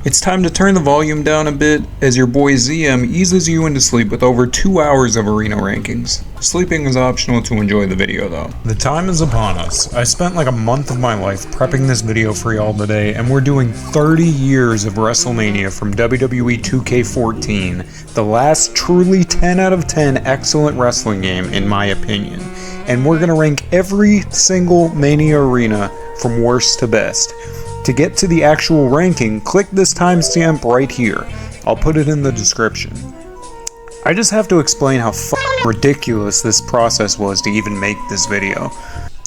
It's time to turn the volume down a bit as your boy ZM eases you into sleep with over 2 hours of arena rankings. Sleeping is optional to enjoy the video though. The time is upon us. I spent like a month of my life prepping this video for y'all today, and we're doing 30 years of Wrestlemania from WWE 2K14, the last truly 10 out of 10 excellent wrestling game in my opinion. And we're gonna rank every single Mania arena from worst to best. To get to the actual ranking, click this timestamp right here. I'll put it in the description. I just have to explain how ridiculous this process was to even make this video.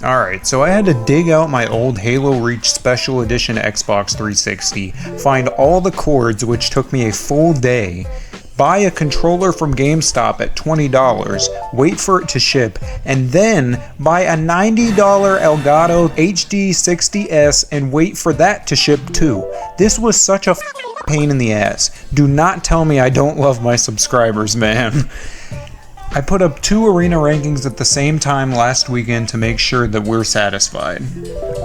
Alright, so I had to dig out my old Halo Reach Special Edition Xbox 360, find all the cords, which took me a full day, buy a controller from GameStop at $20, wait for it to ship, and then buy a $90 Elgato HD 60S and wait for that to ship too. This was such a pain in the ass. Do not tell me I don't love my subscribers, man. I put up 2 arena rankings at the same time last weekend to make sure that we're satisfied.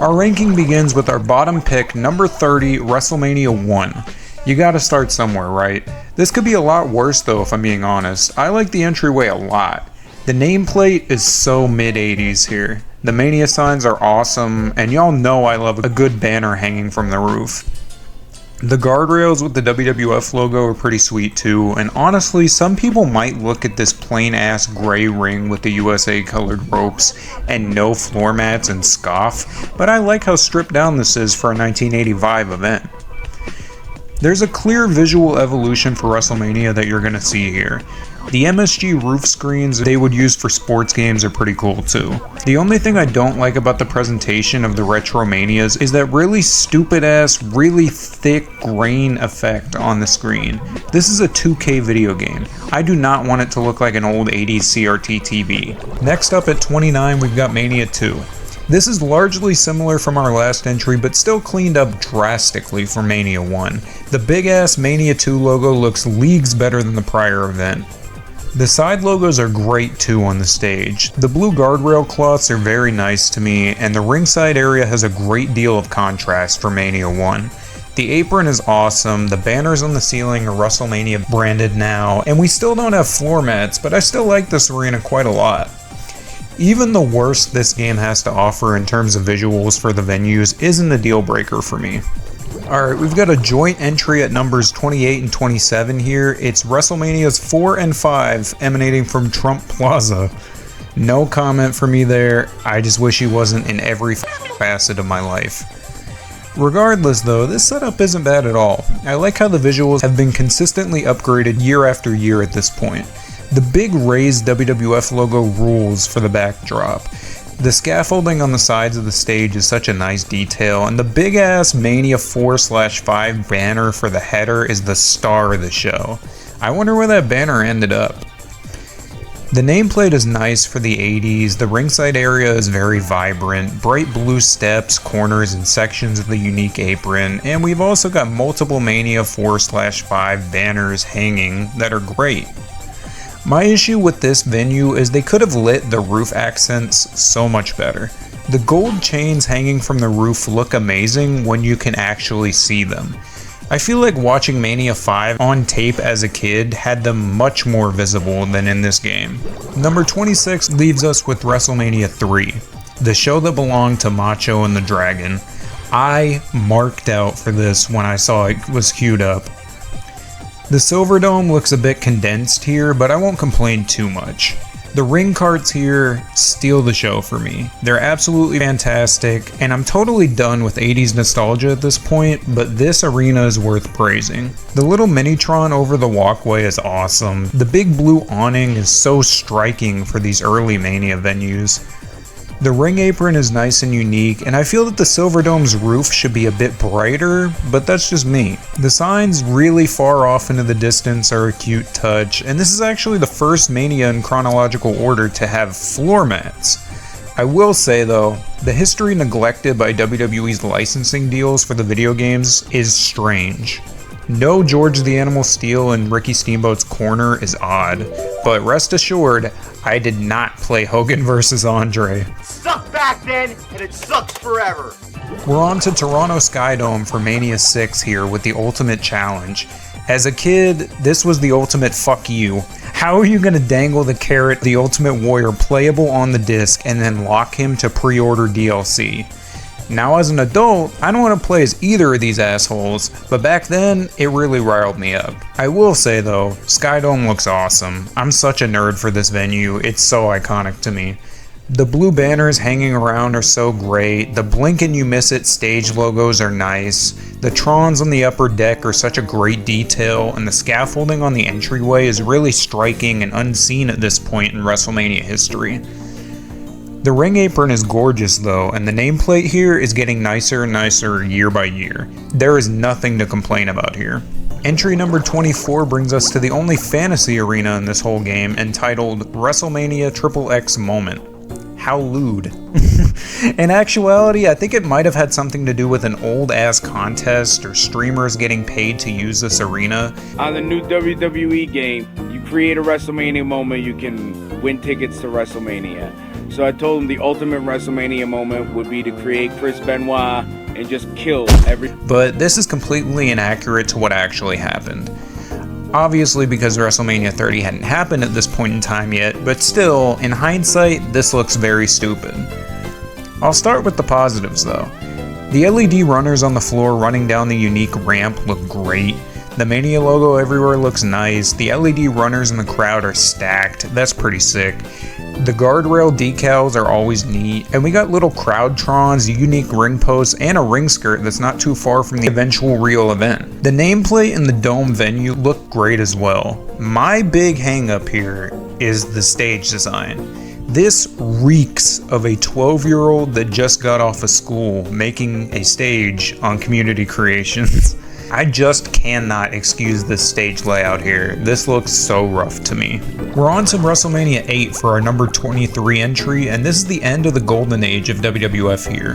Our ranking begins with our bottom pick, number 30, Wrestlemania 1. You gotta start somewhere, right? This could be a lot worse though, if I'm being honest. I like the entryway a lot. The nameplate is so mid-80s here. The Mania signs are awesome, and y'all know I love a good banner hanging from the roof. The guardrails with the WWF logo are pretty sweet too, and honestly, some people might look at this plain-ass gray ring with the USA colored ropes and no floor mats and scoff, but I like how stripped down this is for a 1985 event. There's a clear visual evolution for Wrestlemania that you're gonna see here. The MSG roof screens they would use for sports games are pretty cool too. The only thing I don't like about the presentation of the Retromanias is that really stupid ass, really thick grain effect on the screen. This is a 2K video game. I do not want it to look like an old 80s CRT TV. Next up at 29 we've got Mania 2. This is largely similar from our last entry, but still cleaned up drastically for Mania 1. The big-ass Mania 2 logo looks leagues better than the prior event. The side logos are great too on the stage. The blue guardrail cloths are very nice to me, and the ringside area has a great deal of contrast for Mania 1. The apron is awesome, the banners on the ceiling are Wrestlemania branded now, and we still don't have floor mats, but I still like this arena quite a lot. Even the worst this game has to offer in terms of visuals for the venues isn't a deal breaker for me. Alright, we've got a joint entry at numbers 28 and 27 here. It's WrestleManias 4 and 5 emanating from Trump Plaza. No comment for me there, I just wish he wasn't in every facet of my life. Regardless though, this setup isn't bad at all. I like how the visuals have been consistently upgraded year after year at this point. The big raised WWF logo rules for the backdrop. The scaffolding on the sides of the stage is such a nice detail, and the big ass Mania 4/5 banner for the header is the star of the show. I wonder where that banner ended up. The nameplate is nice for the 80s, the ringside area is very vibrant, bright blue steps, corners, and sections of the unique apron, and we've also got multiple Mania 4/5 banners hanging that are great. My issue with this venue is they could have lit the roof accents so much better. The gold chains hanging from the roof look amazing when you can actually see them. I feel like watching Mania 5 on tape as a kid had them much more visible than in this game. Number 26 leaves us with WrestleMania 3, the show that belonged to Macho and the Dragon. I marked out for this when I saw it was queued up. The Silverdome looks a bit condensed here, but I won't complain too much. The ring carts here steal the show for me. They're absolutely fantastic, and I'm totally done with 80s nostalgia at this point, but this arena is worth praising. The little Minitron over the walkway is awesome. The big blue awning is so striking for these early Mania venues. The ring apron is nice and unique, and I feel that the Silverdome's roof should be a bit brighter, but that's just me. The signs really far off into the distance are a cute touch, and this is actually the first Mania in chronological order to have floor mats. I will say though, the history neglected by WWE's licensing deals for the video games is strange. No George the Animal Steel in Ricky Steamboat's corner is odd, but rest assured, I did not play Hogan vs. Andre. Sucked back then, and it sucks forever. We're on to Toronto Skydome for Mania 6 here with the Ultimate Challenge. As a kid, this was the ultimate fuck you. How are you gonna dangle the carrot, the Ultimate Warrior playable on the disc, and then lock him to pre-order DLC? Now as an adult, I don't want to play as either of these assholes, but back then, it really riled me up. I will say though, Skydome looks awesome. I'm such a nerd for this venue, it's so iconic to me. The blue banners hanging around are so great, the blink and you miss it stage logos are nice, the Trons on the upper deck are such a great detail, and the scaffolding on the entryway is really striking and unseen at this point in WrestleMania history. The ring apron is gorgeous though, and the nameplate here is getting nicer and nicer year by year. There is nothing to complain about here. Entry number 24 brings us to the only fantasy arena in this whole game, entitled Wrestlemania X Moment. How lewd. In actuality, I think it might have had something to do with an old ass contest or streamers getting paid to use this arena. On the new WWE game, you create a WrestleMania moment, you can win tickets to WrestleMania. So I told him the ultimate WrestleMania moment would be to create Chris Benoit and just kill every... But this is completely inaccurate to what actually happened. Obviously because WrestleMania 30 hadn't happened at this point in time yet, but still, in hindsight, this looks very stupid. I'll start with the positives though. The LED runners on the floor running down the unique ramp look great. The Mania logo everywhere looks nice. The LED runners in the crowd are stacked. That's pretty sick. The guardrail decals are always neat, and we got little crowdtrons, unique ring posts, and a ring skirt that's not too far from the eventual real event. The nameplate in the dome venue look great as well. My big hang up here is the stage design. This reeks of a 12-year-old that just got off of school making a stage on Community Creations. I just cannot excuse this stage layout here. This looks so rough to me. We're on to WrestleMania 8 for our number 23 entry, and this is the end of the golden age of WWF here.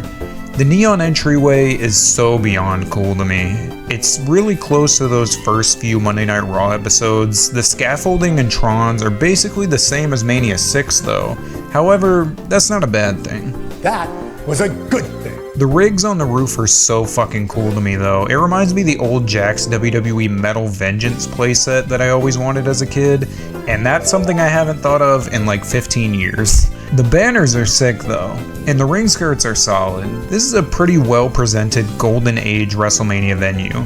The neon entryway is so beyond cool to me. It's really close to those first few Monday Night Raw episodes. The scaffolding and Trons are basically the same as Mania 6 though. However, that's not a bad thing. That was a good thing. The rigs on the roof are so fucking cool to me though. It reminds me of the old Jack's WWE Metal Vengeance playset that I always wanted as a kid, and that's something I haven't thought of in like 15 years. The banners are sick though, and the ring skirts are solid. This is a pretty well presented golden age WrestleMania venue.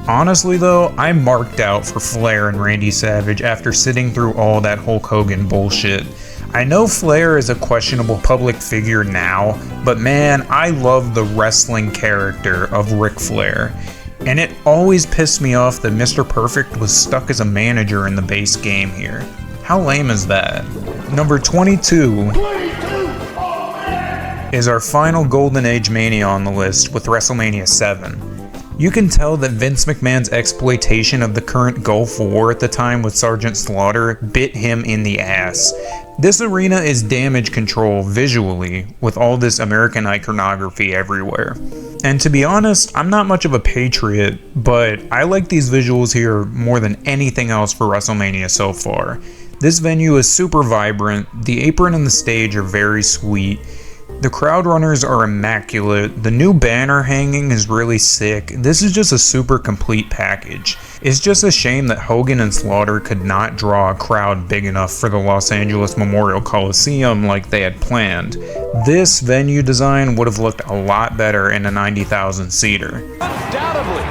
Honestly though, I'm marked out for Flair and Randy Savage after sitting through all that Hulk Hogan bullshit. I know Flair is a questionable public figure now, but man, I love the wrestling character of Ric Flair. And it always pissed me off that Mr. Perfect was stuck as a manager in the base game here. How lame is that? Number 22 is our final Golden Age Mania on the list with WrestleMania 7. You can tell that Vince McMahon's exploitation of the current Gulf War at the time with Sergeant Slaughter bit him in the ass. This arena is damage control visually with all this American iconography everywhere. And to be honest, I'm not much of a patriot, but I like these visuals here more than anything else for WrestleMania so far. This venue is super vibrant, the apron and the stage are very sweet. The crowd runners are immaculate, the new banner hanging is really sick. This is just a super complete package. It's just a shame that Hogan and Slaughter could not draw a crowd big enough for the Los Angeles Memorial Coliseum like they had planned. This venue design would have looked a lot better in a 90,000 seater. Undoubtedly,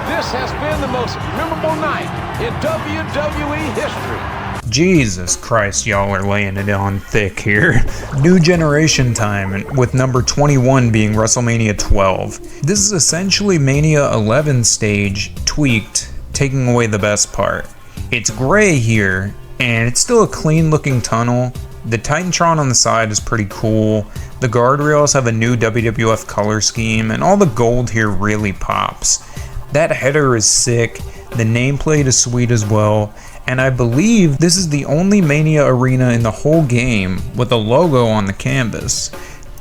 this has been the most memorable night in WWE history. Jesus Christ, y'all are laying it on thick here. New generation time, with number 21 being WrestleMania 12. This is essentially Mania 11 stage tweaked, taking away the best part. It's gray here, and it's still a clean looking tunnel. The Titantron on the side is pretty cool. The guardrails have a new WWF color scheme, and all the gold here really pops. That header is sick, the nameplate is sweet as well, and I believe this is the only Mania arena in the whole game with a logo on the canvas.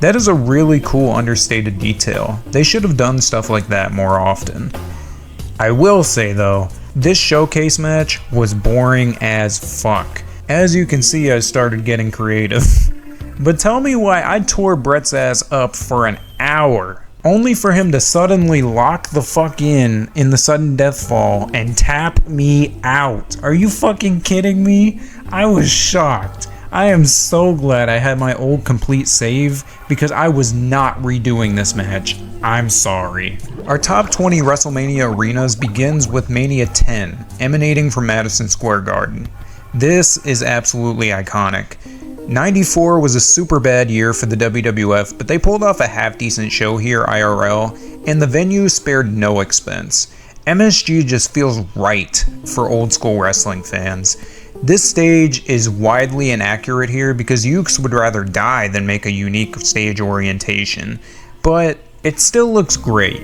That is a really cool understated detail. They should have done stuff like that more often. I will say though, this showcase match was boring as fuck. As you can see, I started getting creative. But tell me why I tore Bret's ass up for an hour only for him to suddenly lock the fuck in the sudden death fall and tap me out. Are you fucking kidding me? I was shocked. I am so glad I had my old complete save because I was not redoing this match. I'm sorry. Our top 20 WrestleMania arenas begins with Mania 10, emanating from Madison Square Garden. This is absolutely iconic. 94 was a super bad year for the WWF, but they pulled off a half-decent show here IRL, and the venue spared no expense. MSG just feels right for old school wrestling fans. This stage is widely inaccurate here because Ukes would rather die than make a unique stage orientation, but it still looks great.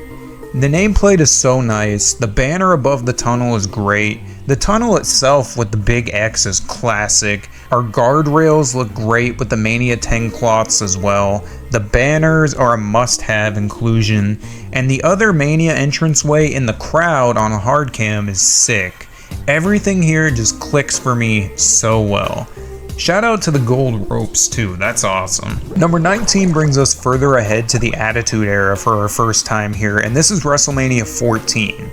The nameplate is so nice, the banner above the tunnel is great, the tunnel itself with the big X is classic, our guardrails look great with the Mania 10 cloths as well, the banners are a must-have inclusion, and the other Mania entranceway in the crowd on a hard cam is sick. Everything here just clicks for me so well. Shout out to the gold ropes too, that's awesome. Number 19 brings us further ahead to the Attitude Era for our first time here, and this is WrestleMania 14.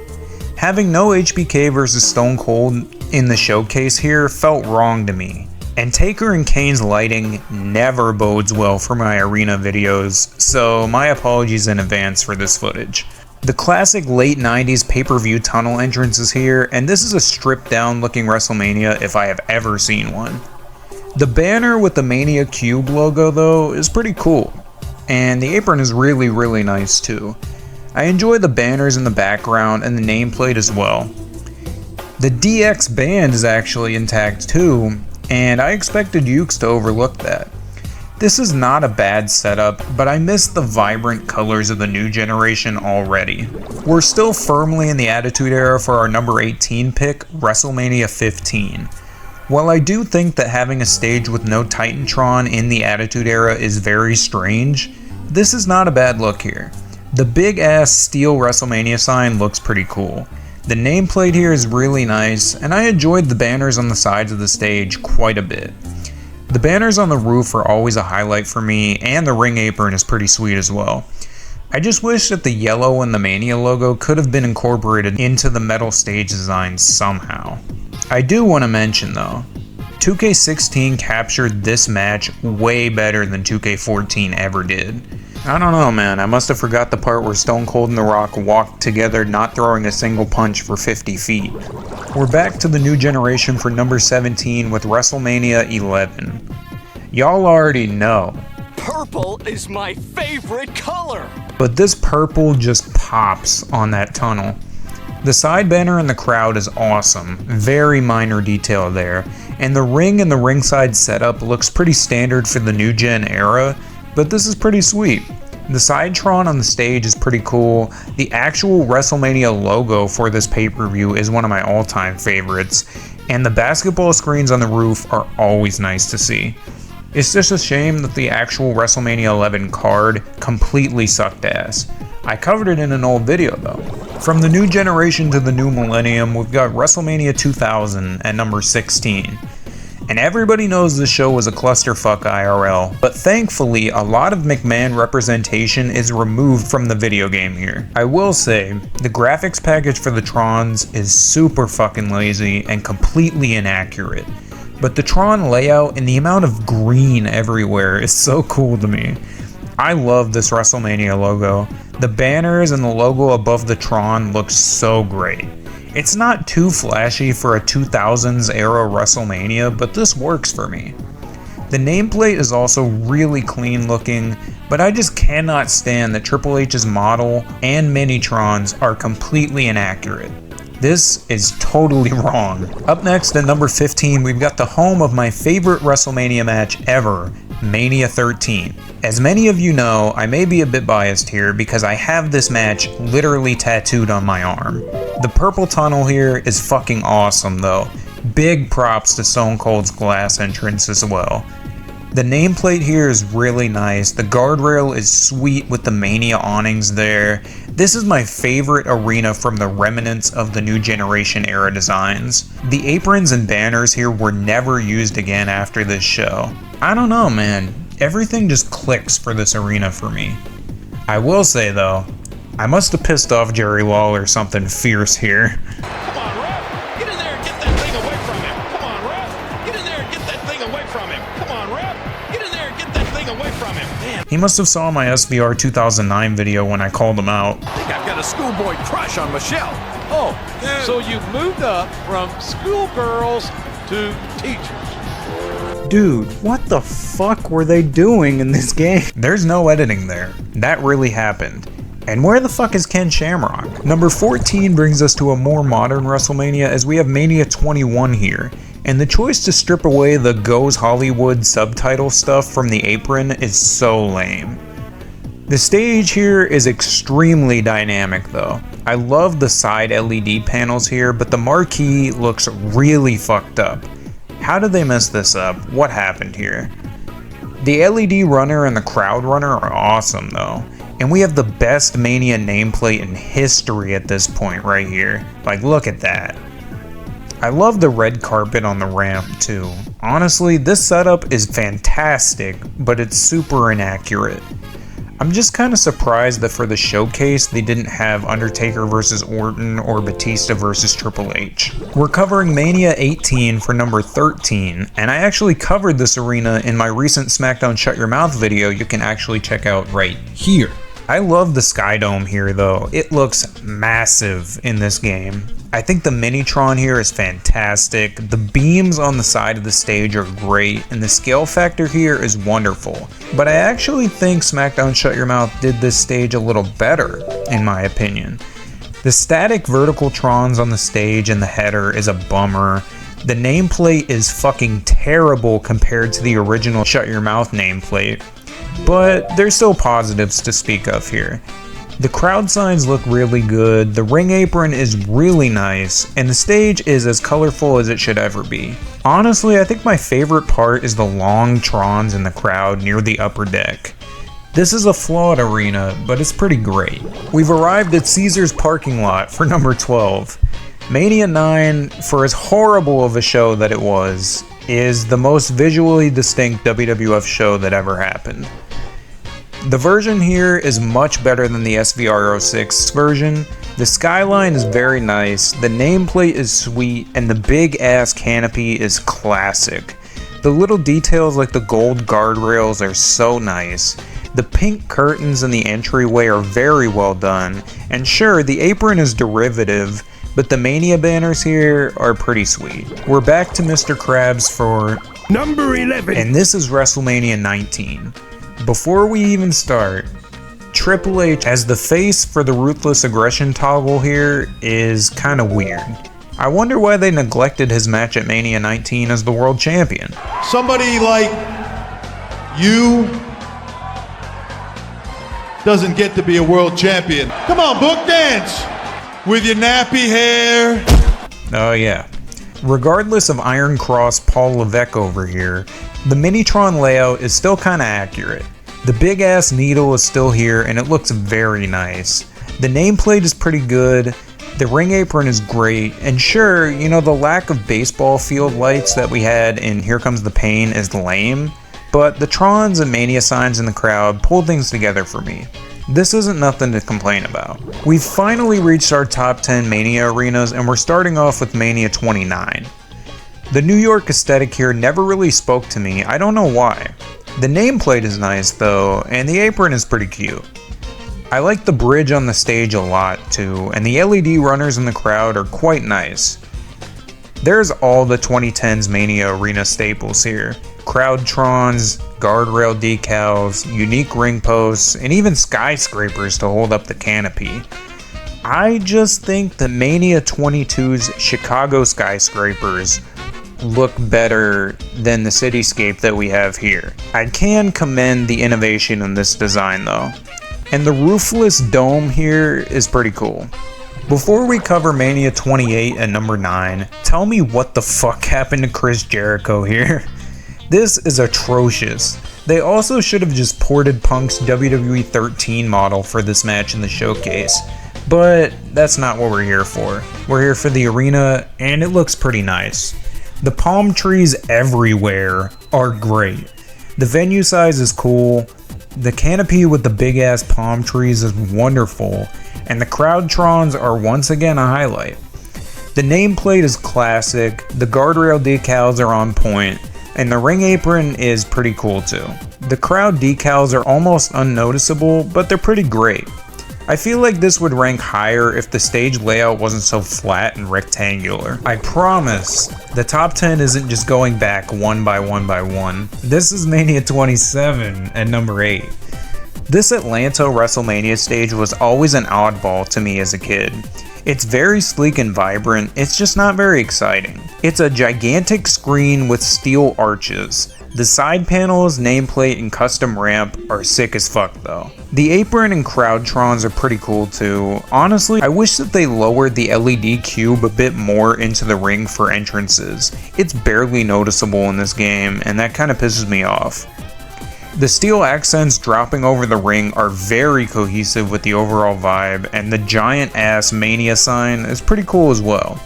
Having no HBK versus Stone Cold in the showcase here felt wrong to me, and Taker and Kane's lighting never bodes well for my arena videos, so my apologies in advance for this footage. The classic late 90s pay-per-view tunnel entrance is here, and this is a stripped down looking WrestleMania if I have ever seen one. The banner with the Mania Cube logo though is pretty cool, and the apron is really nice too. I enjoy the banners in the background and the nameplate as well. The DX band is actually intact too, and I expected Ukes to overlook that. This is not a bad setup, but I miss the vibrant colors of the new generation already. We're still firmly in the Attitude Era for our number 18 pick, WrestleMania 15. While I do think that having a stage with no Titantron in the Attitude Era is very strange, this is not a bad look here. The big ass steel WrestleMania sign looks pretty cool. The nameplate here is really nice, and I enjoyed the banners on the sides of the stage quite a bit. The banners on the roof are always a highlight for me, and the ring apron is pretty sweet as well. I just wish that the yellow and the Mania logo could have been incorporated into the metal stage design somehow. I do want to mention though, 2K16 captured this match way better than 2K14 ever did. I don't know, man, I must have forgot the part where Stone Cold and The Rock walked together not throwing a single punch for 50 feet. We're back to the new generation for number 17 with WrestleMania 11. Y'all already know. Purple is my favorite color! But this purple just pops on that tunnel. The side banner in the crowd is awesome, very minor detail there, and the ring and the ringside setup looks pretty standard for the new gen era, but this is pretty sweet. The Sidetron on the stage is pretty cool. The actual WrestleMania logo for this pay-per-view is one of my all-time favorites, and the basketball screens on the roof are always nice to see. It's just a shame that the actual WrestleMania 11 card completely sucked ass. I covered it in an old video though. From the new generation to the new millennium, we've got WrestleMania 2000 at number 16. And everybody knows this show was a clusterfuck IRL, but thankfully a lot of McMahon representation is removed from the video game here. I will say, the graphics package for the Trons is super fucking lazy and completely inaccurate. But the Tron layout and the amount of green everywhere is so cool to me. I love this WrestleMania logo. The banners and the logo above the Tron look so great. It's not too flashy for a 2000s era WrestleMania, but this works for me. The nameplate is also really clean looking, but I just cannot stand that Triple H's model and Mini-Trons are completely inaccurate. This is totally wrong. Up next at number 15, we've got the home of my favorite WrestleMania match ever, Mania 13. As many of you know, I may be a bit biased here because I have this match literally tattooed on my arm. The purple tunnel here is fucking awesome though. Big props to Stone Cold's glass entrance as well. The nameplate here is really nice. The guardrail is sweet with the Mania awnings there. This is my favorite arena from the remnants of the new generation era designs. The aprons and banners here were never used again after this show. I don't know, man. Everything just clicks for this arena for me. I will say though, I must have pissed off Jerry Lawler something fierce here. Come on, ref. Get in there and get that thing away from him. Come on, ref. Get in there and get that thing away from him. Come on, ref. Get in there and get that thing away from him. Man. He must have saw my SVR 2009 video when I called him out. I think I've got a schoolboy crush on Michelle. Oh, so you've moved up from schoolgirls to teachers. Dude, what the fuck were they doing in this game? There's no editing there. That really happened. And where the fuck is Ken Shamrock? Number 14 brings us to a more modern WrestleMania as we have Mania 21 here. And the choice to strip away the Goes Hollywood subtitle stuff from the apron is so lame. The stage here is extremely dynamic though. I love the side LED panels here, but the marquee looks really fucked up. How did they mess this up? What happened here? The LED runner and the crowd runner are awesome though. And we have the best Mania nameplate in history at this point right here. Like, look at that. I love the red carpet on the ramp too. Honestly, this setup is fantastic, but it's super inaccurate. I'm just kind of surprised that for the showcase they didn't have Undertaker vs Orton or Batista vs Triple H. We're covering Mania 18 for number 13, and I actually covered this arena in my recent SmackDown Shut Your Mouth video you can actually check out right here. I love the Sky Dome here though. It looks massive in this game. I think the Minitron here is fantastic. The beams on the side of the stage are great, and the scale factor here is wonderful. But I actually think SmackDown Shut Your Mouth did this stage a little better, in my opinion. The static vertical trons on the stage and the header is a bummer. The nameplate is fucking terrible compared to the original Shut Your Mouth nameplate. But there's still positives to speak of here. The crowd signs look really good, the ring apron is really nice, and the stage is as colorful as it should ever be. Honestly, I think my favorite part is the long trons in the crowd near the upper deck. This is a flawed arena, but it's pretty great. We've arrived at Caesars parking lot for number 12. Mania 9, for as horrible of a show that it was, is the most visually distinct WWF show that ever happened. The version here is much better than the SVR06 version. The skyline is very nice, the nameplate is sweet, and the big ass canopy is classic. The little details like the gold guardrails are so nice. The pink curtains in the entryway are very well done, and sure, the apron is derivative, but the Mania banners here are pretty sweet. We're back to Mr. Krabs for Number 11. and this is WrestleMania 19. Before we even start, Triple H as the face for the Ruthless Aggression toggle here is kinda weird. I wonder why they neglected his match at Mania 19 as the world champion. Somebody like you doesn't get to be a world champion. Come on, book dance with your nappy hair. Oh yeah. Regardless of Iron Cross Paul Levesque over here, the Minitron layout is still kinda accurate. The big ass needle is still here and it looks very nice. The nameplate is pretty good, the ring apron is great, and sure, you know, the lack of baseball field lights that we had in Here Comes the Pain is lame, but the Trons and Mania signs in the crowd pulled things together for me. This isn't nothing to complain about. We've finally reached our top 10 Mania arenas and we're starting off with Mania 29. The New York aesthetic here never really spoke to me, I don't know why. The nameplate is nice though, and the apron is pretty cute. I like the bridge on the stage a lot too, and the LED runners in the crowd are quite nice. There's all the 2010s Mania arena staples here. Crowdtrons, guardrail decals, unique ring posts, and even skyscrapers to hold up the canopy. I just think that Mania 22's Chicago skyscrapers look better than the cityscape that we have here. I can commend the innovation in this design though. And the roofless dome here is pretty cool. Before we cover Mania 28 at number 9, tell me what the fuck happened to Chris Jericho here. This is atrocious. They also should have just ported Punk's WWE 13 model for this match in the showcase. But that's not what we're here for. We're here for the arena, and it looks pretty nice. The palm trees everywhere are great. The venue size is cool. The canopy with the big ass palm trees is wonderful, and the Crowdtrons are once again a highlight. The nameplate is classic, the guardrail decals are on point, and the ring apron is pretty cool too. The crowd decals are almost unnoticeable, but they're pretty great. I feel like this would rank higher if the stage layout wasn't so flat and rectangular. I promise, the top 10 isn't just going back one by one. This is Mania 27 at number 8. This Atlanta WrestleMania stage was always an oddball to me as a kid. It's very sleek and vibrant, it's just not very exciting. It's a gigantic screen with steel arches. The side panels, nameplate, and custom ramp are sick as fuck though. The apron and Crowdtrons are pretty cool too. Honestly, I wish that they lowered the LED cube a bit more into the ring for entrances. It's barely noticeable in this game, and that kind of pisses me off. The steel accents dropping over the ring are very cohesive with the overall vibe, and the giant ass Mania sign is pretty cool as well.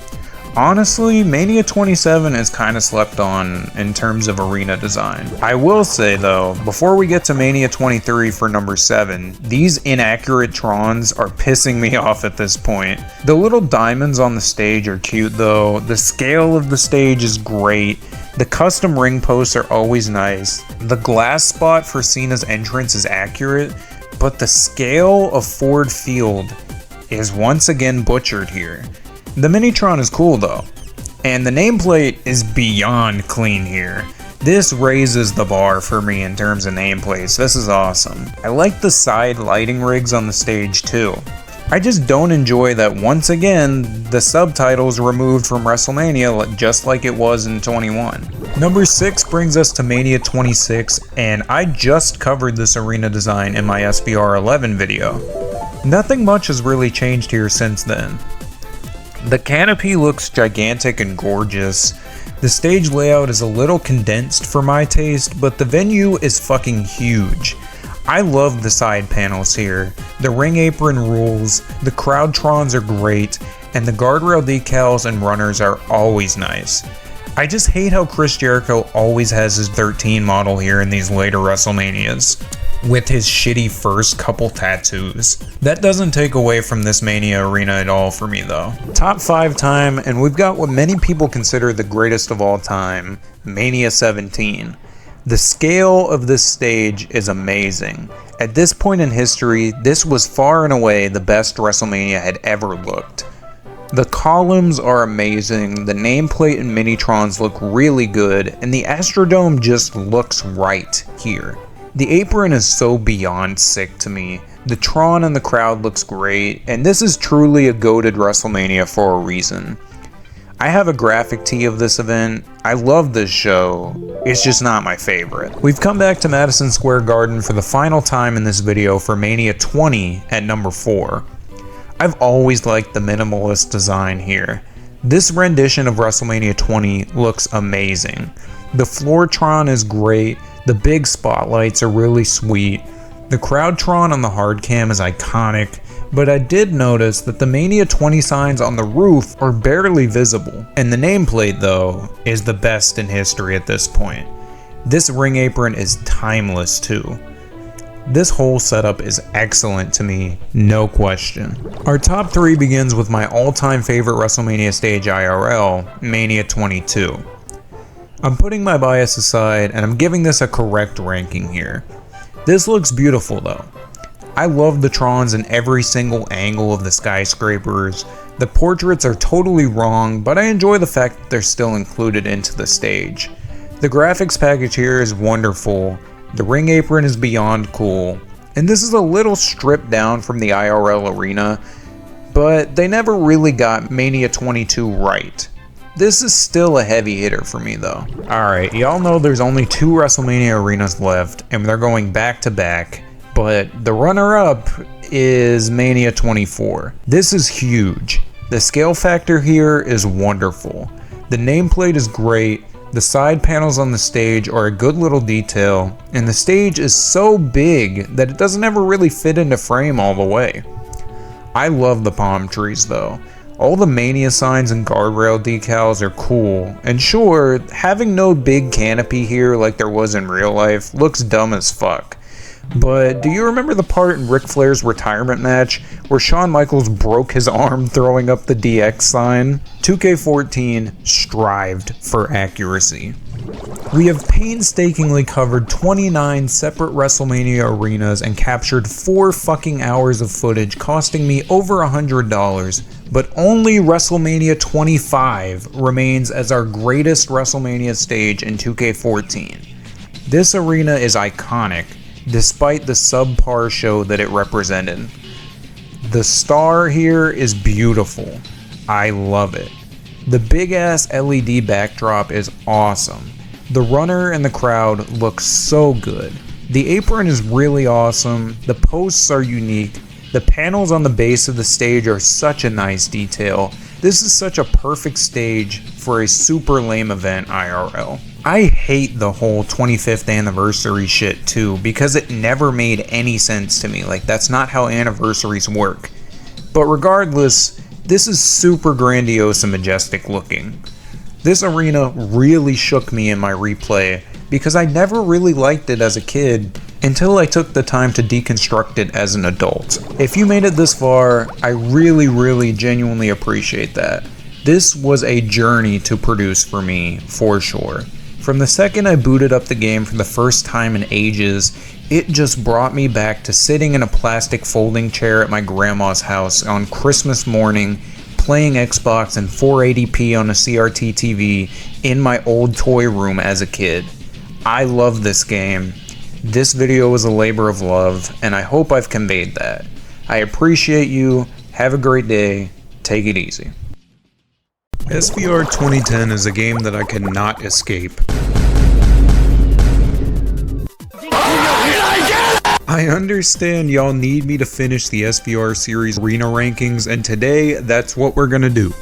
Honestly, Mania 27 is kinda slept on in terms of arena design. I will say though, before we get to Mania 23 for number 7, these inaccurate Trons are pissing me off at this point. The little diamonds on the stage are cute though, the scale of the stage is great, the custom ring posts are always nice, the glass spot for Cena's entrance is accurate, but the scale of Ford Field is once again butchered here. The Minitron is cool though, and the nameplate is beyond clean here. This raises the bar for me in terms of nameplates, this is awesome. I like the side lighting rigs on the stage too. I just don't enjoy that once again, the subtitles removed from WrestleMania just like it was in 21. Number 6 brings us to Mania 26, and I just covered this arena design in my SBR 11 video. Nothing much has really changed here since then. The canopy looks gigantic and gorgeous. The stage layout is a little condensed for my taste, but the venue is fucking huge. I love the side panels here. The ring apron rules, the Crowdtrons are great, and the guardrail decals and runners are always nice. I just hate how Chris Jericho always has his 13 model here in these later WrestleManias, with his shitty first couple tattoos. That doesn't take away from this Mania arena at all for me though. Top 5 time, and we've got what many people consider the greatest of all time, Mania 17. The scale of this stage is amazing. At this point in history, this was far and away the best WrestleMania had ever looked. The columns are amazing, the nameplate and Minitrons look really good, and the Astrodome just looks right here. The apron is so beyond sick to me. The Tron and the crowd looks great, and this is truly a goated WrestleMania for a reason. I have a graphic tee of this event. I love this show, it's just not my favorite. We've come back to Madison Square Garden for the final time in this video for Mania 20 at number 4. I've always liked the minimalist design here. This rendition of WrestleMania 20 looks amazing. The Floortron is great, the big spotlights are really sweet, the Crowdtron on the hard cam is iconic, but I did notice that the Mania 20 signs on the roof are barely visible, and the nameplate though is the best in history at this point. This ring apron is timeless too. This whole setup is excellent to me, no question. Our top 3 begins with my all-time favorite WrestleMania stage IRL, Mania 22. I'm putting my bias aside and I'm giving this a correct ranking here. This looks beautiful though. I love the Trons in every single angle of the skyscrapers. The portraits are totally wrong, but I enjoy the fact that they're still included into the stage. The graphics package here is wonderful, the ring apron is beyond cool, and this is a little stripped down from the IRL arena, but they never really got Mania 22 right. This is still a heavy hitter for me though. Alright, y'all know there's only 2 WrestleMania arenas left, and they're going back to back. But the runner-up is Mania 24. This is huge. The scale factor here is wonderful. The nameplate is great, the side panels on the stage are a good little detail, and the stage is so big that it doesn't ever really fit into frame all the way. I love the palm trees though. All the Mania signs and guardrail decals are cool, and sure, having no big canopy here like there was in real life looks dumb as fuck. But do you remember the part in Ric Flair's retirement match where Shawn Michaels broke his arm throwing up the DX sign? 2K14 strived for accuracy. We have painstakingly covered 29 separate WrestleMania arenas and captured 4 fucking hours of footage costing me over $100, but only WrestleMania 25 remains as our greatest WrestleMania stage in 2K14. This arena is iconic, despite the subpar show that it represented. The star here is beautiful. I love it. The big ass LED backdrop is awesome. The runner and the crowd look so good. The apron is really awesome. The posts are unique. The panels on the base of the stage are such a nice detail. This is such a perfect stage for a super lame event IRL. I hate the whole 25th anniversary shit too, because it never made any sense to me. Like, that's not how anniversaries work. But regardless, this is super grandiose and majestic looking. This arena really shook me in my replay because I never really liked it as a kid until I took the time to deconstruct it as an adult. If you made it this far, I really genuinely appreciate that. This was a journey to produce for me, for sure. From the second I booted up the game for the first time in ages, it just brought me back to sitting in a plastic folding chair at my grandma's house on Christmas morning, playing Xbox in 480p on a CRT TV in my old toy room as a kid. I love this game. This video was a labor of love, and I hope I've conveyed that. I appreciate you. Have a great day. Take it easy. SVR 2010 is a game that I cannot escape. I understand y'all need me to finish the SVR series arena rankings, and today that's what we're gonna do.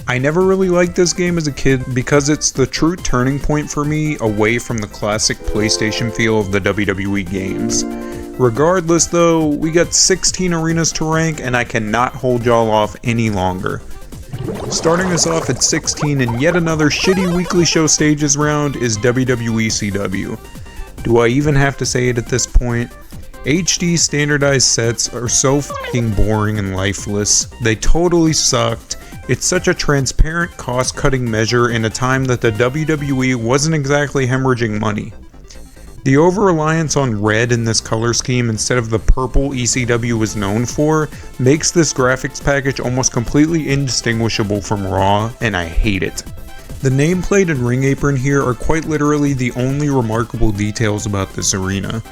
I never really liked this game as a kid because it's the true turning point for me away from the classic PlayStation feel of the WWE games. Regardless though, we got 16 arenas to rank and I cannot hold y'all off any longer. Starting us off at 16 and yet another shitty weekly show stages round is WWE ECW. Do I even have to say it at this point? HD standardized sets are so fucking boring and lifeless. They totally sucked. It's such a transparent cost-cutting measure in a time that the WWE wasn't exactly hemorrhaging money. The over-reliance on red in this color scheme instead of the purple ECW was known for makes this graphics package almost completely indistinguishable from Raw, and I hate it. The nameplate and ring apron here are quite literally the only remarkable details about this arena.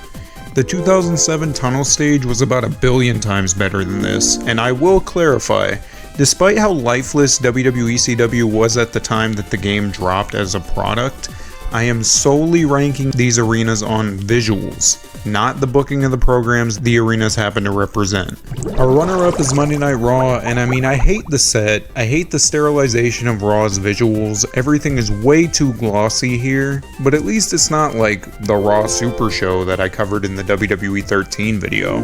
The 2007 tunnel stage was about 1 billion times better than this, and I will clarify, despite how lifeless WWE ECW was at the time that the game dropped as a product, I am solely ranking these arenas on visuals, not the booking of the programs the arenas happen to represent. Our runner-up is Monday Night Raw, and I hate the set, I hate the sterilization of Raw's visuals, everything is way too glossy here, but at least it's not like the Raw Super Show that I covered in the WWE 13 video.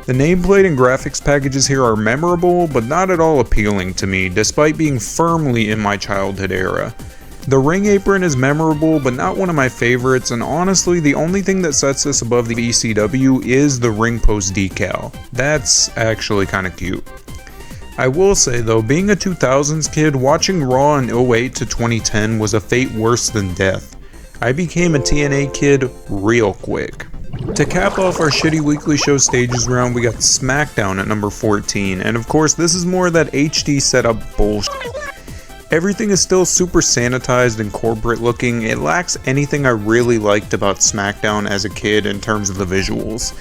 The nameplate and graphics packages here are memorable, but not at all appealing to me, despite being firmly in my childhood era. The ring apron is memorable, but not one of my favorites, and honestly, the only thing that sets this above the ECW is the ring post decal. That's actually kinda cute. I will say though, being a 2000s kid, watching Raw in 08 to 2010 was a fate worse than death. I became a TNA kid real quick. To cap off our shitty weekly show stages round, we got SmackDown at number 14, and of course this is more of that HD setup bullshit. Everything is still super sanitized and corporate looking. It lacks anything I really liked about SmackDown as a kid in terms of the visuals.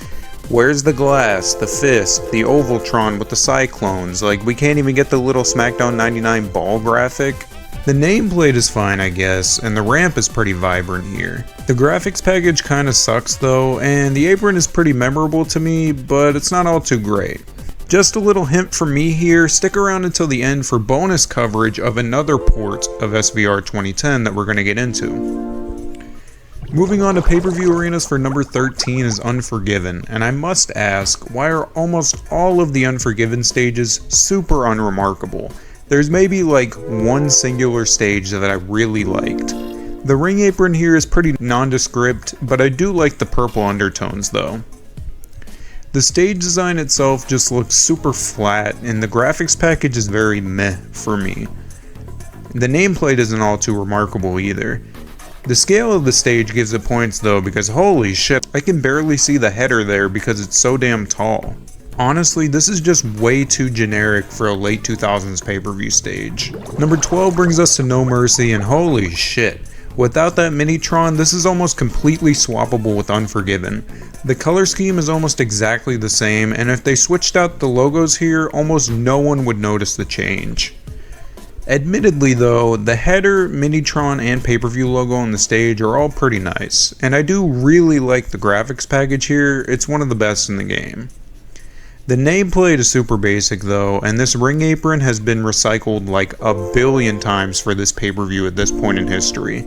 Where's the glass, the fist, the Ovaltron with the cyclones? Like, we can't even get the little SmackDown 99 ball graphic. The nameplate is fine, I guess, and the ramp is pretty vibrant here. The graphics package kinda sucks though, and the apron is pretty memorable to me, but it's not all too great. Just a little hint from me here, stick around until the end for bonus coverage of another port of SVR 2010 that we're going to get into. Moving on to pay-per-view arenas for number 13 is Unforgiven, and I must ask, why are almost all of the Unforgiven stages super unremarkable? There's maybe like one singular stage that I really liked. The ring apron here is pretty nondescript, but I do like the purple undertones though. The stage design itself just looks super flat, and the graphics package is very meh for me. The nameplate isn't all too remarkable either. The scale of the stage gives it points though, because holy shit, I can barely see the header there because it's so damn tall. Honestly, this is just way too generic for a late 2000s pay-per-view stage. Number 12 brings us to No Mercy, and holy shit. Without that Minitron, this is almost completely swappable with Unforgiven. The color scheme is almost exactly the same, and if they switched out the logos here, almost no one would notice the change. Admittedly though, the header, Minitron, and pay-per-view logo on the stage are all pretty nice, and I do really like the graphics package here. It's one of the best in the game. The nameplate is super basic though, and this ring apron has been recycled like a billion times for this pay-per-view at this point in history.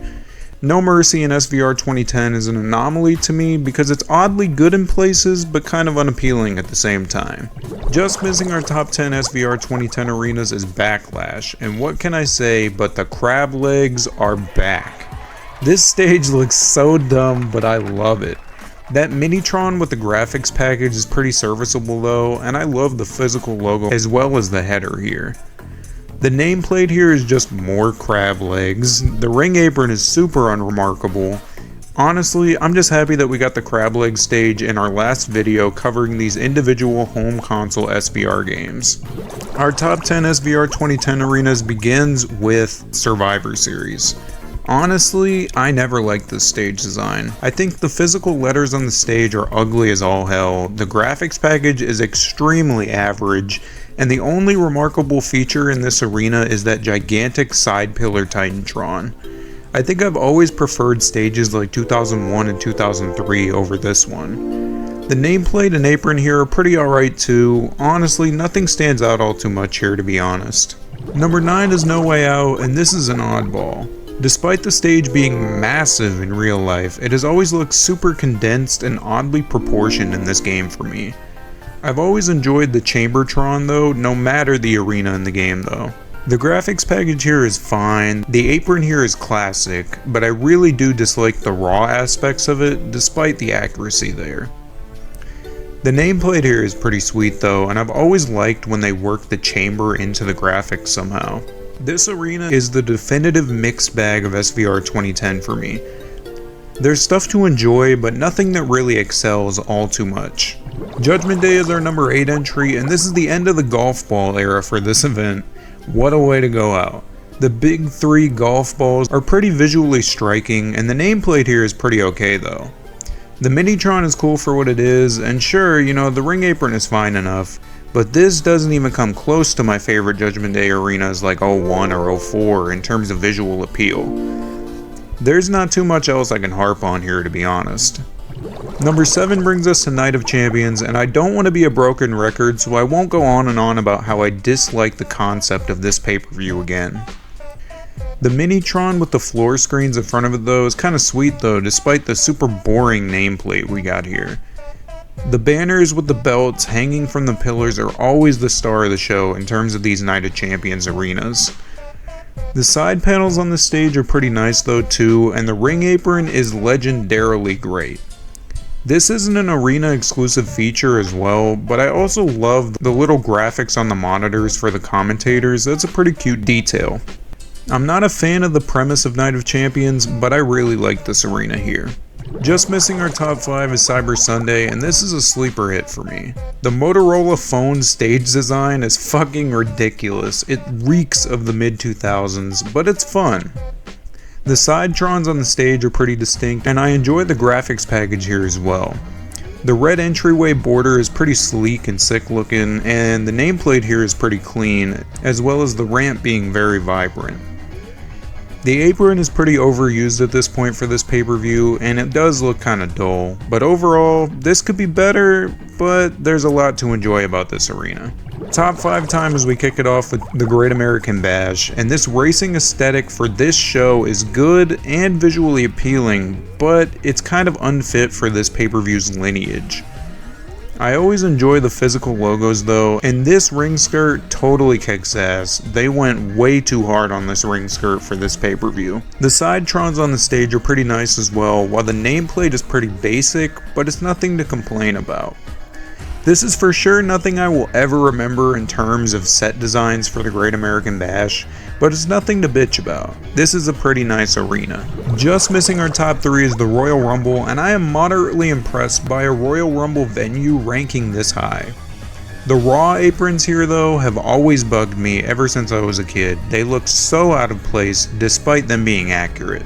No Mercy in SVR 2010 is an anomaly to me because it's oddly good in places but kind of unappealing at the same time. Just missing our top 10 SVR 2010 arenas is Backlash, and what can I say but the crab legs are back. This stage looks so dumb, but I love it. That Minitron with the graphics package is pretty serviceable though, and I love the physical logo as well as the header here. The nameplate here is just more crab legs. The ring apron is super unremarkable. Honestly, I'm just happy that we got the crab leg stage in our last video covering these individual home console SVR games. Our top 10 SVR 2010 arenas begins with Survivor Series. Honestly, I never liked this stage design. I think the physical letters on the stage are ugly as all hell, the graphics package is extremely average, and the only remarkable feature in this arena is that gigantic side pillar Titantron. I think I've always preferred stages like 2001 and 2003 over this one. The nameplate and apron here are pretty alright too. Honestly, nothing stands out all too much here to be honest. Number 9 is No Way Out, and this is an oddball. Despite the stage being massive in real life, it has always looked super condensed and oddly proportioned in this game for me. I've always enjoyed the Chambertron though, no matter the arena in the game though. The graphics package here is fine, the apron here is classic, but I really do dislike the raw aspects of it despite the accuracy there. The nameplate here is pretty sweet though, and I've always liked when they work the chamber into the graphics somehow. This arena is the definitive mixed bag of SVR 2010 for me. There's stuff to enjoy, but nothing that really excels all too much. Judgment Day is our number 8 entry, and this is the end of the golf ball era for this event. What a way to go out. The big 3 golf balls are pretty visually striking, and the nameplate here is pretty okay though. The Minitron is cool for what it is, and sure, you know, the ring apron is fine enough, but this doesn't even come close to my favorite Judgment Day arenas like 01 or 04 in terms of visual appeal. There's not too much else I can harp on here to be honest. Number 7 brings us to Night of Champions, and I don't want to be a broken record, so I won't go on and on about how I dislike the concept of this pay-per-view again. The Minitron with the floor screens in front of it though is kind of sweet though, despite the super boring nameplate we got here. The banners with the belts hanging from the pillars are always the star of the show in terms of these Night of Champions arenas. The side panels on the stage are pretty nice though too, and the ring apron is legendarily great. This isn't an arena exclusive feature as well, but I also love the little graphics on the monitors for the commentators. That's a pretty cute detail. I'm not a fan of the premise of Night of Champions, but I really like this arena here. Just missing our top 5 is Cyber Sunday, and this is a sleeper hit for me. The Motorola phone stage design is fucking ridiculous. It reeks of the mid-2000s, but it's fun. The Sidetrons on the stage are pretty distinct, and I enjoy the graphics package here as well. The red entryway border is pretty sleek and sick looking, and the nameplate here is pretty clean, as well as the ramp being very vibrant. The apron is pretty overused at this point for this pay-per-view, and it does look kinda dull, but overall, this could be better, but there's a lot to enjoy about this arena. Top 5 time as we kick it off with the Great American Bash, and this racing aesthetic for this show is good and visually appealing, but it's kind of unfit for this pay-per-view's lineage. I always enjoy the physical logos though, and this ring skirt totally kicks ass. They went way too hard on this ring skirt for this pay-per-view. The Sidetrons on the stage are pretty nice as well, while the nameplate is pretty basic, but it's nothing to complain about. This is for sure nothing I will ever remember in terms of set designs for the Great American Bash, but it's nothing to bitch about. This is a pretty nice arena. Just missing our top 3 is the Royal Rumble, and I am moderately impressed by a Royal Rumble venue ranking this high. The Raw aprons here though have always bugged me ever since I was a kid. They look so out of place despite them being accurate.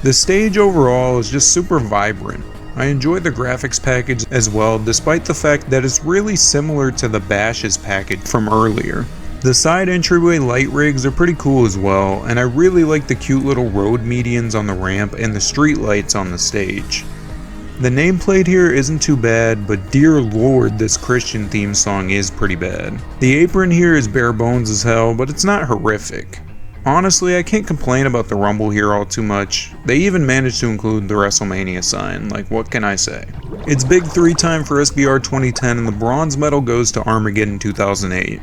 The stage overall is just super vibrant. I enjoy the graphics package as well, despite the fact that it's really similar to the Bash's package from earlier. The side entryway light rigs are pretty cool as well, and I really like the cute little road medians on the ramp and the street lights on the stage. The nameplate here isn't too bad, but dear lord, this Christian theme song is pretty bad. The apron here is bare bones as hell, but it's not horrific. Honestly, I can't complain about the Rumble here all too much. They even managed to include the WrestleMania sign, like what can I say? It's big 3 time for SVR 2010 and the bronze medal goes to Armageddon 2008.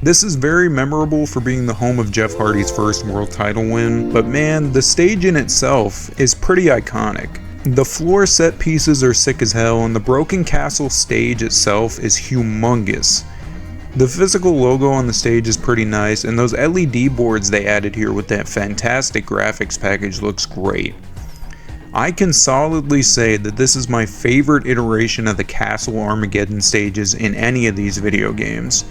This is very memorable for being the home of Jeff Hardy's first world title win, but man, the stage in itself is pretty iconic. The floor set pieces are sick as hell and the Broken Castle stage itself is humongous. The physical logo on the stage is pretty nice, and those LED boards they added here with that fantastic graphics package looks great. I can solidly say that this is my favorite iteration of the Castle Armageddon stages in any of these video games.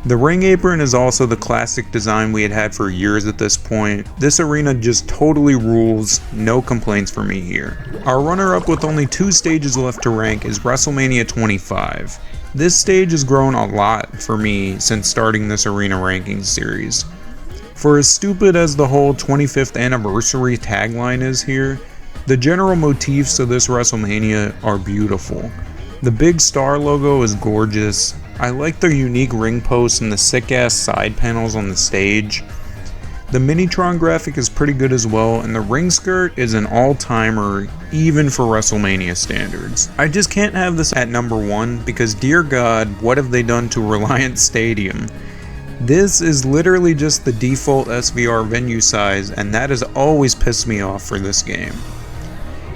The ring apron is also the classic design we had for years at this point. This arena just totally rules, no complaints for me here. Our runner-up with only 2 stages left to rank is WrestleMania 25. This stage has grown a lot for me since starting this arena rankings series. For as stupid as the whole 25th anniversary tagline is here, the general motifs of this WrestleMania are beautiful. The big star logo is gorgeous. I like their unique ring posts and the sick ass side panels on the stage. The Minitron graphic is pretty good as well, and the ring skirt is an all-timer even for WrestleMania standards. I just can't have this at number 1 because dear god, what have they done to Reliance Stadium? This is literally just the default SVR venue size, and that has always pissed me off for this game.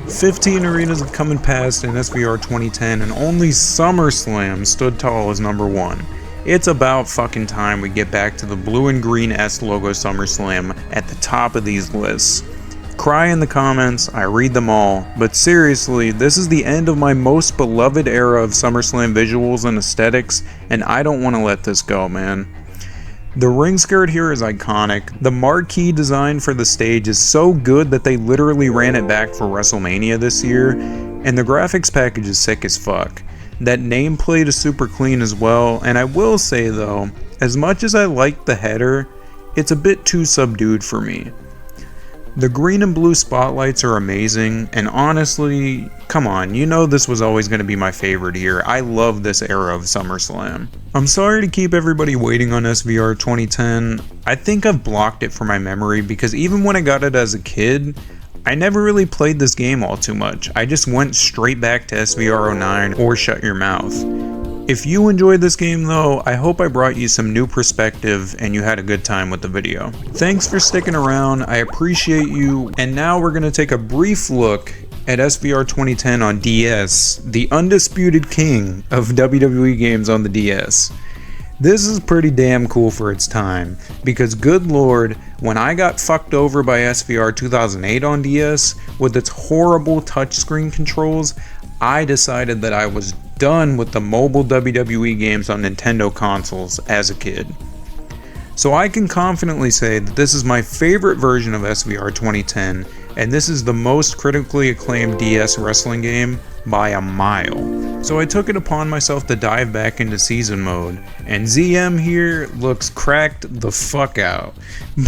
15 arenas have come and passed in SVR 2010 and only Summerslam stood tall as number 1. It's about fucking time we get back to the blue and green S logo SummerSlam at the top of these lists. Cry in the comments, I read them all, but seriously, this is the end of my most beloved era of SummerSlam visuals and aesthetics, and I don't want to let this go, man. The ring skirt here is iconic. The marquee design for the stage is so good that they literally ran it back for WrestleMania this year, and the graphics package is sick as fuck. That nameplate is super clean as well, and I will say though, as much as I like the header, it's a bit too subdued for me. The green and blue spotlights are amazing, and honestly, come on, you know this was always going to be my favorite here. I love this era of SummerSlam. I'm sorry to keep everybody waiting on SVR 2010. I think I've blocked it from my memory because even when I got it as a kid, I never really played this game all too much. I just went straight back to SVR 09 or Shut Your Mouth. If you enjoyed this game though, I hope I brought you some new perspective and you had a good time with the video. Thanks for sticking around, I appreciate you, and now we're going to take a brief look at SVR 2010 on DS, the undisputed king of WWE games on the DS. This is pretty damn cool for its time, because good lord, when I got fucked over by SVR 2008 on DS, with its horrible touchscreen controls, I decided that I was done with the mobile WWE games on Nintendo consoles as a kid. So I can confidently say that this is my favorite version of SVR 2010, and this is the most critically acclaimed DS wrestling game by a mile. So I took it upon myself to dive back into season mode, and ZM here looks cracked the fuck out.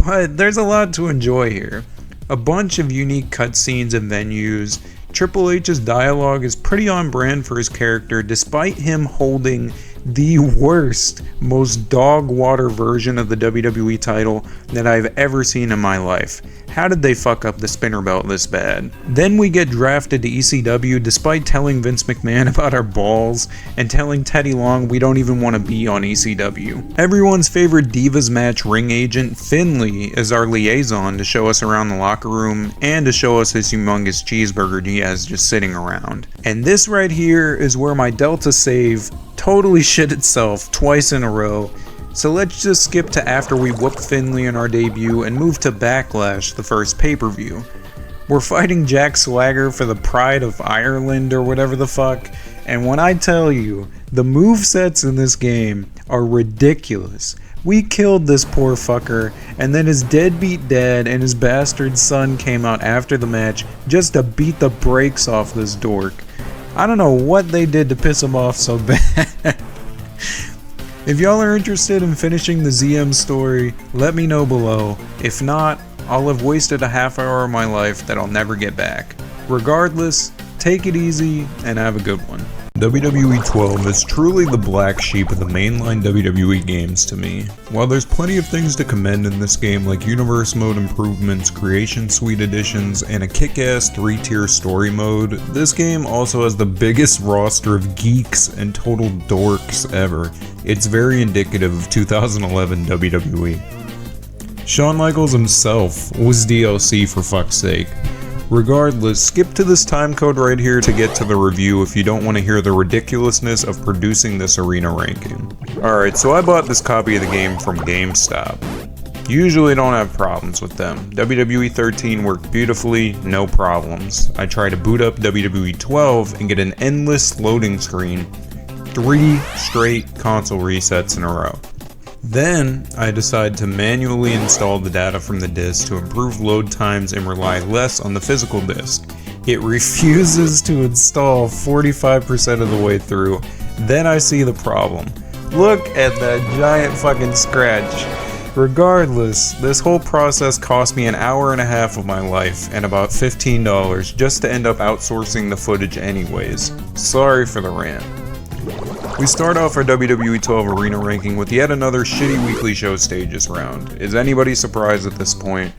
But there's a lot to enjoy here. A bunch of unique cutscenes and venues. Triple H's dialogue is pretty on brand for his character, despite him holding the worst, most dog water version of the WWE title that I've ever seen in my life. How did they fuck up the spinner belt this bad? Then we get drafted to ECW despite telling Vince McMahon about our balls and telling Teddy Long we don't even want to be on ECW. Everyone's favorite Divas match ring agent, Finley, is our liaison to show us around the locker room and to show us his humongous cheeseburger he has just sitting around. And this right here is where my Delta save totally shit itself twice in a row. So let's just skip to after we whoop Finley in our debut and move to Backlash, the first pay-per-view. We're fighting Jack Swagger for the Pride of Ireland or whatever the fuck, and when I tell you, the movesets in this game are ridiculous. We killed this poor fucker, and then his deadbeat dad and his bastard son came out after the match just to beat the brakes off this dork. I don't know what they did to piss him off so bad. If y'all are interested in finishing the ZM story, let me know below. If not, I'll have wasted a half hour of my life that I'll never get back. Regardless, take it easy and have a good one. WWE 12 is truly the black sheep of the mainline WWE games to me. While there's plenty of things to commend in this game like universe mode improvements, creation suite additions, and a kick-ass 3-tier story mode, this game also has the biggest roster of geeks and total dorks ever. It's very indicative of 2011 WWE. Shawn Michaels himself was DLC for fuck's sake. Regardless, skip to this time code right here to get to the review if you don't want to hear the ridiculousness of producing this arena ranking. Alright, so I bought this copy of the game from GameStop. Usually don't have problems with them. WWE 13 worked beautifully, no problems. I tried to boot up WWE 12 and get an endless loading screen, 3 straight console resets in a row. Then, I decided to manually install the data from the disk to improve load times and rely less on the physical disk. It refuses to install 45% of the way through. Then I see the problem. Look at that giant fucking scratch. Regardless, this whole process cost me an hour and a half of my life and about $15 just to end up outsourcing the footage anyways. Sorry for the rant. We start off our WWE 12 arena ranking with yet another shitty weekly show stages round. Is anybody surprised at this point?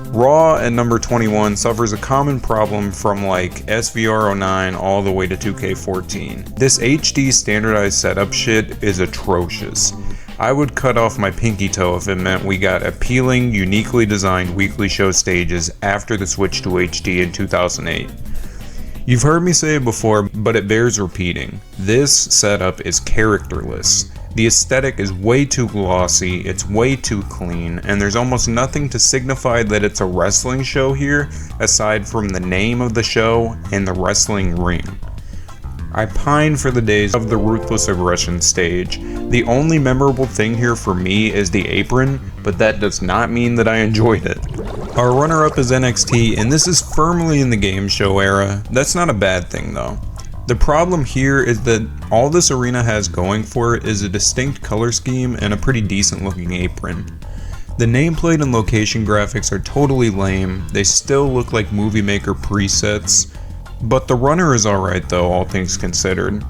Raw at number 21 suffers a common problem from like SVR09 all the way to 2K14. This HD standardized setup shit is atrocious. I would cut off my pinky toe if it meant we got appealing, uniquely designed weekly show stages after the switch to HD in 2008. You've heard me say it before, but it bears repeating. This setup is characterless. The aesthetic is way too glossy, it's way too clean, and there's almost nothing to signify that it's a wrestling show here, aside from the name of the show and the wrestling ring. I pine for the days of the Ruthless Aggression stage. The only memorable thing here for me is the apron, but that does not mean that I enjoyed it. Our runner-up is NXT, and this is firmly in the game show era. That's not a bad thing though. The problem here is that all this arena has going for it is a distinct color scheme and a pretty decent looking apron. The nameplate and location graphics are totally lame, they still look like Movie Maker presets, but the runner is alright though, all things considered.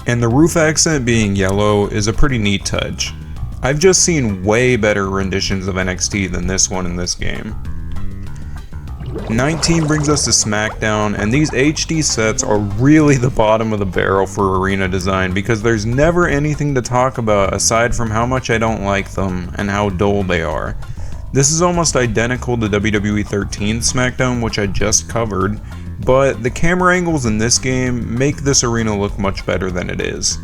And the roof accent being yellow is a pretty neat touch. I've just seen way better renditions of NXT than this one in this game. 19 brings us to SmackDown, and these HD sets are really the bottom of the barrel for arena design because there's never anything to talk about aside from how much I don't like them and how dull they are. This is almost identical to WWE 13 SmackDown, which I just covered, but the camera angles in this game make this arena look much better than it is.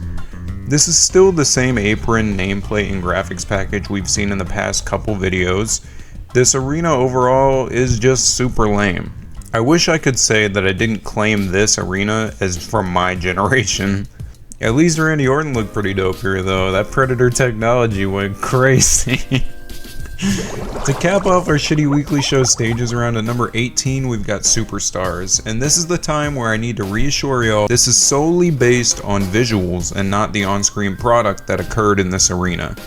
This is still the same apron, nameplate, and graphics package we've seen in the past couple videos. This arena overall is just super lame. I wish I could say that I didn't claim this arena as from my generation. At least Randy Orton looked pretty dope here though, that Predator technology went crazy. To cap off our shitty weekly show stages around at number 18, we've got Superstars, and this is the time where I need to reassure y'all this is solely based on visuals and not the on-screen product that occurred in this arena.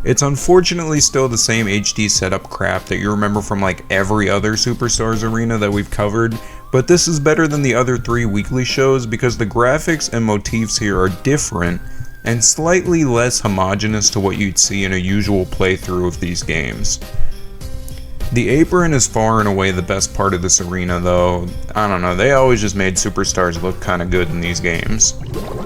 It's unfortunately still the same HD setup crap that you remember from like every other Superstars arena that we've covered, but this is better than the other 3 weekly shows because the graphics and motifs here are different and slightly less homogeneous to what you'd see in a usual playthrough of these games. The apron is far and away the best part of this arena though. I don't know, they always just made superstars look kinda good in these games.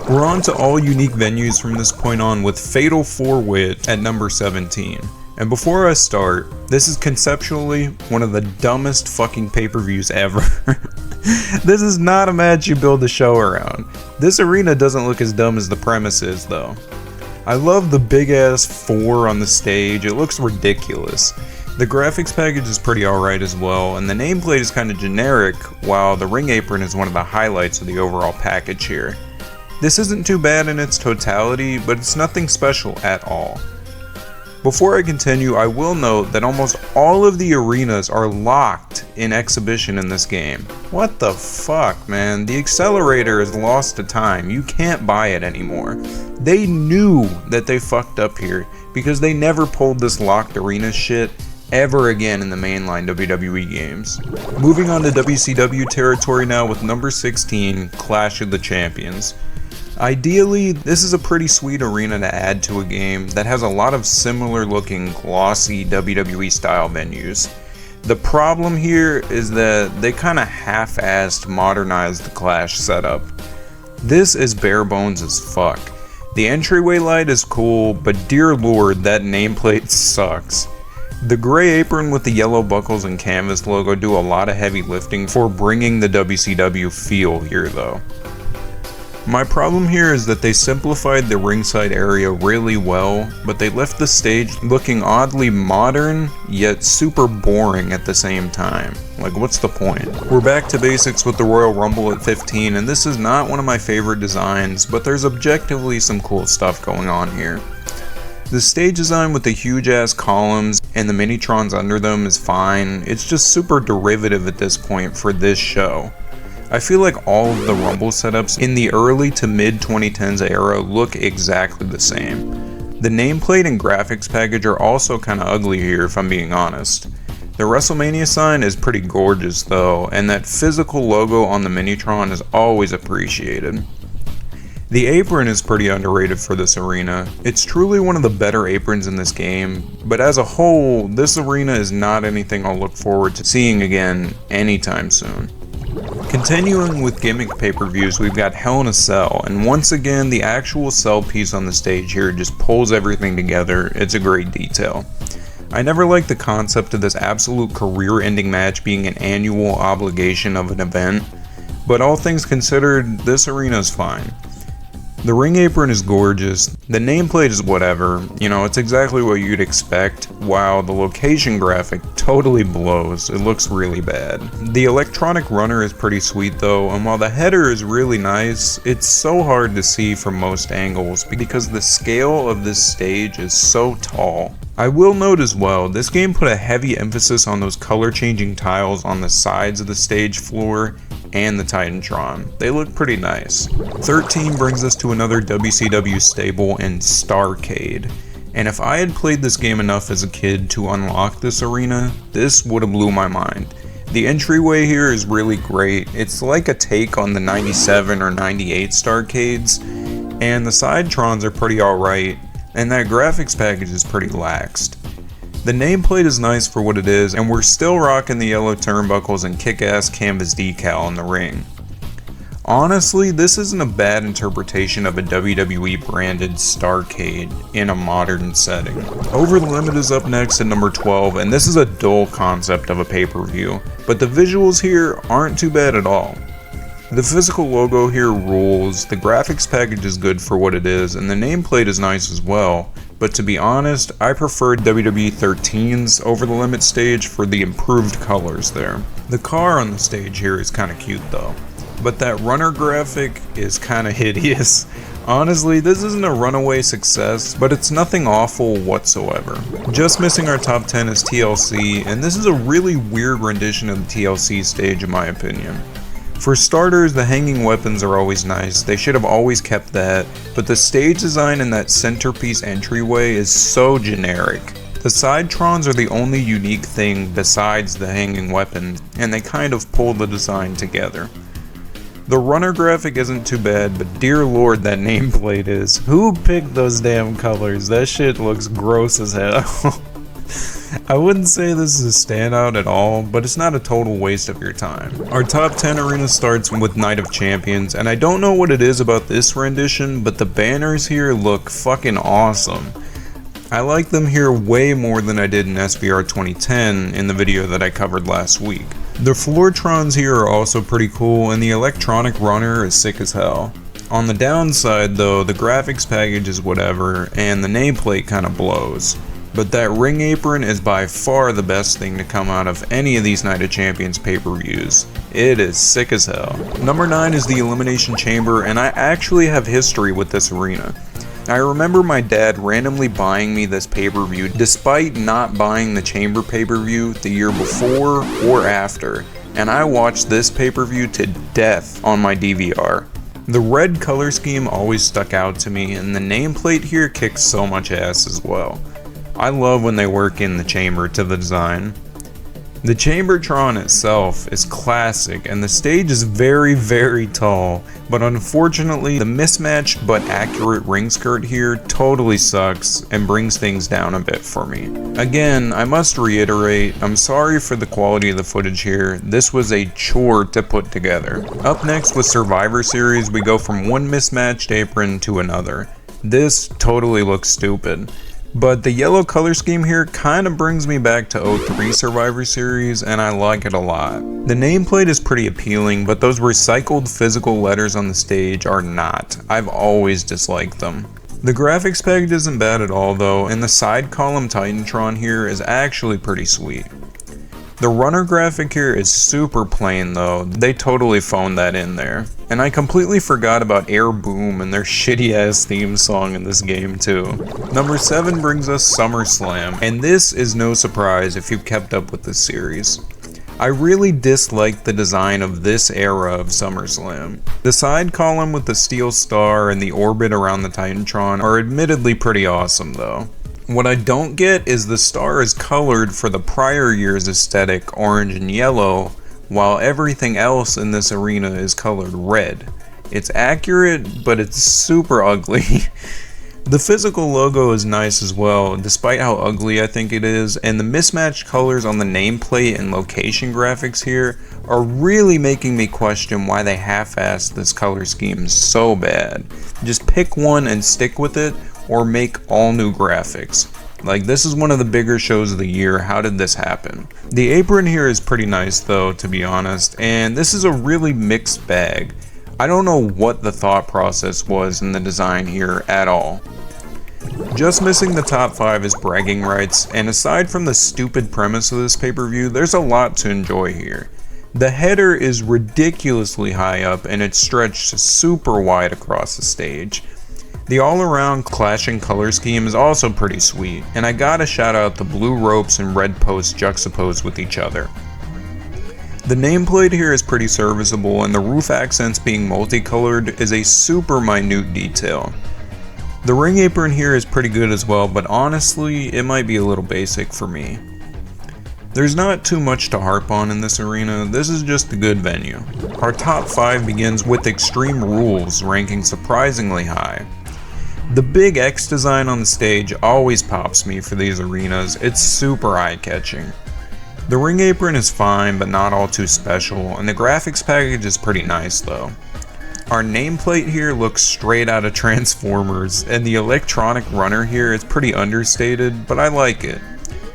We're on to all unique venues from this point on with Fatal 4-Way at number 17. And before I start, this is conceptually one of the dumbest fucking pay-per-views ever. This is not a match you build a show around. This arena doesn't look as dumb as the premise is though. I love the big ass 4 on the stage, it looks ridiculous. The graphics package is pretty alright as well, and the nameplate is kinda generic, while the ring apron is one of the highlights of the overall package here. This isn't too bad in its totality, but it's nothing special at all. Before I continue, I will note that almost all of the arenas are locked in exhibition in this game. What the fuck, man? The accelerator is lost to time. You can't buy it anymore. They knew that they fucked up here because they never pulled this locked arena shit ever again in the mainline WWE games. Moving on to WCW territory now with number 16, Clash of the Champions. Ideally, this is a pretty sweet arena to add to a game that has a lot of similar looking glossy WWE style venues. The problem here is that they kinda half-assed modernized the Clash setup. This is bare bones as fuck. The entryway light is cool, but dear lord, that nameplate sucks. The gray apron with the yellow buckles and canvas logo do a lot of heavy lifting for bringing the WCW feel here though. My problem here is that they simplified the ringside area really well, but they left the stage looking oddly modern, yet super boring at the same time. Like, what's the point? We're back to basics with the Royal Rumble at 15, and this is not one of my favorite designs, but there's objectively some cool stuff going on here. The stage design with the huge ass columns and the minitrons under them is fine, it's just super derivative at this point for this show. I feel like all of the Rumble setups in the early to mid 2010s era look exactly the same. The nameplate and graphics package are also kinda ugly here if I'm being honest. The Wrestlemania sign is pretty gorgeous though, and that physical logo on the Minitron is always appreciated. The apron is pretty underrated for this arena. It's truly one of the better aprons in this game, but as a whole, this arena is not anything I'll look forward to seeing again anytime soon. Continuing with gimmick pay-per-views, we've got Hell in a Cell, and once again, the actual cell piece on the stage here just pulls everything together. It's a great detail. I never liked the concept of this absolute career-ending match being an annual obligation of an event, but all things considered, this arena is fine. The ring apron is gorgeous, the nameplate is whatever, you know, it's exactly what you'd expect, while the location graphic totally blows, it looks really bad. The electronic runner is pretty sweet though, and while the header is really nice, it's so hard to see from most angles because the scale of this stage is so tall. I will note as well, this game put a heavy emphasis on those color changing tiles on the sides of the stage floor and the Titantron. They look pretty nice. 13 brings us to another WCW stable in Starrcade. And if I had played this game enough as a kid to unlock this arena, this would have blew my mind. The entryway here is really great. It's like a take on the 97 or 98 Starrcades, and the Sidetrons are pretty alright, and that graphics package is pretty laxed. The nameplate is nice for what it is, and we're still rocking the yellow turnbuckles and kick-ass canvas decal in the ring. Honestly, this isn't a bad interpretation of a WWE branded Starrcade in a modern setting. Over the Limit is up next at number 12, and this is a dull concept of a pay-per-view, but the visuals here aren't too bad at all. The physical logo here rules, the graphics package is good for what it is, and the nameplate is nice as well, but to be honest, I preferred WWE 13's Over the Limit stage for the improved colors there. The car on the stage here is kinda cute though, but that runner graphic is kinda hideous. Honestly, this isn't a runaway success, but it's nothing awful whatsoever. Just missing our top 10 is TLC, and this is a really weird rendition of the TLC stage in my opinion. For starters, the hanging weapons are always nice, they should have always kept that, but the stage design in that centerpiece entryway is so generic. The Sidetrons are the only unique thing besides the hanging weapons, and they kind of pull the design together. The runner graphic isn't too bad, but dear lord that nameplate is. Who picked those damn colors? That shit looks gross as hell. I wouldn't say this is a standout at all, but it's not a total waste of your time. Our top 10 arena starts with Night of Champions, and I don't know what it is about this rendition, but the banners here look fucking awesome. I like them here way more than I did in SVR 2010 in the video that I covered last week. The Floortrons here are also pretty cool, and the electronic runner is sick as hell. On the downside though, the graphics package is whatever, and the nameplate kinda blows. But that ring apron is by far the best thing to come out of any of these Night of Champions pay-per-views. It is sick as hell. Number 9 is the Elimination Chamber, and I actually have history with this arena. I remember my dad randomly buying me this pay-per-view despite not buying the Chamber pay-per-view the year before or after, and I watched this pay-per-view to death on my DVR. The red color scheme always stuck out to me, and the nameplate here kicks so much ass as well. I love when they work in the Chamber to the design. The Chambertron itself is classic, and the stage is very, very tall, but unfortunately the mismatched but accurate ring skirt here totally sucks and brings things down a bit for me. Again, I must reiterate, I'm sorry for the quality of the footage here. This was a chore to put together. Up next with Survivor Series, we go from one mismatched apron to another. This totally looks stupid. But the yellow color scheme here kind of brings me back to 03 Survivor Series, and I like it a lot. The nameplate is pretty appealing, but those recycled physical letters on the stage are not. I've always disliked them. The graphics package isn't bad at all though, and the side column Titantron here is actually pretty sweet. The runner graphic here is super plain though, they totally phoned that in there. And I completely forgot about Air Boom and their shitty ass theme song in this game too. Number 7 brings us SummerSlam, and this is no surprise if you've kept up with this series. I really dislike the design of this era of SummerSlam. The side column with the steel star and the orbit around the Titantron are admittedly pretty awesome though. What I don't get is the star is colored for the prior year's aesthetic, orange and yellow, while everything else in this arena is colored red. It's accurate, but it's super ugly. The physical logo is nice as well, despite how ugly I think it is, and the mismatched colors on the nameplate and location graphics here are really making me question why they half-assed this color scheme so bad. Just pick one and stick with it, or make all new graphics. Like, this is one of the bigger shows of the year, how did this happen? The apron here is pretty nice though, to be honest, and this is a really mixed bag. I don't know what the thought process was in the design here at all. Just missing the top 5 is bragging rights, and aside from the stupid premise of this pay-per-view, there's a lot to enjoy here. The header is ridiculously high up and it's stretched super wide across the stage. The all-around clashing color scheme is also pretty sweet, and I gotta shout out the blue ropes and red posts juxtaposed with each other. The nameplate here is pretty serviceable, and the roof accents being multicolored is a super minute detail. The ring apron here is pretty good as well, but honestly, it might be a little basic for me. There's not too much to harp on in this arena, this is just a good venue. Our top 5 begins with Extreme Rules, ranking surprisingly high. The big X design on the stage always pops me for these arenas, it's super eye-catching. The ring apron is fine, but not all too special, and the graphics package is pretty nice though. Our nameplate here looks straight out of Transformers, and the electronic runner here is pretty understated, but I like it.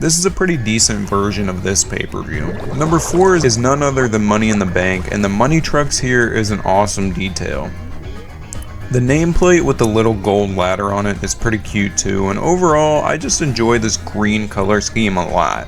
This is a pretty decent version of this pay-per-view. Number 4 is none other than Money in the Bank, and the money trucks here is an awesome detail. The nameplate with the little gold ladder on it is pretty cute too, and overall I just enjoy this green color scheme a lot.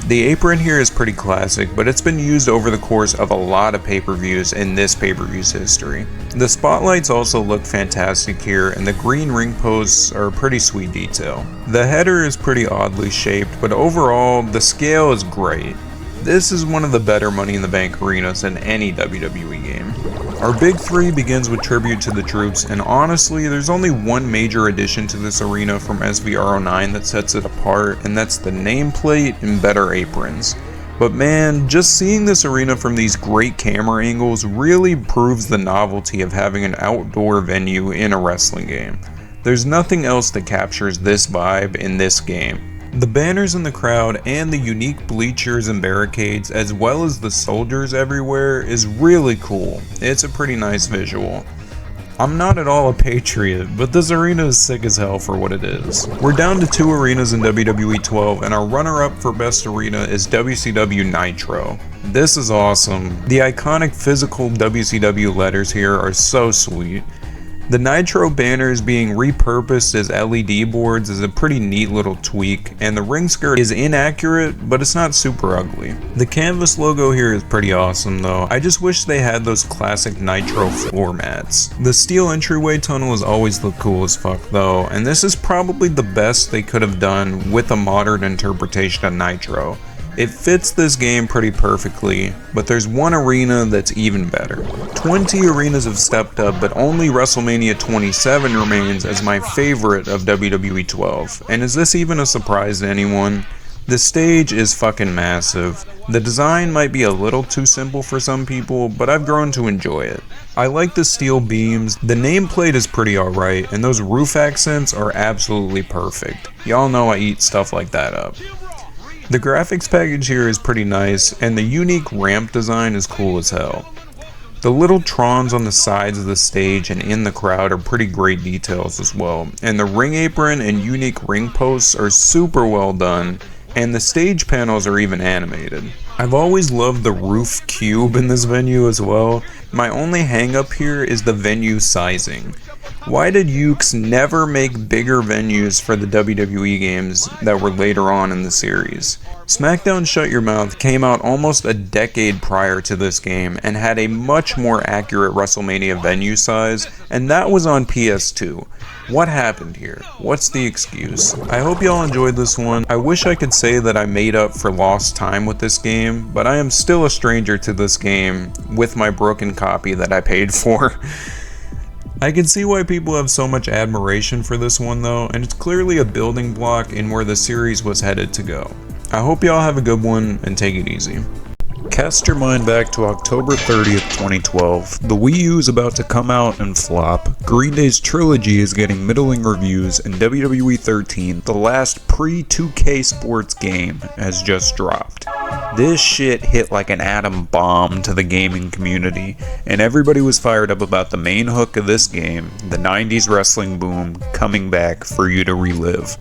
The apron here is pretty classic, but it's been used over the course of a lot of pay-per-views in this pay-per-view's history. The spotlights also look fantastic here, and the green ring posts are a pretty sweet detail. The header is pretty oddly shaped, but overall the scale is great. This is one of the better Money in the Bank arenas in any WWE game. Our big 3 begins with Tribute to the Troops, and honestly, there's only one major addition to this arena from SVR09 that sets it apart, and that's the nameplate and better aprons. But man, just seeing this arena from these great camera angles really proves the novelty of having an outdoor venue in a wrestling game. There's nothing else that captures this vibe in this game. The banners in the crowd and the unique bleachers and barricades, as well as the soldiers everywhere, is really cool. It's a pretty nice visual. I'm not at all a patriot, but this arena is sick as hell for what it is. We're down to 2 arenas in WWE 12, and our runner-up for best arena is WCW Nitro. This is awesome. The iconic physical WCW letters here are so sweet. The Nitro banners being repurposed as LED boards is a pretty neat little tweak, and the ring skirt is inaccurate, but it's not super ugly. The canvas logo here is pretty awesome though. I just wish they had those classic Nitro floor mats. The steel entryway tunnel has always looked cool as fuck though, and this is probably the best they could have done with a modern interpretation of Nitro. It fits this game pretty perfectly, but there's one arena that's even better. 20 arenas have stepped up, but only WrestleMania 27 remains as my favorite of WWE 12. And is this even a surprise to anyone? The stage is fucking massive. The design might be a little too simple for some people, but I've grown to enjoy it. I like the steel beams, the nameplate is pretty alright, and those roof accents are absolutely perfect. Y'all know I eat stuff like that up. The graphics package here is pretty nice, and the unique ramp design is cool as hell. The little trons on the sides of the stage and in the crowd are pretty great details as well, and the ring apron and unique ring posts are super well done, and the stage panels are even animated. I've always loved the roof cube in this venue as well. My only hang up here is the venue sizing. Why did Ukes never make bigger venues for the WWE games that were later on in the series? SmackDown Shut Your Mouth came out almost a decade prior to this game and had a much more accurate WrestleMania venue size, and that was on PS2. What happened here? What's the excuse? I hope y'all enjoyed this one. I wish I could say that I made up for lost time with this game, but I am still a stranger to this game with my broken copy that I paid for. I can see why people have so much admiration for this one though, and it's clearly a building block in where the series was headed to go. I hope y'all have a good one and take it easy. Cast your mind back to October 30th, 2012. The Wii U is about to come out and flop. Green Day's Trilogy is getting middling reviews, and WWE 13, the last pre-2K sports game, has just dropped. This shit hit like an atom bomb to the gaming community, and everybody was fired up about the main hook of this game, the 90s wrestling boom, coming back for you to relive.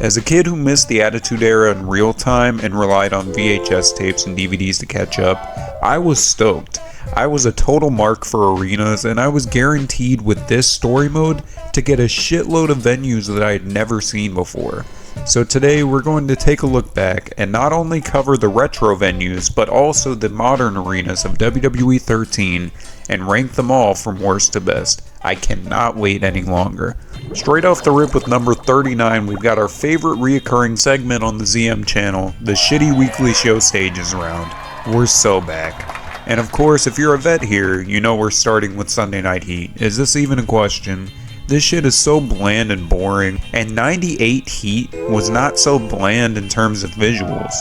As a kid who missed the Attitude Era in real time and relied on VHS tapes and DVDs to catch up, I was stoked. I was a total mark for arenas, and I was guaranteed with this story mode to get a shitload of venues that I had never seen before. So today we're going to take a look back and not only cover the retro venues, but also the modern arenas of WWE 13 and rank them all from worst to best. I cannot wait any longer. Straight off the rip with number 39, we've got our favorite reoccurring segment on the ZM channel, the Shitty Weekly Show Stages Round. We're so back. And of course, if you're a vet here, you know we're starting with Sunday Night Heat. Is this even a question? This shit is so bland and boring, and 98 Heat was not so bland in terms of visuals.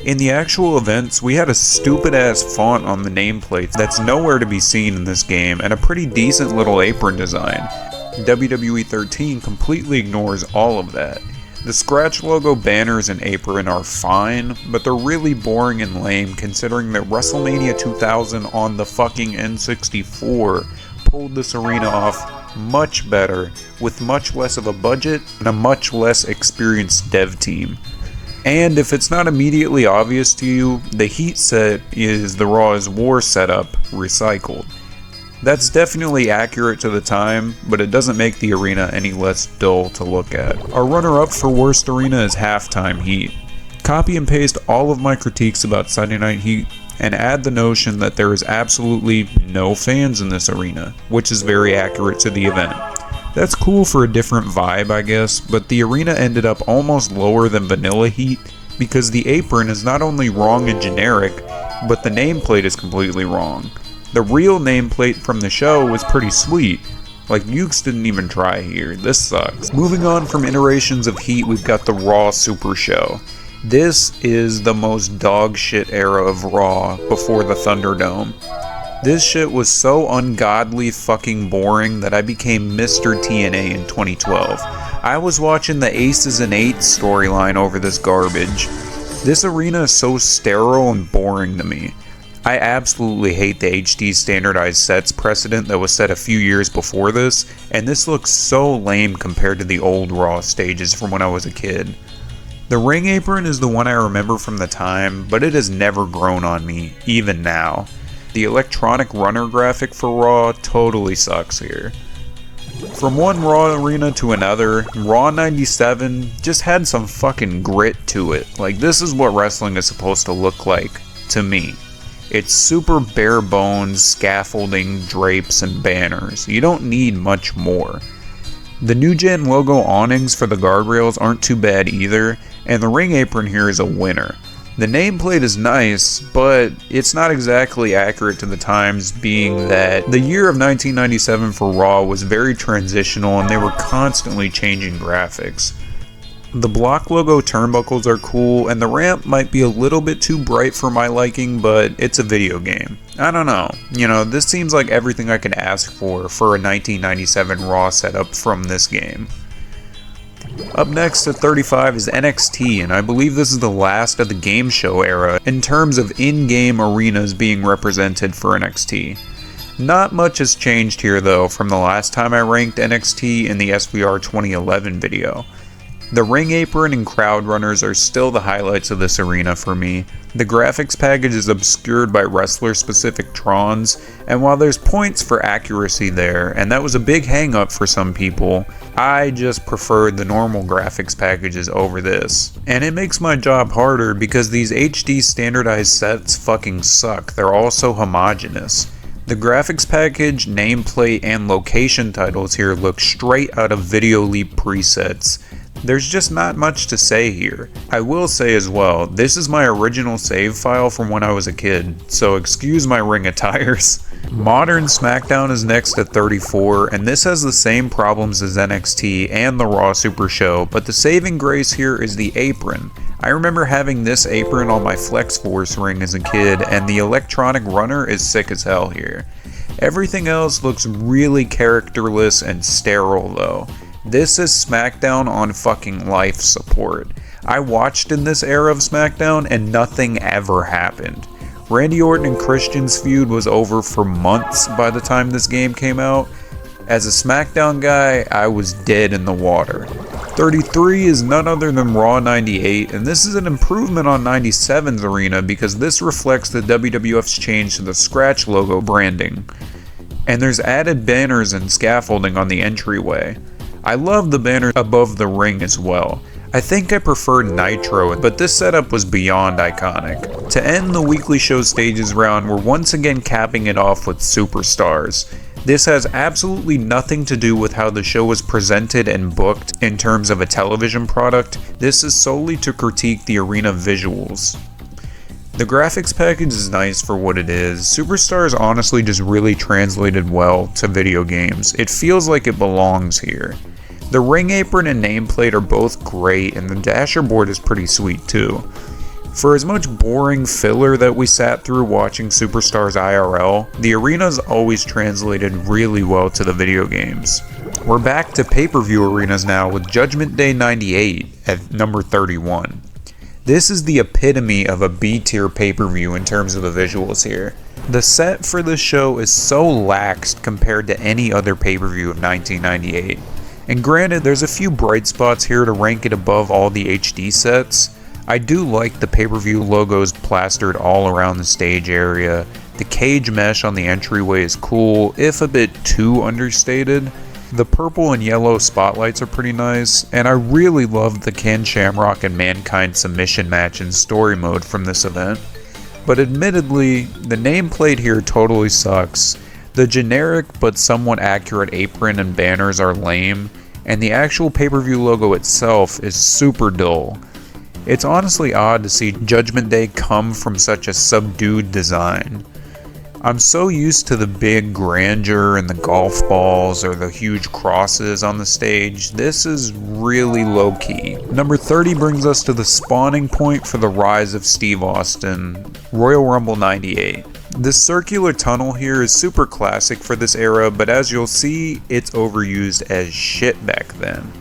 In the actual events, we had a stupid ass font on the nameplates that's nowhere to be seen in this game, and a pretty decent little apron design. WWE 13 completely ignores all of that. The scratch logo banners and apron are fine, but they're really boring and lame considering that WrestleMania 2000 on the fucking N64 pulled this arena off much better, with much less of a budget and a much less experienced dev team. And if it's not immediately obvious to you, the Heat set is the Raw is War setup recycled. That's definitely accurate to the time, but it doesn't make the arena any less dull to look at. Our runner-up for worst arena is Halftime Heat. Copy and paste all of my critiques about Sunday Night Heat and add the notion that there is absolutely no fans in this arena, which is very accurate to the event. That's cool for a different vibe, I guess, but the arena ended up almost lower than Vanilla Heat because the apron is not only wrong and generic, but the nameplate is completely wrong. The real nameplate from the show was pretty sweet. Like, Ukes didn't even try here. This sucks. Moving on from iterations of Heat, we've got the Raw Super Show. This is the most dog shit era of Raw before the Thunderdome. This shit was so ungodly fucking boring that I became Mr. TNA in 2012. I was watching the Aces and Eights storyline over this garbage. This arena is so sterile and boring to me. I absolutely hate the HD standardized sets precedent that was set a few years before this, and this looks so lame compared to the old Raw stages from when I was a kid. The ring apron is the one I remember from the time, but it has never grown on me, even now. The electronic runner graphic for Raw totally sucks here. From one Raw arena to another, Raw 97 just had some fucking grit to it. Like, this is what wrestling is supposed to look like, to me. It's super bare bones, scaffolding, drapes, and banners. You don't need much more. The New Gen logo awnings for the guardrails aren't too bad either, and the ring apron here is a winner. The nameplate is nice, but it's not exactly accurate to the times, being that the year of 1997 for Raw was very transitional and they were constantly changing graphics. The block logo turnbuckles are cool, and the ramp might be a little bit too bright for my liking, but it's a video game. I don't know. You know, this seems like everything I could ask for a 1997 Raw setup from this game. Up next at 35 is NXT, and I believe this is the last of the game show era in terms of in-game arenas being represented for NXT. Not much has changed here though from the last time I ranked NXT in the SVR 2011 video. The ring apron and crowd runners are still the highlights of this arena for me. The graphics package is obscured by wrestler-specific Trons, and while there's points for accuracy there, and that was a big hang-up for some people, I just preferred the normal graphics packages over this. And it makes my job harder because these HD standardized sets fucking suck. They're all so homogeneous. The graphics package, nameplate, and location titles here look straight out of Video Leap presets. There's just not much to say here. I will say as well, this is my original save file from when I was a kid, so excuse my ring of tires. Modern SmackDown is next at 34, and this has the same problems as NXT and the Raw Super Show, but the saving grace here is the apron. I remember having this apron on my Flex Force ring as a kid, and the electronic runner is sick as hell here. Everything else looks really characterless and sterile though. This is SmackDown on fucking life support. I watched in this era of SmackDown and nothing ever happened. Randy Orton and Christian's feud was over for months by the time this game came out. As a SmackDown guy, I was dead in the water. 33 is none other than Raw 98, and this is an improvement on 97's arena because this reflects the WWF's change to the Scratch logo branding. And there's added banners and scaffolding on the entryway. I love the banner above the ring as well. I think I preferred Nitro, but this setup was beyond iconic. To end the weekly show stages round, we're once again capping it off with Superstars. This has absolutely nothing to do with how the show was presented and booked in terms of a television product. This is solely to critique the arena visuals. The graphics package is nice for what it is. Superstars honestly just really translated well to video games. It feels like it belongs here. The ring apron and nameplate are both great, and the dasher board is pretty sweet too. For as much boring filler that we sat through watching Superstars IRL, the arena's always translated really well to the video games. We're back to pay-per-view arenas now with Judgment Day 98 at number 31. This is the epitome of a B-tier pay-per-view in terms of the visuals here. The set for this show is so laxed compared to any other pay-per-view of 1998. And granted, there's a few bright spots here to rank it above all the HD sets. I do like the pay-per-view logos plastered all around the stage area. The cage mesh on the entryway is cool, if a bit too understated. The purple and yellow spotlights are pretty nice, and I really loved the Ken Shamrock and Mankind submission match in story mode from this event. But admittedly, the nameplate here totally sucks. The generic but somewhat accurate apron and banners are lame, and the actual pay-per-view logo itself is super dull. It's honestly odd to see Judgment Day come from such a subdued design. I'm so used to the big grandeur and the golf balls or the huge crosses on the stage. This is really low-key. Number 30 brings us to the spawning point for the rise of Steve Austin, Royal Rumble 98. This circular tunnel here is super classic for this era, but as you'll see, it's overused as shit back then.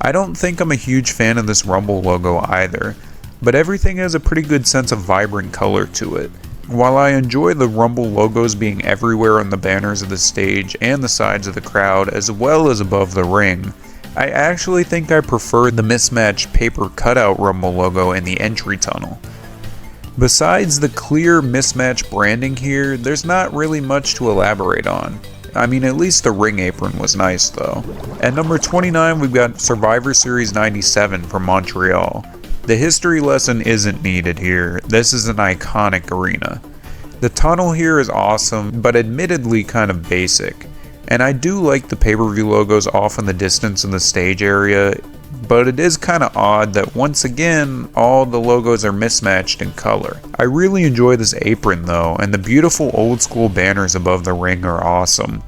I don't think I'm a huge fan of this Rumble logo either, but everything has a pretty good sense of vibrant color to it. While I enjoy the Rumble logos being everywhere on the banners of the stage and the sides of the crowd as well as above the ring, I actually think I prefer the mismatched paper cutout Rumble logo in the entry tunnel. Besides the clear mismatched branding here, there's not really much to elaborate on. I mean, at least the ring apron was nice though. At number 29 we've got Survivor Series 97 from Montreal. The history lesson isn't needed here, this is an iconic arena. The tunnel here is awesome, but admittedly kind of basic. And I do like the pay-per-view logos off in the distance in the stage area, but it is kind of odd that once again, all the logos are mismatched in color. I really enjoy this apron though, and the beautiful old school banners above the ring are awesome.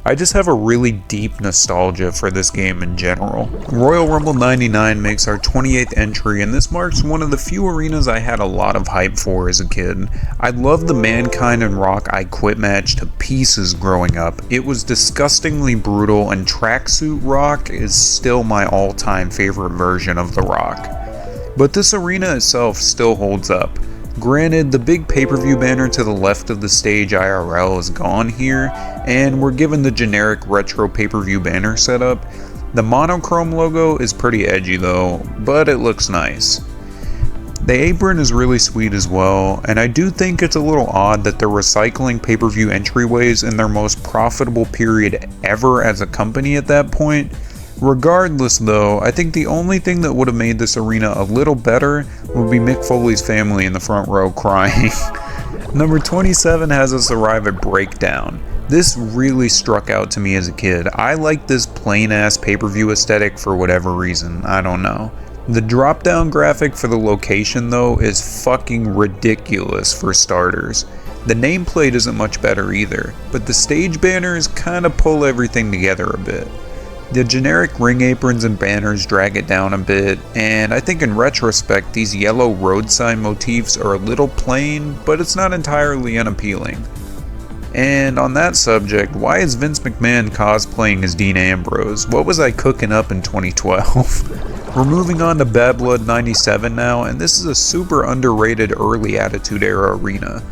I just have a really deep nostalgia for this game in general. Royal Rumble 99 makes our 28th entry, and this marks one of the few arenas I had a lot of hype for as a kid. I loved the Mankind and Rock I Quit match to pieces growing up. It was disgustingly brutal, and Tracksuit Rock is still my all-time favorite version of The Rock. But this arena itself still holds up. Granted, the big pay-per-view banner to the left of the stage IRL is gone here, and we're given the generic retro pay-per-view banner setup. The monochrome logo is pretty edgy though, but it looks nice. The apron is really sweet as well, and I do think it's a little odd that they're recycling pay-per-view entryways in their most profitable period ever as a company at that point. Regardless though, I think the only thing that would have made this arena a little better would be Mick Foley's family in the front row crying. Number 27 has us arrive at Breakdown. This really struck out to me as a kid. I like this plain ass pay-per-view aesthetic for whatever reason, I don't know. The drop down graphic for the location though is fucking ridiculous for starters. The nameplate isn't much better either, but the stage banners kinda pull everything together a bit. The generic ring aprons and banners drag it down a bit, and I think in retrospect these yellow road sign motifs are a little plain, but it's not entirely unappealing. And on that subject, why is Vince McMahon cosplaying as Dean Ambrose? What was I cooking up in 2012? We're moving on to Bad Blood 97 now, and this is a super underrated early Attitude Era arena.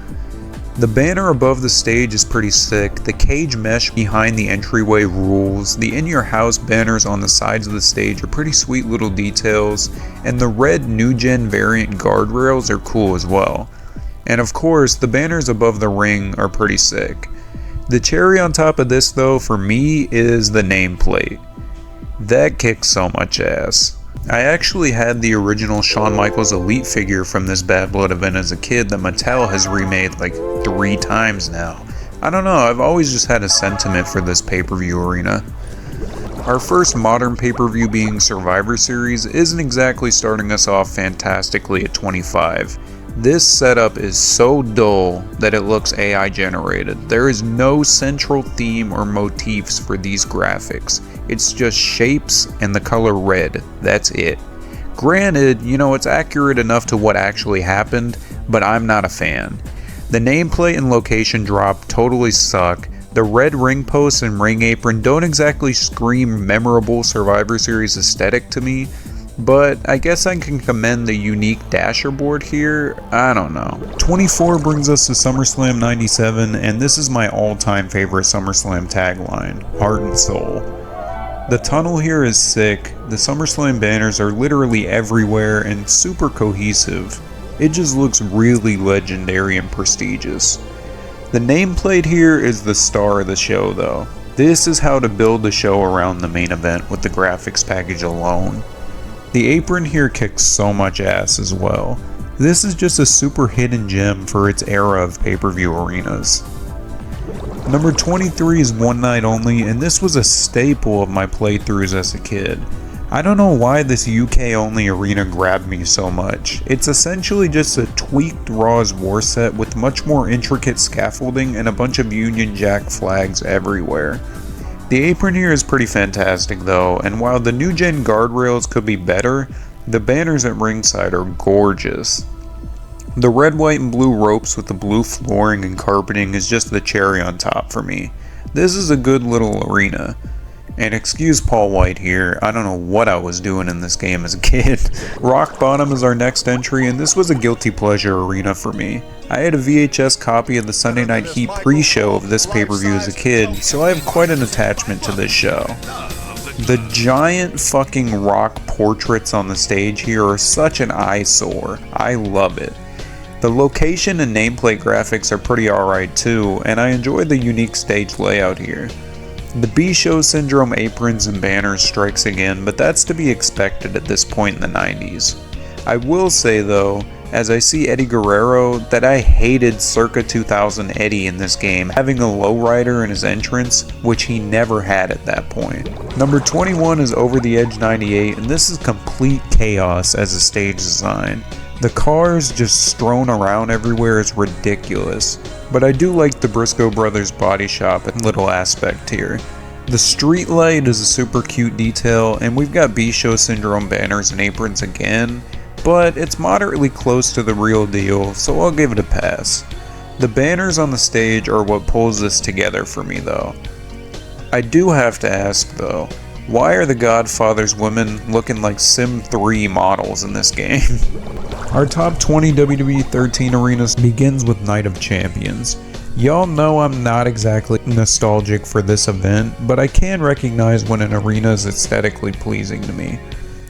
The banner above the stage is pretty sick, the cage mesh behind the entryway rules, the In Your House banners on the sides of the stage are pretty sweet little details, and the red New Gen variant guardrails are cool as well. And of course, the banners above the ring are pretty sick. The cherry on top of this though, for me, is the nameplate. That kicks so much ass. I actually had the original Shawn Michaels Elite figure from this Bad Blood event as a kid that Mattel has remade like 3 times now. I don't know, I've always just had a sentiment for this pay-per-view arena. Our first modern pay-per-view being Survivor Series isn't exactly starting us off fantastically at 25. This setup is so dull that it looks AI generated. There is no central theme or motifs for these graphics. It's just shapes and the color red, that's it. Granted, you know, it's accurate enough to what actually happened, but I'm not a fan. The nameplate and location drop totally suck. The red ring posts and ring apron don't exactly scream memorable Survivor Series aesthetic to me, but I guess I can commend the unique dasher board here, I don't know. 24 brings us to SummerSlam 97, and this is my all-time favorite SummerSlam tagline, Heart and Soul. The tunnel here is sick, the SummerSlam banners are literally everywhere and super cohesive. It just looks really legendary and prestigious. The nameplate here is the star of the show though. This is how to build the show around the main event with the graphics package alone. The apron here kicks so much ass as well. This is just a super hidden gem for its era of pay-per-view arenas. Number 23 is One Night Only, and this was a staple of my playthroughs as a kid. I don't know why this UK only arena grabbed me so much. It's essentially just a tweaked Raw's War set with much more intricate scaffolding and a bunch of Union Jack flags everywhere. The apron here is pretty fantastic though, and while the new gen guardrails could be better, the banners at ringside are gorgeous. The red, white, and blue ropes with the blue flooring and carpeting is just the cherry on top for me. This is a good little arena. And excuse Paul White here, I don't know what I was doing in this game as a kid. Rock Bottom is our next entry, and this was a guilty pleasure arena for me. I had a VHS copy of the Sunday Night Heat pre-show of this pay-per-view as a kid, so I have quite an attachment to this show. The giant fucking rock portraits on the stage here are such an eyesore. I love it. The location and nameplate graphics are pretty alright too, and I enjoy the unique stage layout here. The B-Show Syndrome aprons and banners strikes again, but that's to be expected at this point in the 90s. I will say though, as I see Eddie Guerrero, that I hated circa 2000 Eddie in this game, having a lowrider in his entrance, which he never had at that point. Number 21 is Over the Edge 98, and this is complete chaos as a stage design. The cars just strewn around everywhere is ridiculous, but I do like the Briscoe Brothers body shop and little aspect here. The street light is a super cute detail, and we've got B-Show Syndrome banners and aprons again, but it's moderately close to the real deal, so I'll give it a pass. The banners on the stage are what pulls this together for me though. I do have to ask though, why are the Godfather's women looking like Sim 3 models in this game? Our top 20 WWE 13 arenas begins with Night of Champions. Y'all know I'm not exactly nostalgic for this event, but I can recognize when an arena is aesthetically pleasing to me.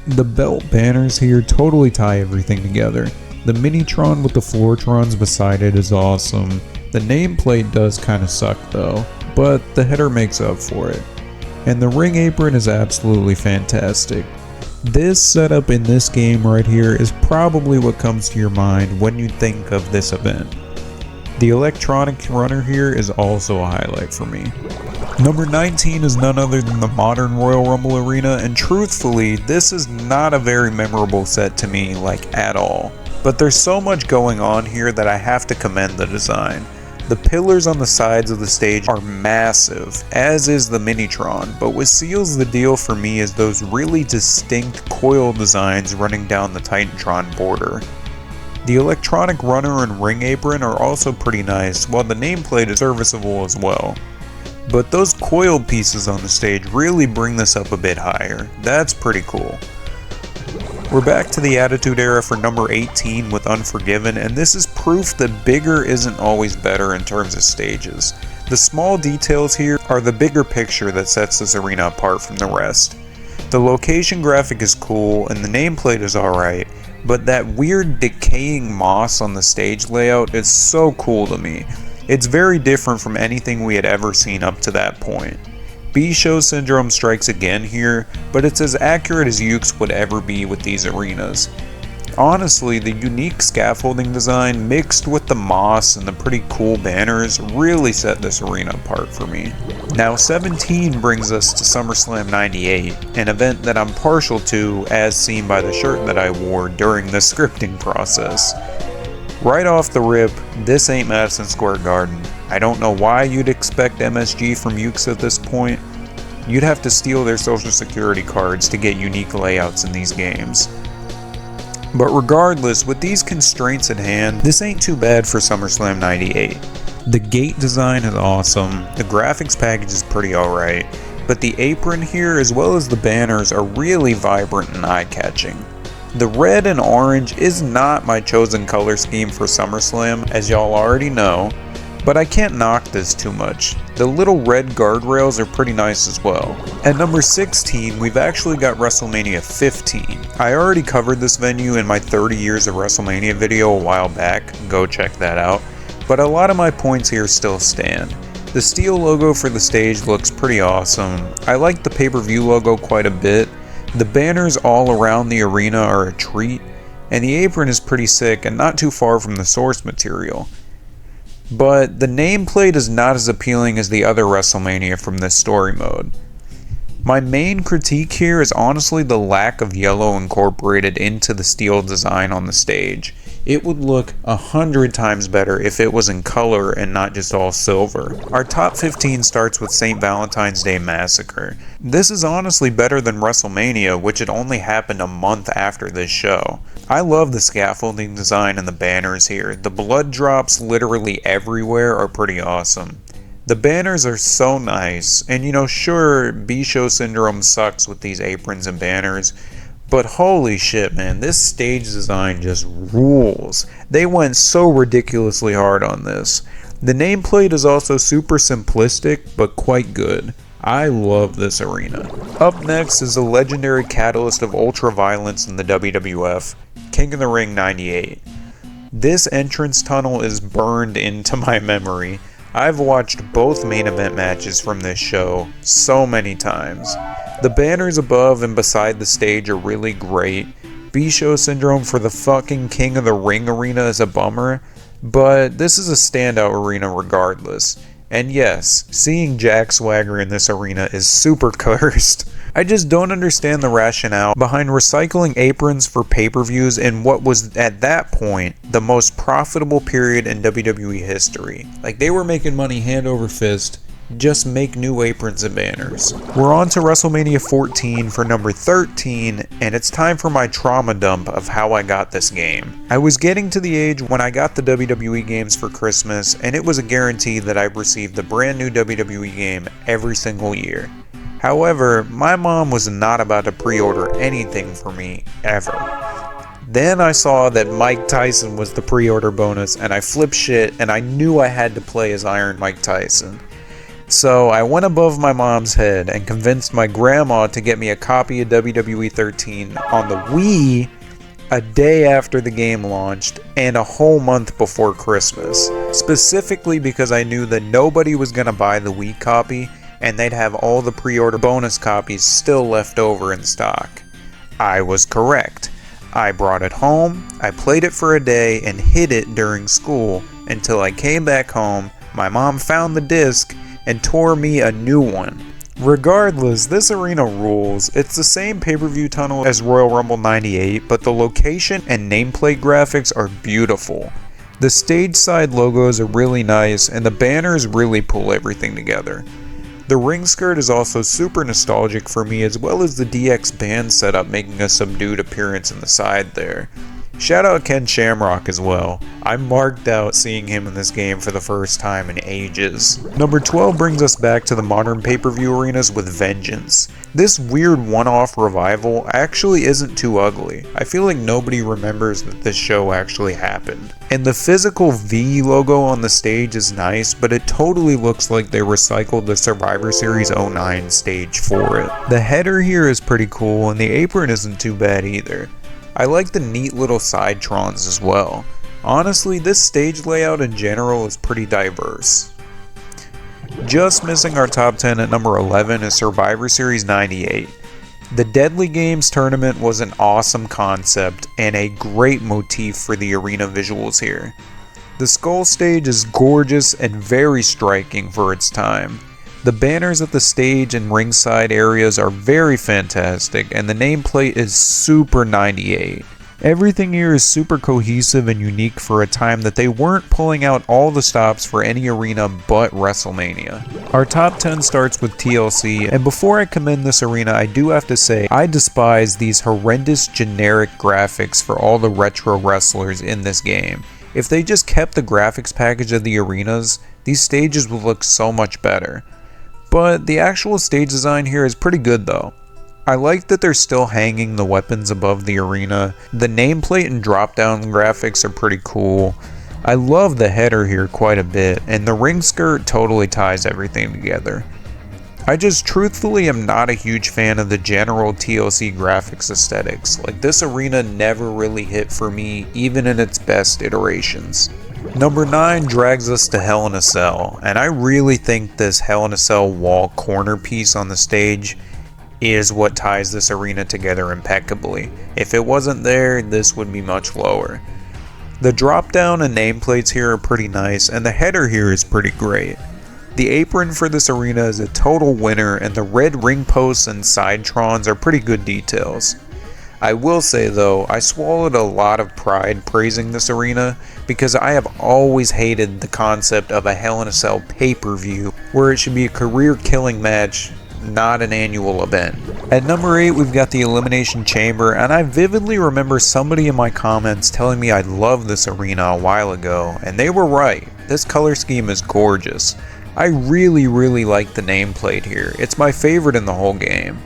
The belt banners here totally tie everything together. The Minitron with the Floortrons beside it is awesome. The nameplate does kinda suck though, but the header makes up for it. And the ring apron is absolutely fantastic. This setup in this game right here is probably what comes to your mind when you think of this event. The electronic runner here is also a highlight for me. Number 19 is none other than the modern Royal Rumble arena, and truthfully, this is not a very memorable set to me, like at all. But there's so much going on here that I have to commend the design. The pillars on the sides of the stage are massive, as is the Minitron, but what seals the deal for me is those really distinct coil designs running down the Titantron border. The electronic runner and ring apron are also pretty nice, while the nameplate is serviceable as well. But those coil pieces on the stage really bring this up a bit higher. That's pretty cool. We're back to the Attitude Era for number 18 with Unforgiven, and this is proof that bigger isn't always better in terms of stages. The small details here are the bigger picture that sets this arena apart from the rest. The location graphic is cool and the nameplate is alright, but that weird decaying moss on the stage layout is so cool to me. It's very different from anything we had ever seen up to that point. B-Show Syndrome strikes again here, but it's as accurate as Ukes would ever be with these arenas. Honestly, the unique scaffolding design mixed with the moss and the pretty cool banners really set this arena apart for me. Now 17 brings us to SummerSlam 98, an event that I'm partial to as seen by the shirt that I wore during the scripting process. Right off the rip, this ain't Madison Square Garden. I don't know why you'd expect MSG from Ukes at this point. You'd have to steal their social security cards to get unique layouts in these games. But regardless, with these constraints at hand, this ain't too bad for SummerSlam 98. The gate design is awesome, the graphics package is pretty alright, but the apron here as well as the banners are really vibrant and eye-catching. The red and orange is not my chosen color scheme for SummerSlam, as y'all already know, but I can't knock this too much. The little red guardrails are pretty nice as well. At number 16, we've actually got WrestleMania 15. I already covered this venue in my 30 years of WrestleMania video a while back, go check that out, but a lot of my points here still stand. The steel logo for the stage looks pretty awesome. I like the pay-per-view logo quite a bit. The banners all around the arena are a treat, and the apron is pretty sick and not too far from the source material. But the nameplate is not as appealing as the other WrestleMania from this story mode. My main critique here is honestly the lack of yellow incorporated into the steel design on the stage. It would look 100 times better if it was in color and not just all silver. Our top 15 starts with St. Valentine's Day Massacre. This is honestly better than WrestleMania, which had only happened a month after this show. I love the scaffolding design and the banners here. The blood drops literally everywhere are pretty awesome. The banners are so nice, and you know, sure, B-Show syndrome sucks with these aprons and banners, but holy shit, man, this stage design just rules. They went so ridiculously hard on this. The nameplate is also super simplistic, but quite good. I love this arena. Up next is the legendary catalyst of ultra-violence in the WWF, King of the Ring 98. This entrance tunnel is burned into my memory. I've watched both main event matches from this show so many times. The banners above and beside the stage are really great. B-Show syndrome for the fucking King of the Ring arena is a bummer, but this is a standout arena regardless. And yes, seeing Jack Swagger in this arena is super cursed. I just don't understand the rationale behind recycling aprons for pay-per-views in what was, at that point, the most profitable period in WWE history. Like, they were making money hand over fist. Just make new aprons and banners. We're on to WrestleMania 14 for number 13, and it's time for my trauma dump of how I got this game. I was getting to the age when I got the WWE games for Christmas, and it was a guarantee that I'd receive the brand new WWE game every single year. However, my mom was not about to pre-order anything for me, ever. Then I saw that Mike Tyson was the pre-order bonus, and I flipped shit, and I knew I had to play as Iron Mike Tyson. So I went above my mom's head and convinced my grandma to get me a copy of WWE 13 on the Wii a day after the game launched and a whole month before Christmas. Specifically because I knew that nobody was going to buy the Wii copy and they'd have all the pre-order bonus copies still left over in stock. I was correct. I brought it home, I played it for a day and hid it during school until I came back home, my mom found the disc, and tore me a new one. Regardless, this arena rules. It's the same pay-per-view tunnel as Royal Rumble 98, but the location and nameplate graphics are beautiful. The stage side logos are really nice, and the banners really pull everything together. The ring skirt is also super nostalgic for me, as well as the DX band setup making a subdued appearance in the side there. Shout out Ken Shamrock as well. I marked out seeing him in this game for the first time in ages. Number 12 brings us back to the modern pay-per-view arenas with vengeance. This weird one-off revival actually isn't too ugly. I feel like nobody remembers that this show actually happened. And the physical V logo on the stage is nice, but it totally looks like they recycled the Survivor Series 09 stage for it. The header here is pretty cool, and the apron isn't too bad either. I like the neat little Sidetrons as well. Honestly, this stage layout in general is pretty diverse. Just missing our top 10 at number 11 is Survivor Series 98. The Deadly Games tournament was an awesome concept and a great motif for the arena visuals here. The skull stage is gorgeous and very striking for its time. The banners at the stage and ringside areas are very fantastic, and the nameplate is super 98. Everything here is super cohesive and unique for a time that they weren't pulling out all the stops for any arena but WrestleMania. Our top 10 starts with TLC, and before I commend this arena, I do have to say I despise these horrendous generic graphics for all the retro wrestlers in this game. If they just kept the graphics package of the arenas, these stages would look so much better. But the actual stage design here is pretty good though. I like that they're still hanging the weapons above the arena. The nameplate and drop down graphics are pretty cool. I love the header here quite a bit, and the ring skirt totally ties everything together. I just truthfully am not a huge fan of the general TLC graphics aesthetics. Like, this arena never really hit for me, even in its best iterations. Number 9 drags us to Hell in a Cell, and I really think this Hell in a Cell wall corner piece on the stage is what ties this arena together impeccably. If it wasn't there, this would be much lower. The drop down and nameplates here are pretty nice, and the header here is pretty great. The apron for this arena is a total winner, and the red ring posts and Sidetrons are pretty good details. I will say though, I swallowed a lot of pride praising this arena because I have always hated the concept of a Hell in a Cell pay-per-view where it should be a career-killing match, not an annual event. At number 8 we've got the Elimination Chamber, and I vividly remember somebody in my comments telling me I love this arena a while ago, and they were right. This color scheme is gorgeous. I really like the nameplate here. It's my favorite in the whole game.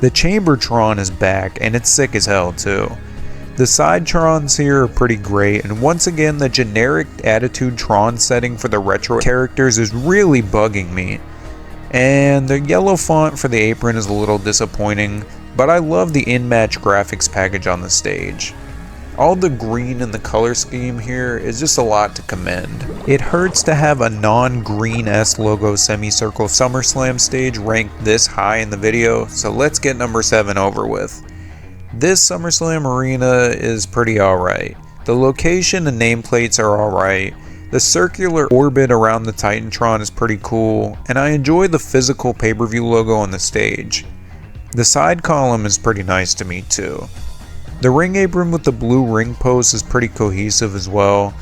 The Chambertron is back, and it's sick as hell too. The Sidetrons here are pretty great, and once again the generic Attitude Tron setting for the retro characters is really bugging me. And the yellow font for the apron is a little disappointing, but I love the in-match graphics package on the stage. All the green in the color scheme here is just a lot to commend. It hurts to have a non-green S logo semicircle SummerSlam stage ranked this high in the video, so let's get number 7 over with. This SummerSlam arena is pretty alright. The location and nameplates are alright. The circular orbit around the Titantron is pretty cool, and I enjoy the physical pay-per-view logo on the stage. The side column is pretty nice to me too. The ring apron with the blue ring post is pretty cohesive as well,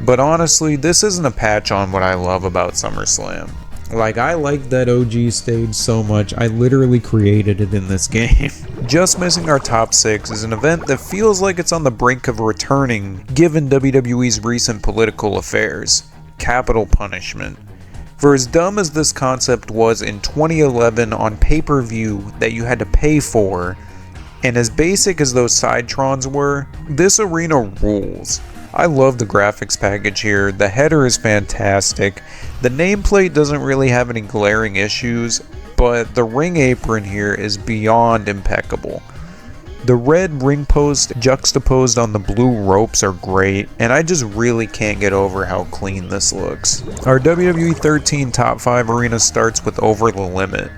but honestly, this isn't a patch on what I love about SummerSlam. Like, I like that OG stage so much, I literally created it in this game. Just missing our top 6 is an event that feels like it's on the brink of returning given WWE's recent political affairs. Capital punishment. For as dumb as this concept was in 2011 on pay-per-view that you had to pay for, and as basic as those Sidetrons were, this arena rules. I love the graphics package here, the header is fantastic, the nameplate doesn't really have any glaring issues, but the ring apron here is beyond impeccable. The red ring post juxtaposed on the blue ropes are great, and I just really can't get over how clean this looks. Our WWE 13 Top 5 arena starts with Over the Limit.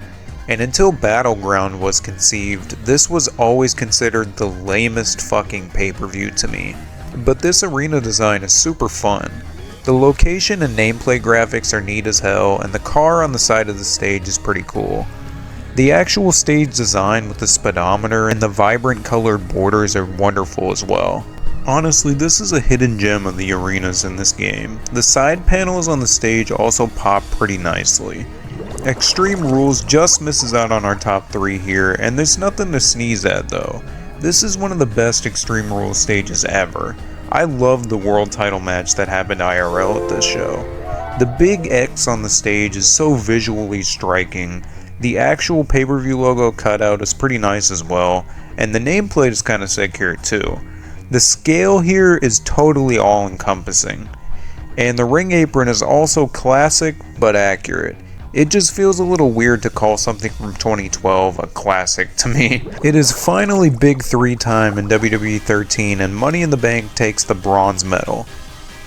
And until Battleground was conceived, this was always considered the lamest fucking pay-per-view to me. But this arena design is super fun. The location and nameplate graphics are neat as hell, and the car on the side of the stage is pretty cool. The actual stage design with the speedometer and the vibrant colored borders are wonderful as well. Honestly, this is a hidden gem of the arenas in this game. The side panels on the stage also pop pretty nicely. Extreme Rules just misses out on our top 3 here, and there's nothing to sneeze at though. This is one of the best Extreme Rules stages ever. I love the world title match that happened IRL at this show. The big X on the stage is so visually striking. The actual pay-per-view logo cutout is pretty nice as well, and the nameplate is kinda sick here too. The scale here is totally all-encompassing, and the ring apron is also classic but accurate. It just feels a little weird to call something from 2012 a classic to me. It is finally Big 3 time in WWE 13, and Money in the Bank takes the bronze medal.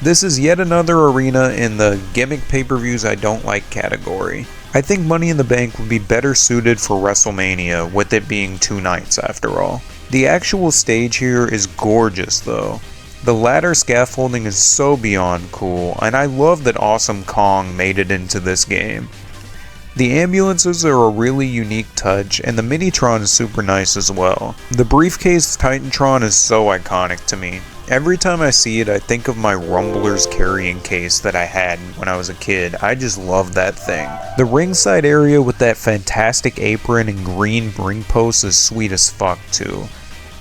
This is yet another arena in the gimmick pay-per-views I don't like category. I think Money in the Bank would be better suited for WrestleMania, with it being 2 nights after all. The actual stage here is gorgeous though. The ladder scaffolding is so beyond cool, and I love that Awesome Kong made it into this game. The ambulances are a really unique touch, and the Minitron is super nice as well. The briefcase Titantron is so iconic to me. Every time I see it, I think of my Rumblers carrying case that I had when I was a kid. I just love that thing. The ringside area with that fantastic apron and green ring post is sweet as fuck too.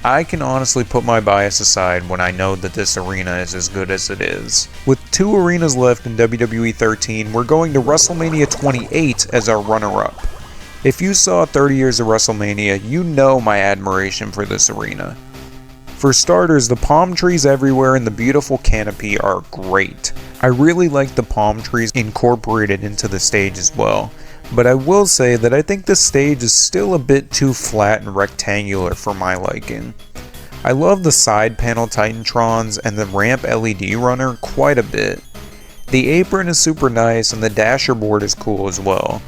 I can honestly put my bias aside when I know that this arena is as good as it is. With 2 arenas left in WWE 13, we're going to WrestleMania 28 as our runner-up. If you saw 30 years of WrestleMania, you know my admiration for this arena. For starters, the palm trees everywhere and the beautiful canopy are great. I really like the palm trees incorporated into the stage as well. But I will say that I think the stage is still a bit too flat and rectangular for my liking. I love the side panel Titantrons and the ramp LED runner quite a bit. The apron is super nice and the dasher board is cool as well.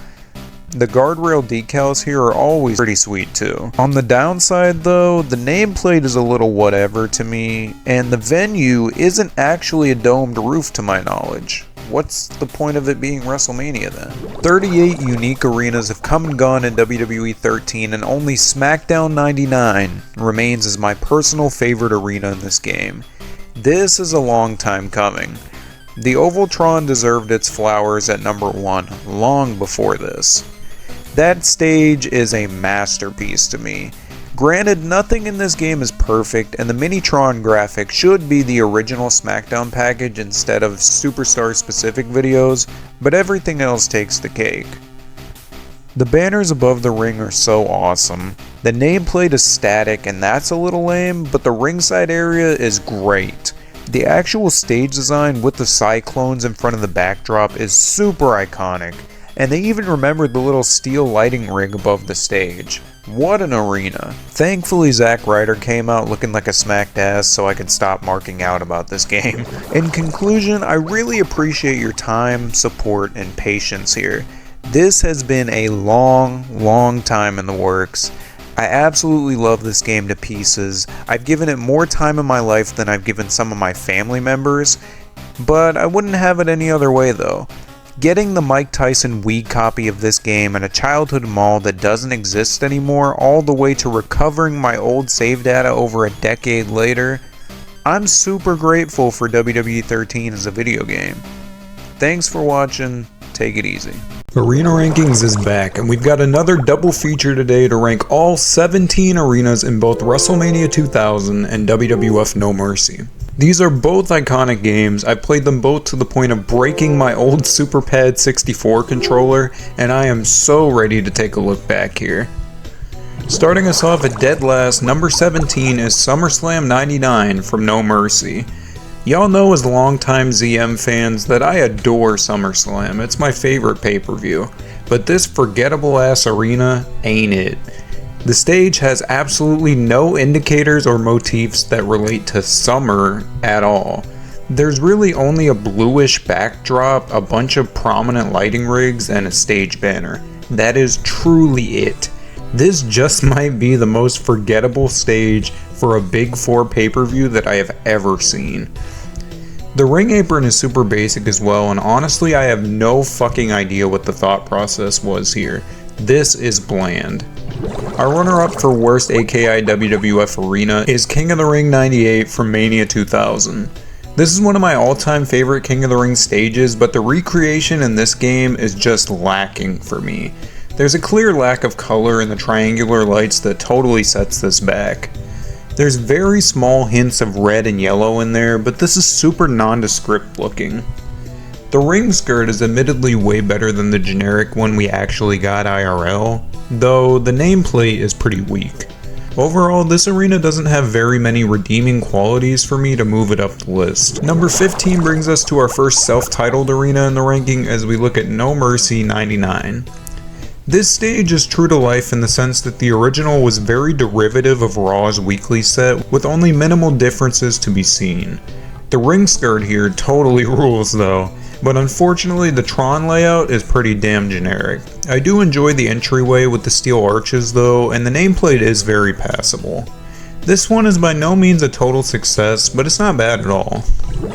The guardrail decals here are always pretty sweet too. On the downside though, the nameplate is a little whatever to me, and the venue isn't actually a domed roof to my knowledge. What's the point of it being WrestleMania then? 38 unique arenas have come and gone in WWE 13, and only SmackDown 99 remains as my personal favorite arena in this game. This is a long time coming. The Ovaltron deserved its flowers at number 1 long before this. That stage is a masterpiece to me. Granted, nothing in this game is perfect, and the Minitron graphic should be the original SmackDown package instead of Superstar specific videos, but everything else takes the cake. The banners above the ring are so awesome. The nameplate is static and that's a little lame, but the ringside area is great. The actual stage design with the cyclones in front of the backdrop is super iconic, and they even remembered the little steel lighting rig above the stage. What an arena. Thankfully Zack Ryder came out looking like a smacked ass so I could stop marking out about this game. In conclusion, I really appreciate your time, support, and patience here. This has been a long time in the works. I absolutely love this game to pieces. I've given it more time in my life than I've given some of my family members, but I wouldn't have it any other way though. Getting the Mike Tyson Wii copy of this game in a childhood mall that doesn't exist anymore, all the way to recovering my old save data over a decade later, I'm super grateful for WWE 13 as a video game. Thanks for watching, take it easy. Arena Rankings is back, and we've got another double feature today to rank all 17 arenas in both Wrestlemania 2000 and WWF No Mercy. These are both iconic games. I've played them both to the point of breaking my old SuperPad 64 controller, and I am so ready to take a look back here. Starting us off at dead last, number 17 is SummerSlam 99 from No Mercy. Y'all know as longtime ZM fans that I adore SummerSlam. It's my favorite pay-per-view. But this forgettable ass arena ain't it. The stage has absolutely no indicators or motifs that relate to summer at all. There's really only a bluish backdrop, a bunch of prominent lighting rigs, and a stage banner. That is truly it. This just might be the most forgettable stage for a Big 4 pay-per-view that I have ever seen. The ring apron is super basic as well, and honestly I have no fucking idea what the thought process was here. This is bland. Our runner-up for worst AKI WWF arena is King of the Ring 98 from Mania 2000. This is one of my all-time favorite King of the Ring stages, but the recreation in this game is just lacking for me. There's a clear lack of color in the triangular lights that totally sets this back. There's very small hints of red and yellow in there, but this is super nondescript looking. The ring skirt is admittedly way better than the generic one we actually got IRL, though the nameplate is pretty weak. Overall, this arena doesn't have very many redeeming qualities for me to move it up the list. Number 15 brings us to our first self-titled arena in the ranking as we look at No Mercy 99. This stage is true to life in the sense that the original was very derivative of Raw's weekly set, with only minimal differences to be seen. The ring skirt here totally rules though, but unfortunately the Tron layout is pretty damn generic. I do enjoy the entryway with the steel arches though, and the nameplate is very passable. This one is by no means a total success, but it's not bad at all.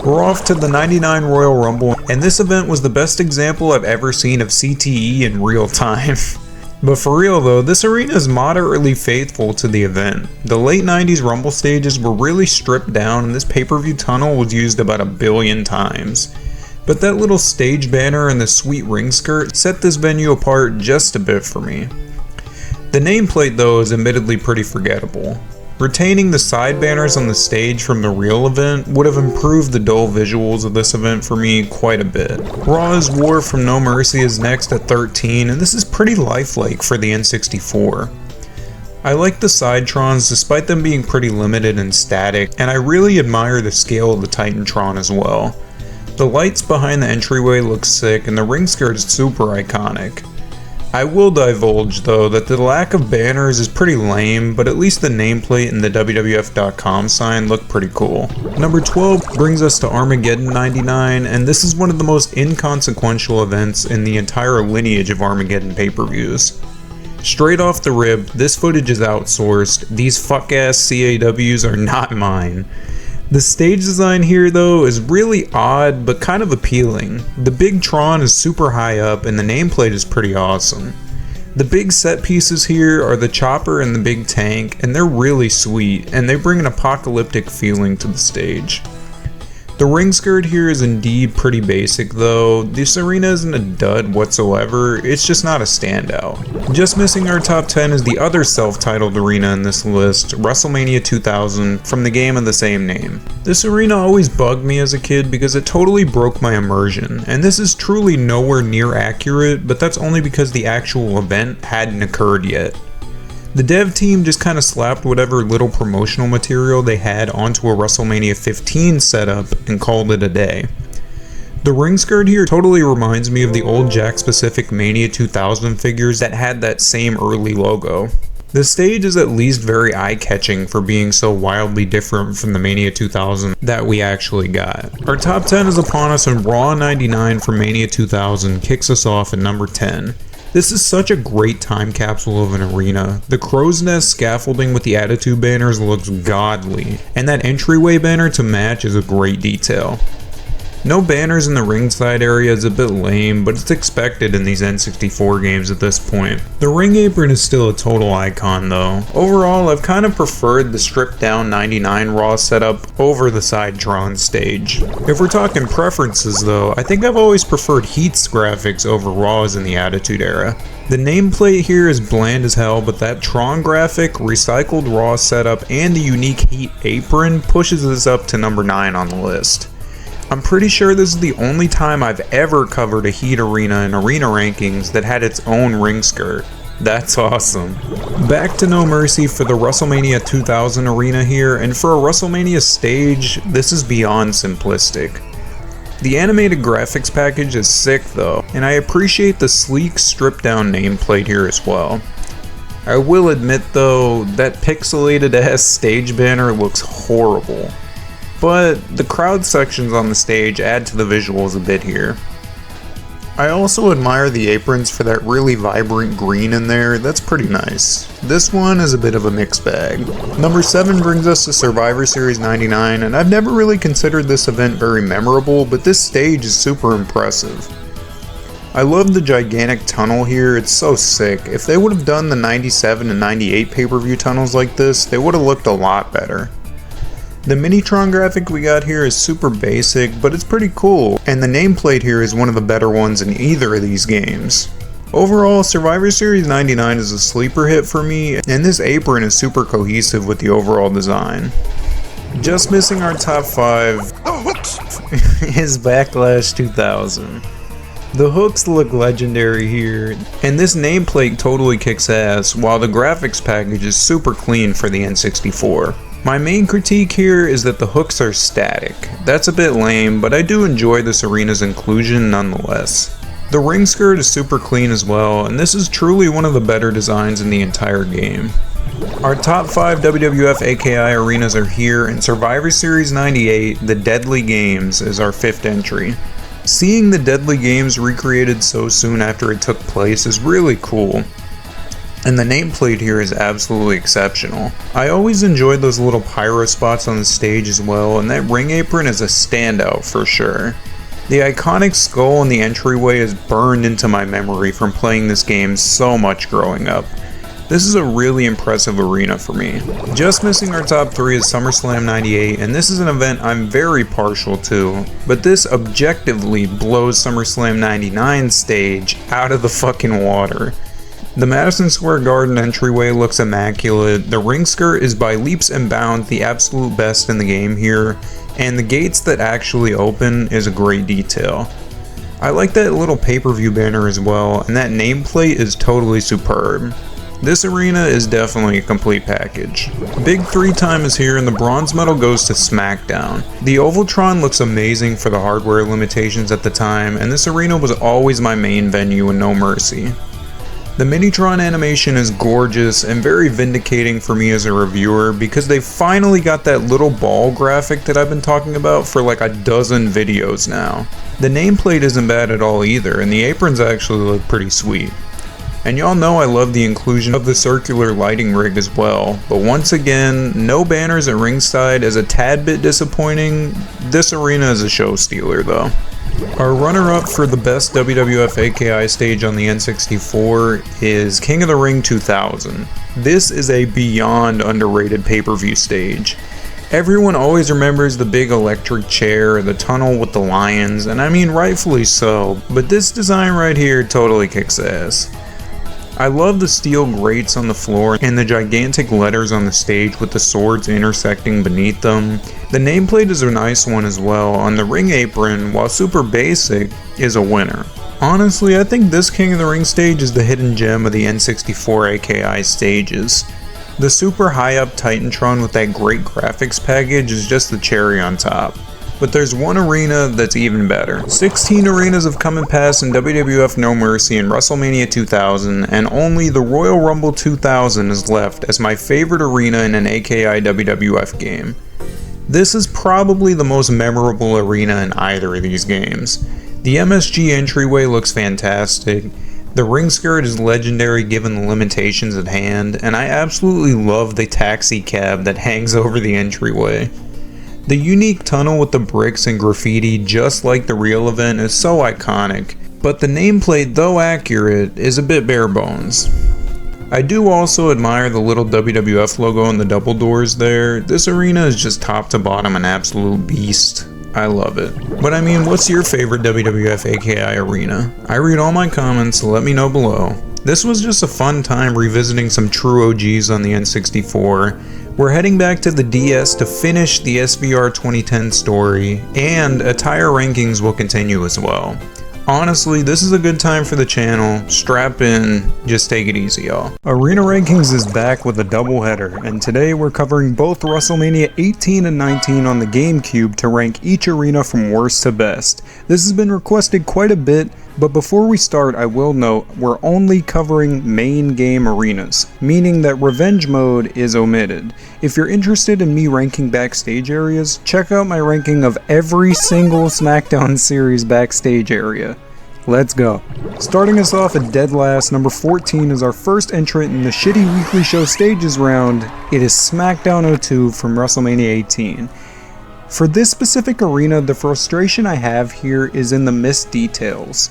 We're off to the 99 Royal Rumble, and this event was the best example I've ever seen of CTE in real time. But for real though, this arena is moderately faithful to the event. The late 90s Rumble stages were really stripped down, and this pay-per-view tunnel was used about 1 billion times. But that little stage banner and the sweet ring skirt set this venue apart just a bit for me. The nameplate though is admittedly pretty forgettable. Retaining the side banners on the stage from the real event would have improved the dull visuals of this event for me quite a bit. Raw's War from No Mercy is next at 13, and this is pretty lifelike for the N64. I like the Sidetrons despite them being pretty limited and static, and I really admire the scale of the Titantron as well. The lights behind the entryway look sick, and the ring skirt is super iconic. I will divulge though that the lack of banners is pretty lame, but at least the nameplate and the WWF.com sign look pretty cool. Number 12 brings us to Armageddon 99, and this is one of the most inconsequential events in the entire lineage of Armageddon pay-per-views. Straight off the rip, this footage is outsourced. These fuck-ass CAWs are not mine. The stage design here though is really odd but kind of appealing. The big Tron is super high up and the nameplate is pretty awesome. The big set pieces here are the chopper and the big tank, and they're really sweet and they bring an apocalyptic feeling to the stage. The ring skirt here is indeed pretty basic though. This arena isn't a dud whatsoever, it's just not a standout. Just missing our top 10 is the other self-titled arena in this list, WrestleMania 2000, from the game of the same name. This arena always bugged me as a kid because it totally broke my immersion, and this is truly nowhere near accurate, but that's only because the actual event hadn't occurred yet. The dev team just kind of slapped whatever little promotional material they had onto a WrestleMania 15 setup and called it a day. The ring skirt here totally reminds me of the old Jakks Pacific Mania 2000 figures that had that same early logo. The stage is at least very eye-catching for being so wildly different from the Mania 2000 that we actually got. Our top 10 is upon us, and Raw 99 from Mania 2000 kicks us off at number 10. This is such a great time capsule of an arena. The crow's nest scaffolding with the attitude banners looks godly, and that entryway banner to match is a great detail. No banners in the ringside area is a bit lame, but it's expected in these N64 games at this point. The ring apron is still a total icon though. Overall, I've kind of preferred the stripped down 99 Raw setup over the side-drawn stage. If we're talking preferences though, I think I've always preferred Heat's graphics over Raw's in the Attitude Era. The nameplate here is bland as hell, but that Tron graphic, recycled Raw setup, and the unique Heat apron pushes this up to number 9 on the list. I'm pretty sure this is the only time I've ever covered a Heat arena in Arena Rankings that had its own ring skirt. That's awesome. Back to No Mercy for the WrestleMania 2000 arena here, and for a WrestleMania stage, this is beyond simplistic. The animated graphics package is sick though, and I appreciate the sleek stripped down nameplate here as well. I will admit though, that pixelated ass stage banner looks horrible. But the crowd sections on the stage add to the visuals a bit here. I also admire the aprons for that really vibrant green in there, that's pretty nice. This one is a bit of a mixed bag. Number 7 brings us to Survivor Series 99, and I've never really considered this event very memorable, but this stage is super impressive. I love the gigantic tunnel here, it's so sick. If they would have done the 97 and 98 pay-per-view tunnels like this, they would have looked a lot better. The Minitron graphic we got here is super basic, but it's pretty cool, and the nameplate here is one of the better ones in either of these games. Overall, Survivor Series 99 is a sleeper hit for me, and this apron is super cohesive with the overall design. Just missing our top 5 is Backlash 2000. The hooks look legendary here, and this nameplate totally kicks ass, while the graphics package is super clean for the N64. My main critique here is that the hooks are static. That's a bit lame, but I do enjoy this arena's inclusion nonetheless. The ring skirt is super clean as well, and this is truly one of the better designs in the entire game. Our top 5 WWF AKI arenas are here, and Survivor Series 98, The Deadly Games, is our 5th entry. Seeing the Deadly Games recreated so soon after it took place is really cool. And the nameplate here is absolutely exceptional. I always enjoyed those little pyro spots on the stage as well, and that ring apron is a standout for sure. The iconic skull in the entryway is burned into my memory from playing this game so much growing up. This is a really impressive arena for me. Just missing our top 3 is Summerslam 98, and this is an event I'm very partial to, but this objectively blows Summerslam 99's stage out of the fucking water. The Madison Square Garden entryway looks immaculate, the ring skirt is by leaps and bounds the absolute best in the game here, and the gates that actually open is a great detail. I like that little pay-per-view banner as well, and that nameplate is totally superb. This arena is definitely a complete package. Big 3 time is here, and the bronze medal goes to SmackDown. The Ovaltron looks amazing for the hardware limitations at the time, and this arena was always my main venue in No Mercy. The Minitron animation is gorgeous and very vindicating for me as a reviewer because they finally got that little ball graphic that I've been talking about for like a dozen videos now. The nameplate isn't bad at all either, and the aprons actually look pretty sweet. And y'all know I love the inclusion of the circular lighting rig as well, but once again, no banners at ringside is a tad bit disappointing. This arena is a show stealer though. Our runner-up for the best WWF AKI stage on the N64 is King of the Ring 2000. This is a beyond underrated pay-per-view stage. Everyone always remembers the big electric chair, the tunnel with the lions, and I mean rightfully so, but this design right here totally kicks ass. I love the steel grates on the floor and the gigantic letters on the stage with the swords intersecting beneath them. The nameplate is a nice one as well on the ring apron, while super basic, is a winner. Honestly, I think this King of the Ring stage is the hidden gem of the N64 AKI stages. The super high up Titantron with that great graphics package is just the cherry on top. But there's one arena that's even better. 16 arenas have come and passed in WWF No Mercy and WrestleMania 2000, and only the Royal Rumble 2000 is left as my favorite arena in an AKI WWF game. This is probably the most memorable arena in either of these games. The MSG entryway looks fantastic. The ring skirt is legendary given the limitations at hand, and I absolutely love the taxi cab that hangs over the entryway. The unique tunnel with the bricks and graffiti, just like the real event, is so iconic, but the nameplate, though accurate, is a bit bare bones. I do also admire the little WWF logo on the double doors there. This arena is just top to bottom an absolute beast. I love it. But I mean, what's your favorite WWF AKI arena? I read all my comments, so let me know below. This was just a fun time revisiting some true OGs on the N64. We're heading back to the DS to finish the SVR 2010 story, and attire rankings will continue as well. Honestly, this is a good time for the channel. Strap in, just take it easy, y'all. Arena Rankings is back with a doubleheader, and today we're covering both WrestleMania 18 and 19 on the GameCube to rank each arena from worst to best. This has been requested quite a bit, but before we start, I will note we're only covering main game arenas, meaning that Revenge Mode is omitted. If you're interested in me ranking backstage areas, check out my ranking of every single SmackDown series backstage area. Let's go. Starting us off at dead last, number 14 is our first entrant in the Shitty Weekly Show Stages round. It is SmackDown 02 from WrestleMania 18. For this specific arena, the frustration I have here is in the missed details.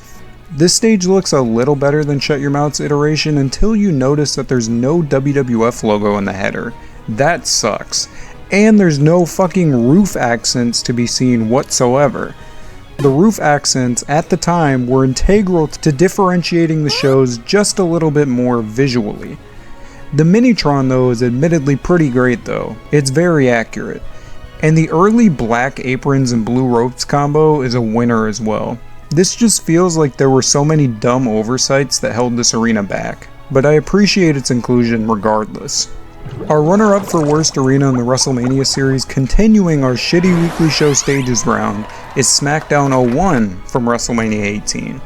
This stage looks a little better than Shut Your Mouth's iteration until you notice that there's no WWF logo in the header. That sucks. And there's no fucking roof accents to be seen whatsoever. The roof accents at the time were integral to differentiating the shows just a little bit more visually. The Minitron though is admittedly pretty great though. It's very accurate. And the early black aprons and blue ropes combo is a winner as well. This just feels like there were so many dumb oversights that held this arena back, but I appreciate its inclusion regardless. Our runner-up for worst arena in the WrestleMania series, continuing our Shitty Weekly Show Stages round, is SmackDown 01 from WrestleMania 18.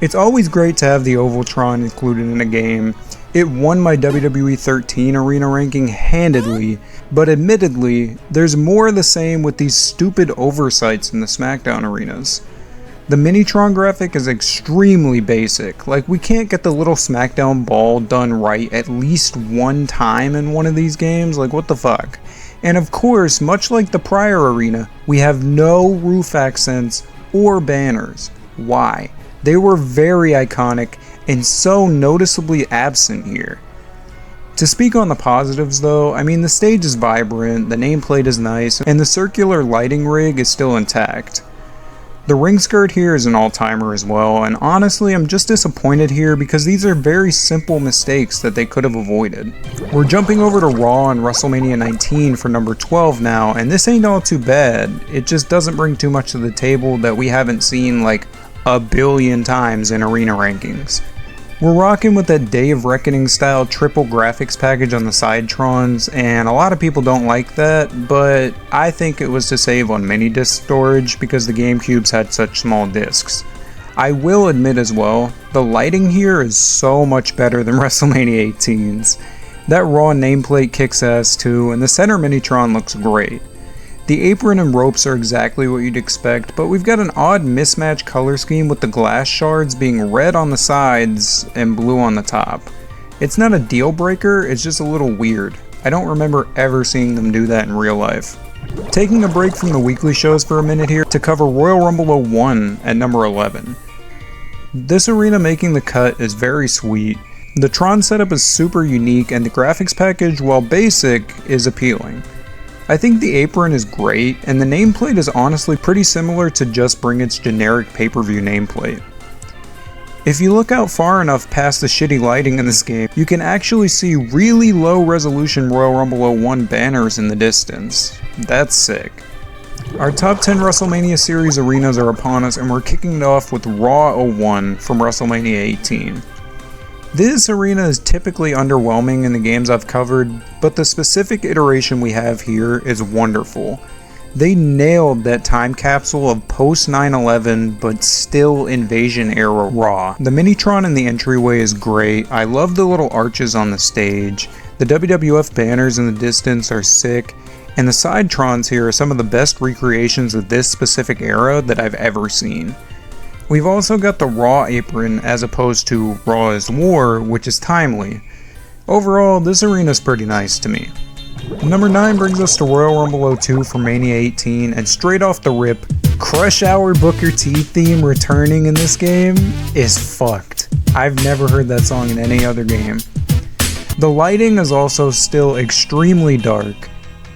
It's always great to have the Ovaltron included in a game. It won my WWE 13 arena ranking handedly, but admittedly, there's more of the same with these stupid oversights in the SmackDown arenas. The Minitron graphic is extremely basic, like we can't get the little SmackDown ball done right at least one time in one of these games, like what the fuck. And of course, much like the prior arena, we have no roof accents or banners. Why? They were very iconic and so noticeably absent here. To speak on the positives though, I mean the stage is vibrant, the nameplate is nice, and the circular lighting rig is still intact. The ring skirt here is an all-timer as well, and honestly I'm just disappointed here because these are very simple mistakes that they could have avoided. We're jumping over to Raw and WrestleMania 19 for number 12 now, and this ain't all too bad. It just doesn't bring too much to the table that we haven't seen like a billion times in arena rankings. We're rocking with that Day of Reckoning style triple graphics package on the Sidetrons, and a lot of people don't like that, but I think it was to save on mini disc storage because the GameCubes had such small discs. I will admit as well, the lighting here is so much better than WrestleMania 18's. That Raw nameplate kicks ass too, and the center Minitron looks great. The apron and ropes are exactly what you'd expect, but we've got an odd mismatched color scheme with the glass shards being red on the sides and blue on the top. It's not a deal breaker, it's just a little weird. I don't remember ever seeing them do that in real life. Taking a break from the weekly shows for a minute here to cover Royal Rumble 01 at number 11. This arena making the cut is very sweet. The Tron setup is super unique and the graphics package, while basic, is appealing. I think the apron is great, and the nameplate is honestly pretty similar to Just Bring It's generic pay-per-view nameplate. If you look out far enough past the shitty lighting in this game, you can actually see really low resolution Royal Rumble 01 banners in the distance. That's sick. Our top 10 WrestleMania series arenas are upon us, and we're kicking it off with Raw 01 from WrestleMania 18. This arena is typically underwhelming in the games I've covered, but the specific iteration we have here is wonderful. They nailed that time capsule of post 9/11 but still Invasion era Raw. The Minitron in the entryway is great. I love the little arches on the stage. The WWF banners in the distance are sick, and the Sidetrons here are some of the best recreations of this specific era that I've ever seen. We've also got the Raw apron as opposed to Raw is War, which is timely. Overall, this arena is pretty nice to me. Number 9 brings us to Royal Rumble 02 for Mania 18, and straight off the rip, Crush Hour Booker T theme returning in this game is fucked. I've never heard that song in any other game. The lighting is also still extremely dark,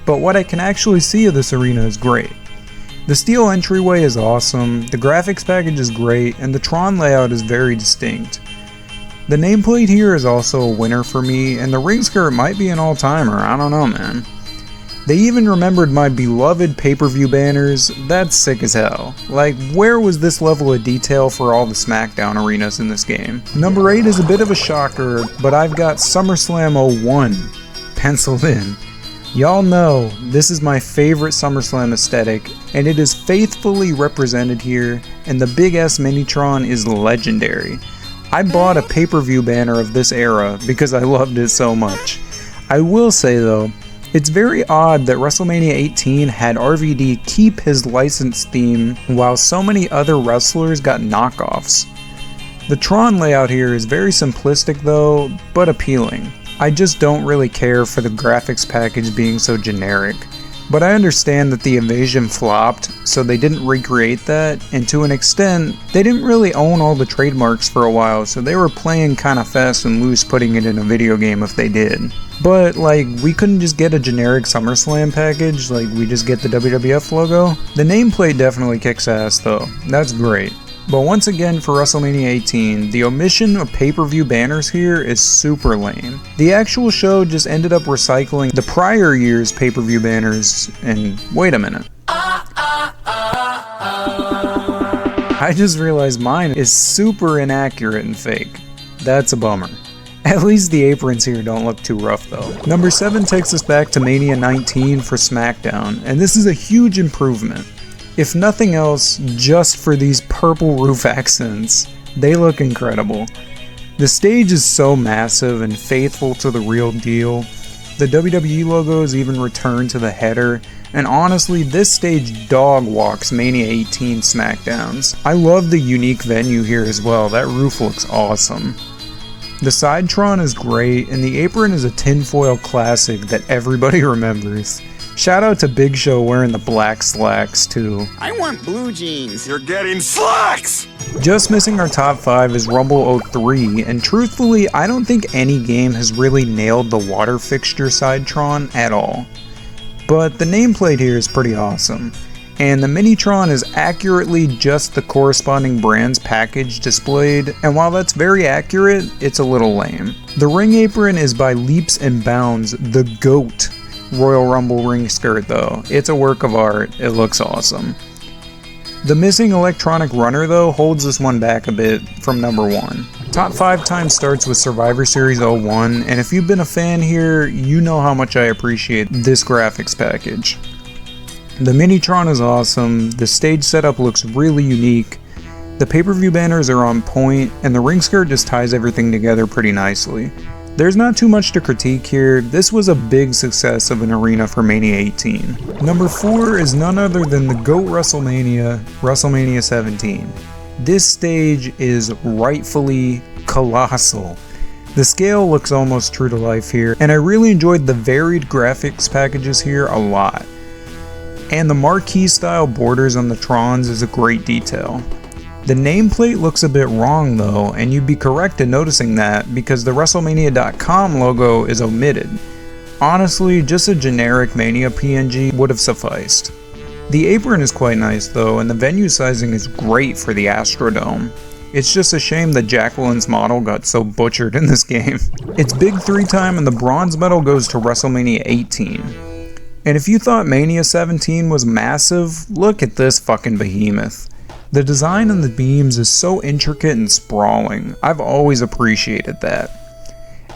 but what I can actually see of this arena is great. The steel entryway is awesome, the graphics package is great, and the Tron layout is very distinct. The nameplate here is also a winner for me, and the ring skirt might be an all-timer, I don't know, man. They even remembered my beloved pay-per-view banners. That's sick as hell. Like, where was this level of detail for all the SmackDown arenas in this game? Number 8 is a bit of a shocker, but I've got Summerslam 01 penciled in. Y'all know this is my favorite SummerSlam aesthetic, and it is faithfully represented here, and the Big S Minitron is legendary. I bought a pay-per-view banner of this era because I loved it so much. I will say though, it's very odd that WrestleMania 18 had RVD keep his licensed theme while so many other wrestlers got knockoffs. The Tron layout here is very simplistic though, but appealing. I just don't really care for the graphics package being so generic. But I understand that the Invasion flopped, so they didn't recreate that, and to an extent, they didn't really own all the trademarks for a while, so they were playing kinda fast and loose putting it in a video game if they did. But, like, we couldn't just get a generic SummerSlam package, like we just get the WWF logo? The nameplate definitely kicks ass though, that's great. But once again for WrestleMania 18, the omission of pay-per-view banners here is super lame. The actual show just ended up recycling the prior year's pay-per-view banners, and wait a minute. I just realized mine is super inaccurate and fake. That's a bummer. At least the aprons here don't look too rough though. Number 7 takes us back to Mania 19 for SmackDown, and this is a huge improvement. If nothing else, just for these purple roof accents, they look incredible. The stage is so massive and faithful to the real deal. The WWE logos even return to the header, and honestly, this stage dog walks Mania 18 SmackDowns. I love the unique venue here as well, that roof looks awesome. The Sidetron is great, and the apron is a tinfoil classic that everybody remembers. Shout out to Big Show wearing the black slacks too. I want blue jeans. You're getting slacks! Just missing our top 5 is Rumble 03, and truthfully, I don't think any game has really nailed the water fixture Sidetron at all. But the nameplate here is pretty awesome, and the Minitron is accurately just the corresponding brand's package displayed, and while that's very accurate, it's a little lame. The ring apron is by leaps and bounds the GOAT Royal Rumble ring skirt though. It's a work of art, it looks awesome. The missing electronic runner though holds this one back a bit from number 1. Top 5 time starts with Survivor Series 01, and if you've been a fan here, you know how much I appreciate this graphics package. The Minitron is awesome, the stage setup looks really unique, the pay-per-view banners are on point, and the ring skirt just ties everything together pretty nicely. There's not too much to critique here, this was a big success of an arena for Mania 18. Number 4 is none other than the GOAT WrestleMania, WrestleMania 17. This stage is rightfully colossal. The scale looks almost true to life here, and I really enjoyed the varied graphics packages here a lot. And the marquee style borders on the Trons is a great detail. The nameplate looks a bit wrong though, and you'd be correct in noticing that because the WrestleMania.com logo is omitted. Honestly, just a generic Mania PNG would have sufficed. The apron is quite nice though, and the venue sizing is great for the Astrodome. It's just a shame that Jacqueline's model got so butchered in this game. It's big 3 time and the bronze medal goes to Wrestlemania 18. And if you thought Mania 17 was massive, look at this fucking behemoth. The design on the beams is so intricate and sprawling. I've always appreciated that.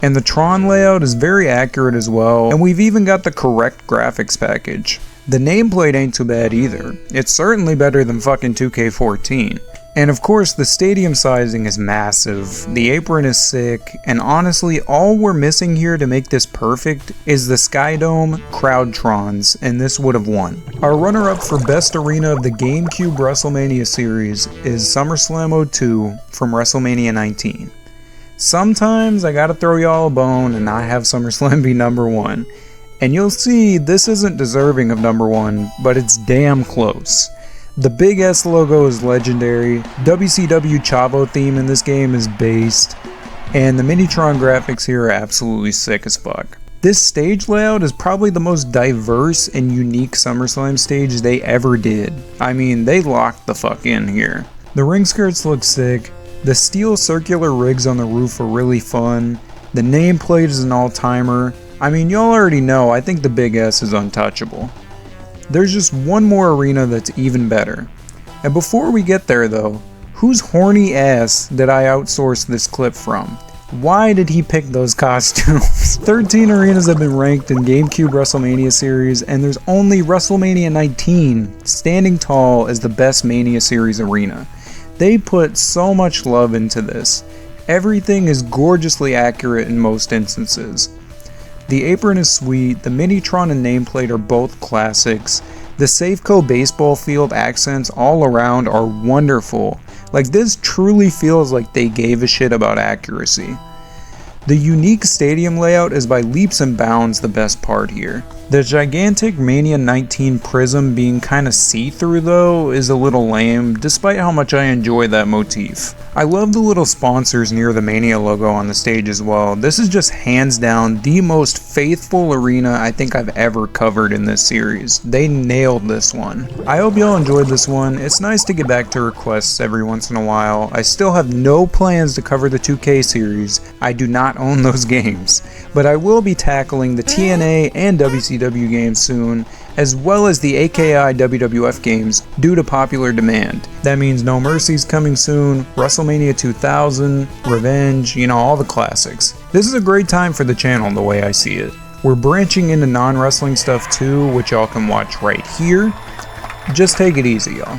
And the Tron layout is very accurate as well, and we've even got the correct graphics package. The nameplate ain't too bad either. It's certainly better than fucking 2K14. And of course the stadium sizing is massive, the apron is sick, and honestly all we're missing here to make this perfect is the Skydome Crowdtrons, and this would have won. Our runner-up for best arena of the GameCube WrestleMania series is SummerSlam 02 from WrestleMania 19. Sometimes I gotta throw y'all a bone and not have SummerSlam be number 1. And you'll see this isn't deserving of number 1, but it's damn close. The Big S logo is legendary, WCW Chavo theme in this game is based, and the Minitron graphics here are absolutely sick as fuck. This stage layout is probably the most diverse and unique SummerSlam stage they ever did. I mean, they locked the fuck in here. The ring skirts look sick, the steel circular rigs on the roof are really fun, the nameplate is an all-timer. I mean, y'all already know, I think the Big S is untouchable. There's just one more arena that's even better. And before we get there though, whose horny ass did I outsource this clip from? Why did he pick those costumes? 13 arenas have been ranked in GameCube WrestleMania series, and there's only WrestleMania 19 standing tall as the best Mania series arena. They put so much love into this. Everything is gorgeously accurate in most instances. The apron is sweet, the Minitron and nameplate are both classics, the Safeco baseball field accents all around are wonderful. Like, this truly feels like they gave a shit about accuracy. The unique stadium layout is by leaps and bounds the best part here. The gigantic Mania 19 prism being kinda see-through though is a little lame, despite how much I enjoy that motif. I love the little sponsors near the Mania logo on the stage as well. This is just hands down the most faithful arena I think I've ever covered in this series. They nailed this one. I hope y'all enjoyed this one. It's nice to get back to requests every once in a while. I still have no plans to cover the 2K series. I do not own those games. But I will be tackling the TNA and WCW games soon, as well as the AKI WWF games due to popular demand. That means No Mercy's coming soon, WrestleMania 2000, Revenge, you know, all the classics. This is a great time for the channel the way I see it. We're branching into non-wrestling stuff too, which y'all can watch right here. Just take it easy, y'all.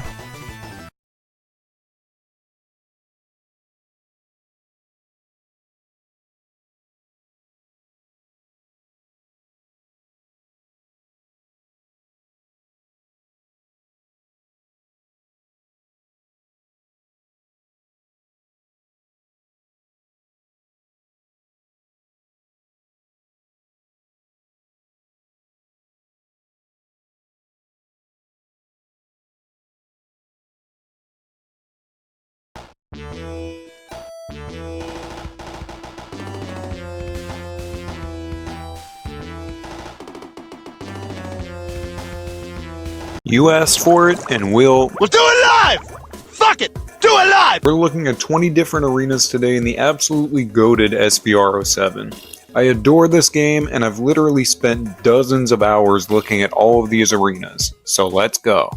You asked for it, and we'll do it live! Fuck it! Do it live! We're looking at 20 different arenas today in the absolutely goated SBR07. I adore this game, and I've literally spent dozens of hours looking at all of these arenas, so let's go.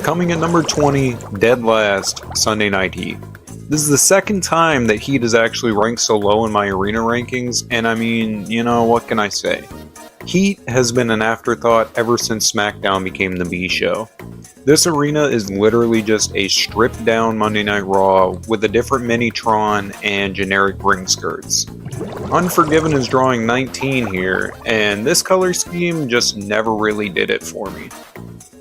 Coming at number 20, dead last, Sunday Night Heat. This is the second time that Heat has actually ranked so low in my arena rankings, and I mean, you know, what can I say? Heat has been an afterthought ever since SmackDown became the B show. This arena is literally just a stripped down Monday Night Raw with a different Minitron and generic ring skirts. Unforgiven is drawing 19 here, and this color scheme just never really did it for me.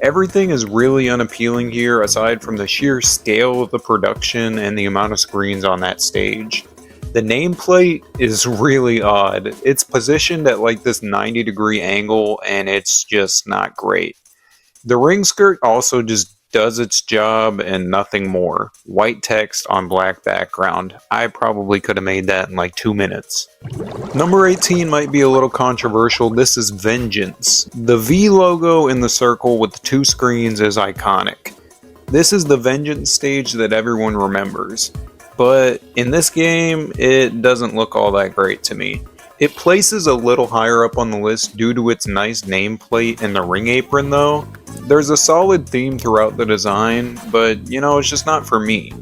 Everything is really unappealing here aside from the sheer scale of the production and the amount of screens on that stage. The nameplate is really odd. It's positioned at like this 90-degree angle and it's just not great. The ring skirt also just does its job and nothing more. White text on black background. I probably could have made that in like 2 minutes. Number 18 might be a little controversial. This is Vengeance. The V logo in the circle with the 2 screens is iconic. This is the Vengeance stage that everyone remembers. But in this game, it doesn't look all that great to me. It places a little higher up on the list due to its nice nameplate and the ring apron though. There's a solid theme throughout the design, but you know, it's just not for me.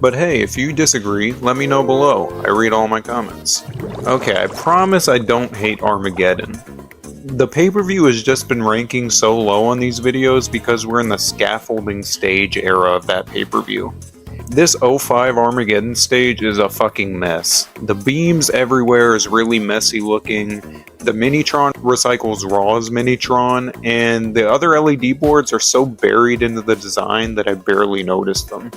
But hey, if you disagree, let me know below. I read all my comments. Okay, I promise I don't hate Armageddon. The pay-per-view has just been ranking so low on these videos because we're in the scaffolding stage era of that pay-per-view. This 05 Armageddon stage is a fucking mess. The beams everywhere is really messy looking. The Minitron recycles Raw's Minitron, and the other LED boards are so buried into the design that I barely noticed them.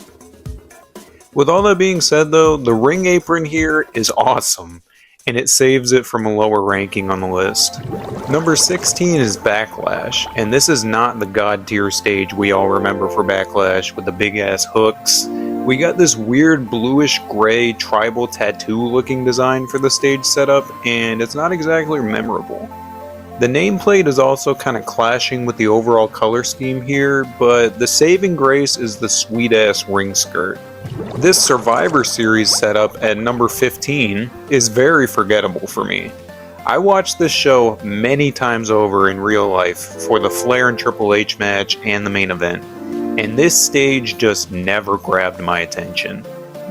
With all that being said though, the ring apron here is awesome, and it saves it from a lower ranking on the list. Number 16 is Backlash, and this is not the god tier stage we all remember for Backlash with the big ass hooks. We got this weird bluish gray tribal tattoo looking design for the stage setup, and it's not exactly memorable. The nameplate is also kind of clashing with the overall color scheme here, but the saving grace is the sweet ass ring skirt. This Survivor Series setup at number 15 is very forgettable for me. I watched this show many times over in real life for the Flair and Triple H match and the main event, and this stage just never grabbed my attention.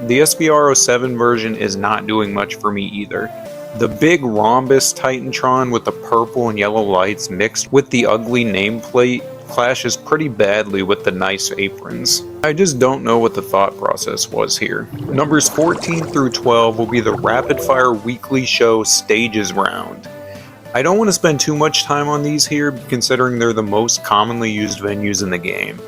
The SBR07 version is not doing much for me either. The big rhombus Titantron with the purple and yellow lights mixed with the ugly nameplate clashes pretty badly with the nice aprons. I just don't know what the thought process was here. Numbers 14 through 12 will be the Rapid Fire Weekly Show Stages round. I don't want to spend too much time on these here considering they're the most commonly used venues in the game.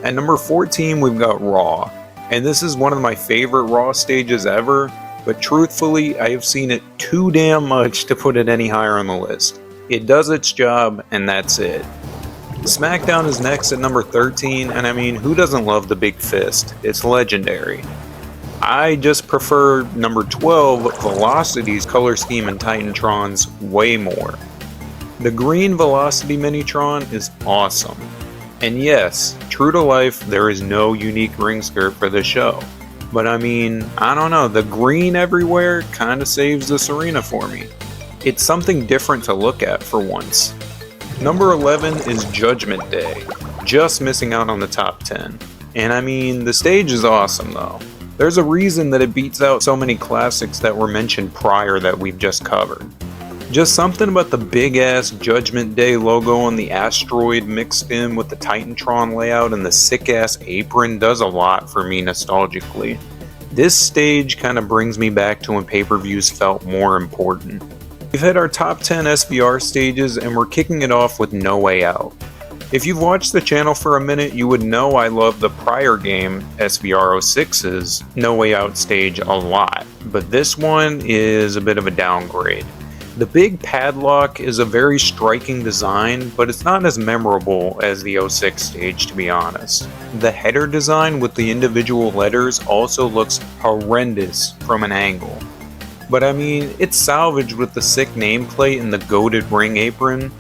At number 14 we've got Raw, and this is one of my favorite Raw stages ever, but truthfully I have seen it too damn much to put it any higher on the list. It does its job and that's it. SmackDown is next at number 13, and I mean, who doesn't love the big fist? It's legendary. I just prefer number 12, Velocity's color scheme and Titantron's way more. The green Velocity Minitron is awesome. And yes, true to life, there is no unique ring skirt for this show. But I mean, I don't know, the green everywhere kinda saves this arena for me. It's something different to look at for once. Number 11 is Judgment Day, just missing out on the top 10. And I mean, the stage is awesome though. There's a reason that it beats out so many classics that were mentioned prior that we've just covered. Just something about the big ass Judgment Day logo on the asteroid mixed in with the Titantron layout and the sick ass apron does a lot for me nostalgically. This stage kind of brings me back to when pay-per-views felt more important. We've hit our top 10 SBR stages and we're kicking it off with No Way Out. If you've watched the channel for a minute, you would know I love the prior game, SBR06's No Way Out stage a lot, but this one is a bit of a downgrade. The big padlock is a very striking design, but it's not as memorable as the 06 stage to be honest. The header design with the individual letters also looks horrendous from an angle. But I mean, it's salvaged with the sick nameplate and the goated ring apron.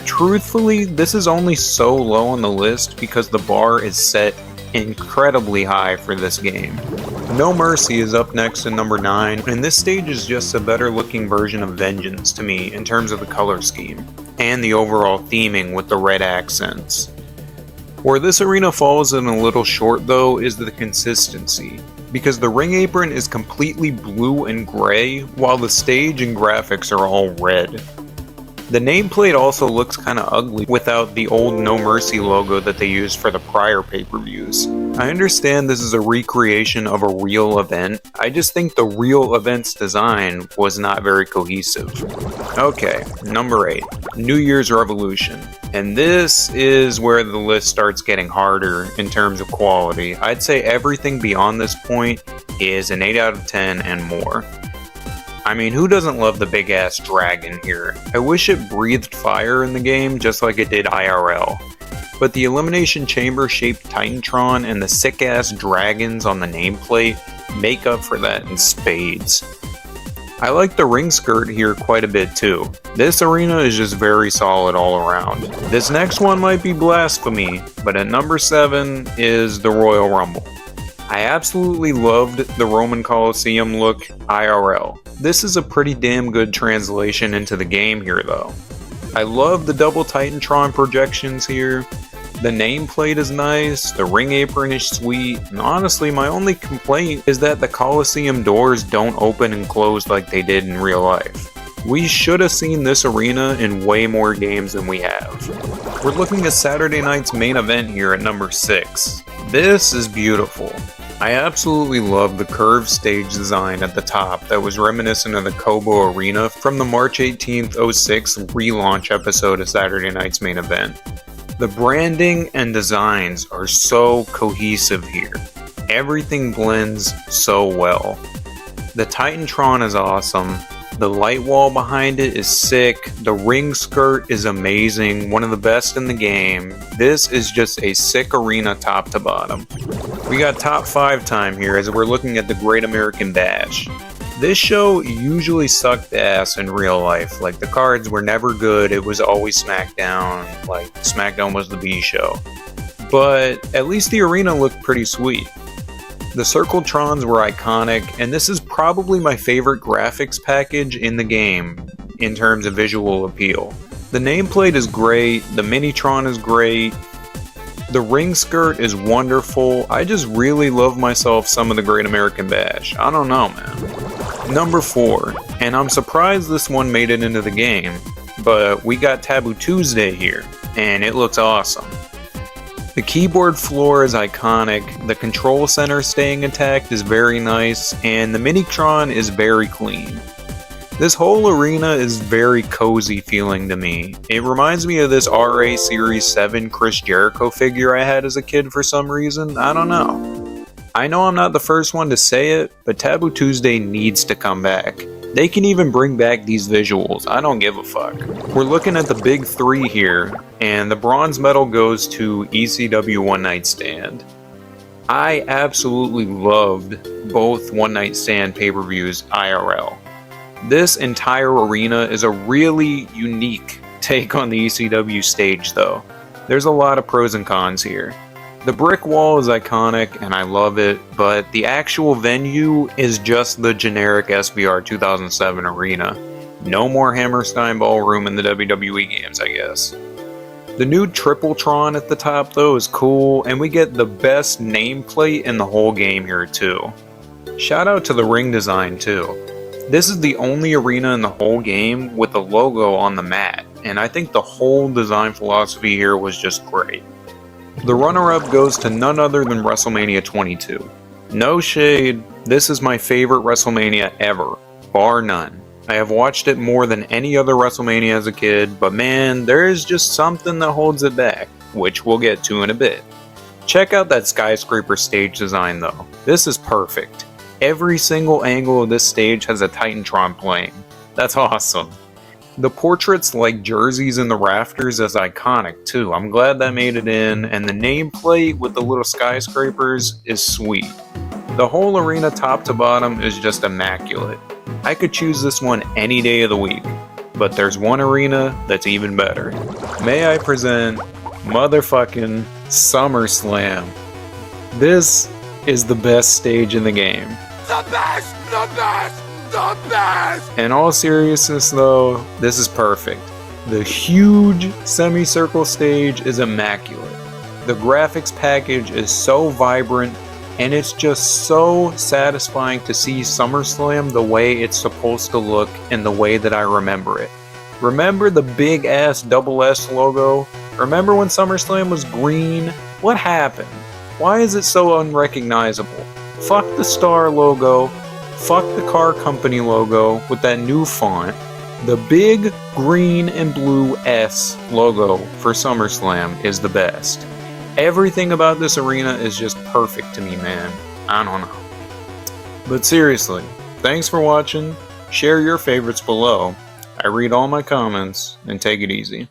Truthfully, this is only so low on the list because the bar is set incredibly high for this game. No Mercy is up next at number 9, and this stage is just a better looking version of Vengeance to me in terms of the color scheme, and the overall theming with the red accents. Where this arena falls in a little short though is the consistency, because the ring apron is completely blue and gray, while the stage and graphics are all red. The nameplate also looks kinda ugly without the old No Mercy logo that they used for the prior pay-per-views. I understand this is a recreation of a real event, I just think the real event's design was not very cohesive. Okay, number 8, New Year's Revolution. And this is where the list starts getting harder in terms of quality. I'd say everything beyond this point is an 8 out of 10 and more. I mean, who doesn't love the big ass dragon here? I wish it breathed fire in the game just like it did IRL. but the Elimination Chamber shaped Titantron and the sick ass dragons on the nameplate make up for that in spades. I like the ring skirt here quite a bit too. This arena is just very solid all around. This next one might be blasphemy, but at number 7 is the Royal Rumble. I absolutely loved the Roman Coliseum look IRL. This is a pretty damn good translation into the game here though. I love the double Titantron projections here. The nameplate is nice, the ring apron is sweet, and honestly my only complaint is that the Coliseum doors don't open and close like they did in real life. We should have seen this arena in way more games than we have. We're looking at Saturday night's main event here at number 6. This is beautiful. I absolutely love the curved stage design at the top that was reminiscent of the Cobo Arena from the March 18th, 06 relaunch episode of Saturday night's main event. The branding and designs are so cohesive here. Everything blends so well. The Titantron is awesome. The light wall behind it is sick. The ring skirt is amazing, one of the best in the game. This is just a sick arena top to bottom. We got top 5 time here as we're looking at the Great American Bash. This show usually sucked ass in real life. Like, the cards were never good, it was always SmackDown. Like, SmackDown was the B show. But at least the arena looked pretty sweet. The Circletrons were iconic, and this is probably my favorite graphics package in the game in terms of visual appeal. The nameplate is great, the Minitron is great, the ring skirt is wonderful. I just really love myself some of the Great American Bash. I don't know, man. Number 4, and I'm surprised this one made it into the game, but we got Taboo Tuesday here, and it looks awesome. The keyboard floor is iconic, the control center staying intact is very nice, and the Minitron is very clean. This whole arena is very cozy feeling to me. It reminds me of this RA Series 7 Chris Jericho figure I had as a kid for some reason. I don't know. I know I'm not the first one to say it, but Taboo Tuesday needs to come back. They can even bring back these visuals, I don't give a fuck. We're looking at the big 3 here, and the bronze medal goes to ECW One Night Stand. I absolutely loved both One Night Stand pay-per-views IRL. This entire arena is a really unique take on the ECW stage though. There's a lot of pros and cons here. The brick wall is iconic and I love it, but the actual venue is just the generic SBR 2007 arena. No more Hammerstein Ballroom in the WWE games, I guess. The new Tripletron at the top though is cool, and we get the best nameplate in the whole game here too. Shout out to the ring design too. This is the only arena in the whole game with the logo on the mat, and I think the whole design philosophy here was just great. The runner-up goes to none other than WrestleMania 22. No shade, this is my favorite WrestleMania ever, bar none. I have watched it more than any other WrestleMania as a kid, but man, there is just something that holds it back, which we'll get to in a bit. Check out that skyscraper stage design though, this is perfect. Every single angle of this stage has a Titantron playing. That's awesome. The portraits like jerseys in the rafters is iconic too. I'm glad that made it in, and the nameplate with the little skyscrapers is sweet. The whole arena top to bottom is just immaculate. I could choose this one any day of the week, but there's one arena that's even better. May I present motherfucking Summerslam. This is the best stage in the game. The best! The best! The best! In all seriousness though, this is perfect. The huge semicircle stage is immaculate. The graphics package is so vibrant, and it's just so satisfying to see SummerSlam the way it's supposed to look and the way that I remember it. Remember the big ass double S logo? Remember when SummerSlam was green? What happened? Why is it so unrecognizable? Fuck the star logo. Fuck the car company logo with that new font. The big green and blue S logo for SummerSlam is the best. Everything about this arena is just perfect to me, man. I don't know. But seriously, thanks for watching. Share your favorites below. I read all my comments, and take it easy.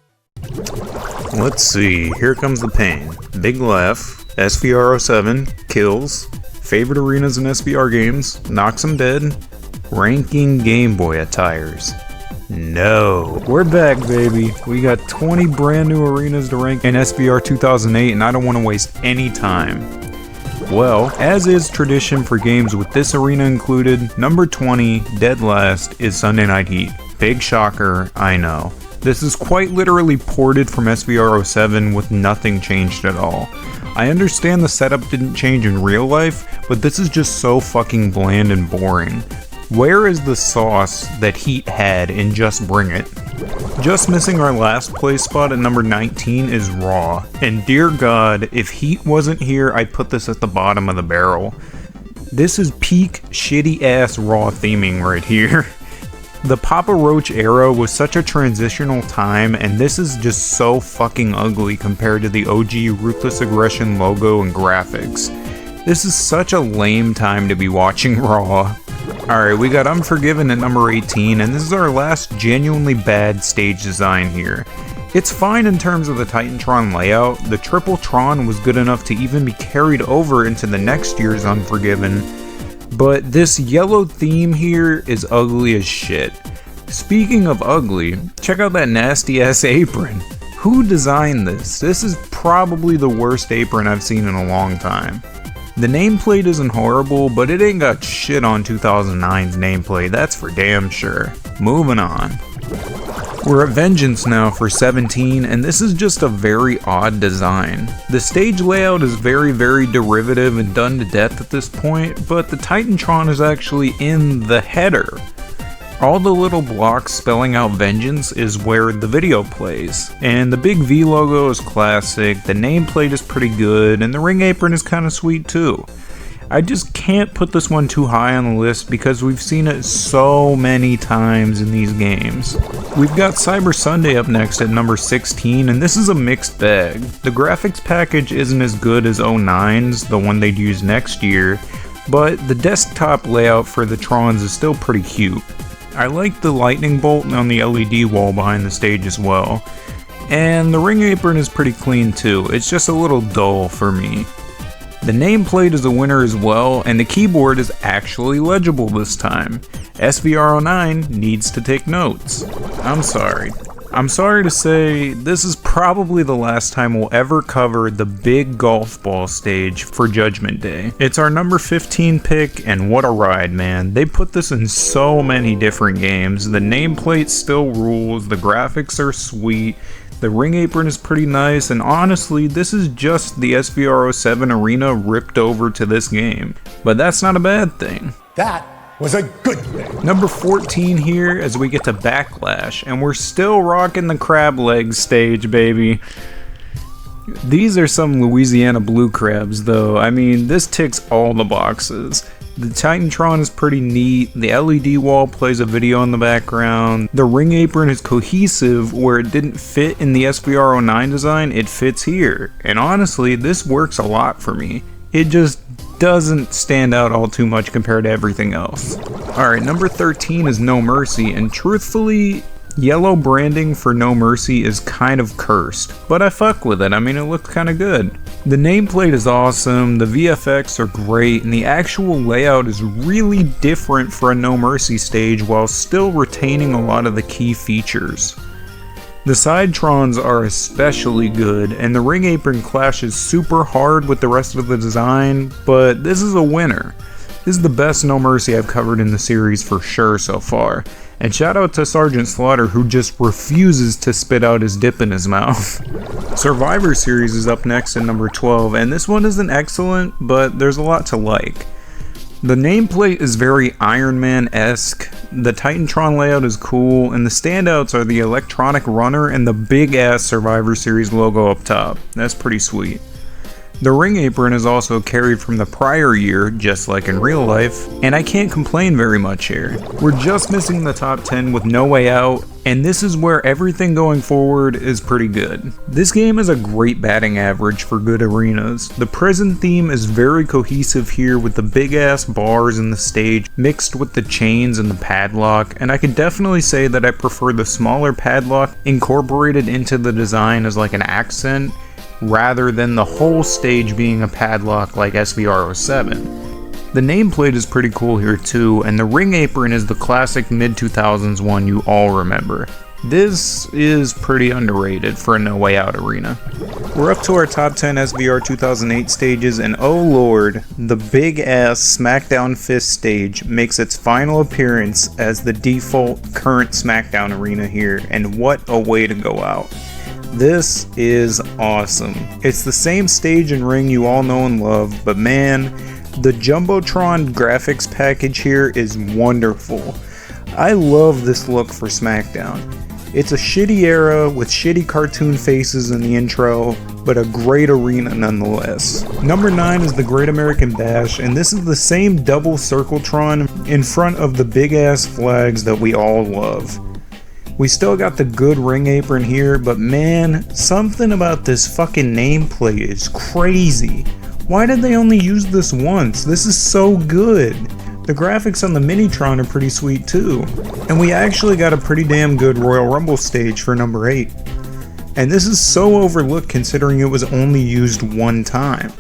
Let's see, here comes the pain. Big laugh, SVR07, kills, favorite arenas in SVR games, knocks 'em dead, ranking Game Boy attires. No. We're back, baby. We got 20 brand new arenas to rank in SVR 2008, and I don't want to waste any time. Well, as is tradition for games with this arena included, number 20, dead last, is Sunday Night Heat. Big shocker, I know. This is quite literally ported from SVR07 with nothing changed at all. I understand the setup didn't change in real life, but this is just so fucking bland and boring. Where is the sauce that Heat had in Just Bring It? Just missing our last place spot at number 19 is Raw, and dear God, if Heat wasn't here, I'd put this at the bottom of the barrel. This is peak shitty ass Raw theming right here. The Papa Roach era was such a transitional time, and this is just so fucking ugly compared to the OG Ruthless Aggression logo and graphics. This is such a lame time to be watching Raw. Alright, we got Unforgiven at number 18, and this is our last genuinely bad stage design here. It's fine in terms of the Titantron layout. The Triple Tron was good enough to even be carried over into the next year's Unforgiven, but this yellow theme here is ugly as shit. Speaking of ugly, check out that nasty ass apron. Who designed this? This is probably the worst apron I've seen in a long time. The nameplate isn't horrible, but it ain't got shit on 2009's nameplate, that's for damn sure. Moving on. We're at Vengeance now for 17, and this is just a very odd design. The stage layout is very derivative and done to death at this point, but the Titantron is actually in the header. All the little blocks spelling out Vengeance is where the video plays, and the big V logo is classic, the nameplate is pretty good, and the ring apron is kinda sweet too. I just can't put this one too high on the list because we've seen it so many times in these games. We've got Cyber Sunday up next at number 16, and this is a mixed bag. The graphics package isn't as good as 09's, the one they'd use next year, but the desktop layout for the Trons is still pretty cute. I like the lightning bolt on the LED wall behind the stage as well. And the ring apron is pretty clean too, it's just a little dull for me. The nameplate is a winner as well, and the keyboard is actually legible this time. SVR09 needs to take notes. I'm sorry to say, this is probably the last time we'll ever cover the big golf ball stage for Judgment Day. It's our number 15 pick, and what a ride, man. They put this in so many different games. The nameplate still rules, the graphics are sweet, the ring apron is pretty nice, and honestly, this is just the SVR07 arena ripped over to this game. But that's not a bad thing. That was a good thing. Number 14 here as we get to Backlash, and we're still rocking the crab legs stage, baby. These are some Louisiana blue crabs though. I mean, this ticks all the boxes. The Titantron is pretty neat, the LED wall plays a video in the background, the ring apron is cohesive where it didn't fit in the SVR09 design, it fits here. And honestly, this works a lot for me. It just doesn't stand out all too much compared to everything else. Alright, number 13 is No Mercy, and truthfully, yellow branding for No Mercy is kind of cursed, but I fuck with it. I mean, it looks kind of good. The nameplate is awesome, the VFX are great, and the actual layout is really different for a No Mercy stage while still retaining a lot of the key features. The Sidetrons are especially good, and the ring apron clashes super hard with the rest of the design, but this is a winner. This is the best No Mercy I've covered in the series for sure so far. And shout out to Sergeant Slaughter, who just refuses to spit out his dip in his mouth. Survivor Series is up next at number 12, and this one isn't excellent, but there's a lot to like. The nameplate is very Iron Man-esque, the Titantron layout is cool, and the standouts are the electronic runner and the big-ass Survivor Series logo up top. That's pretty sweet. The ring apron is also carried from the prior year, just like in real life, and I can't complain very much here. We're just missing the top 10 with No Way Out, and this is where everything going forward is pretty good. This game has a great batting average for good arenas. The prison theme is very cohesive here with the big ass bars in the stage mixed with the chains and the padlock, and I could definitely say that I prefer the smaller padlock incorporated into the design as like an accent rather than the whole stage being a padlock like SVR07. The nameplate is pretty cool here too, and the ring apron is the classic mid-2000s one you all remember. This is pretty underrated for a No Way Out arena. We're up to our top 10 SVR 2008 stages, and oh lord, the big ass SmackDown Fist stage makes its final appearance as the default current SmackDown arena here, and what a way to go out. This is awesome. It's the same stage and ring you all know and love, but man, the Jumbotron graphics package here is wonderful. I love this look for SmackDown. It's a shitty era with shitty cartoon faces in the intro, but a great arena nonetheless. Number 9 is the Great American Bash, and this is the same double Circletron in front of the big ass flags that we all love. We still got the good ring apron here, but man, something about this fucking nameplate is crazy. Why did they only use this once? This is so good. The graphics on the Minitron are pretty sweet too. And we actually got a pretty damn good Royal Rumble stage for number 8. And this is so overlooked considering it was only used one time.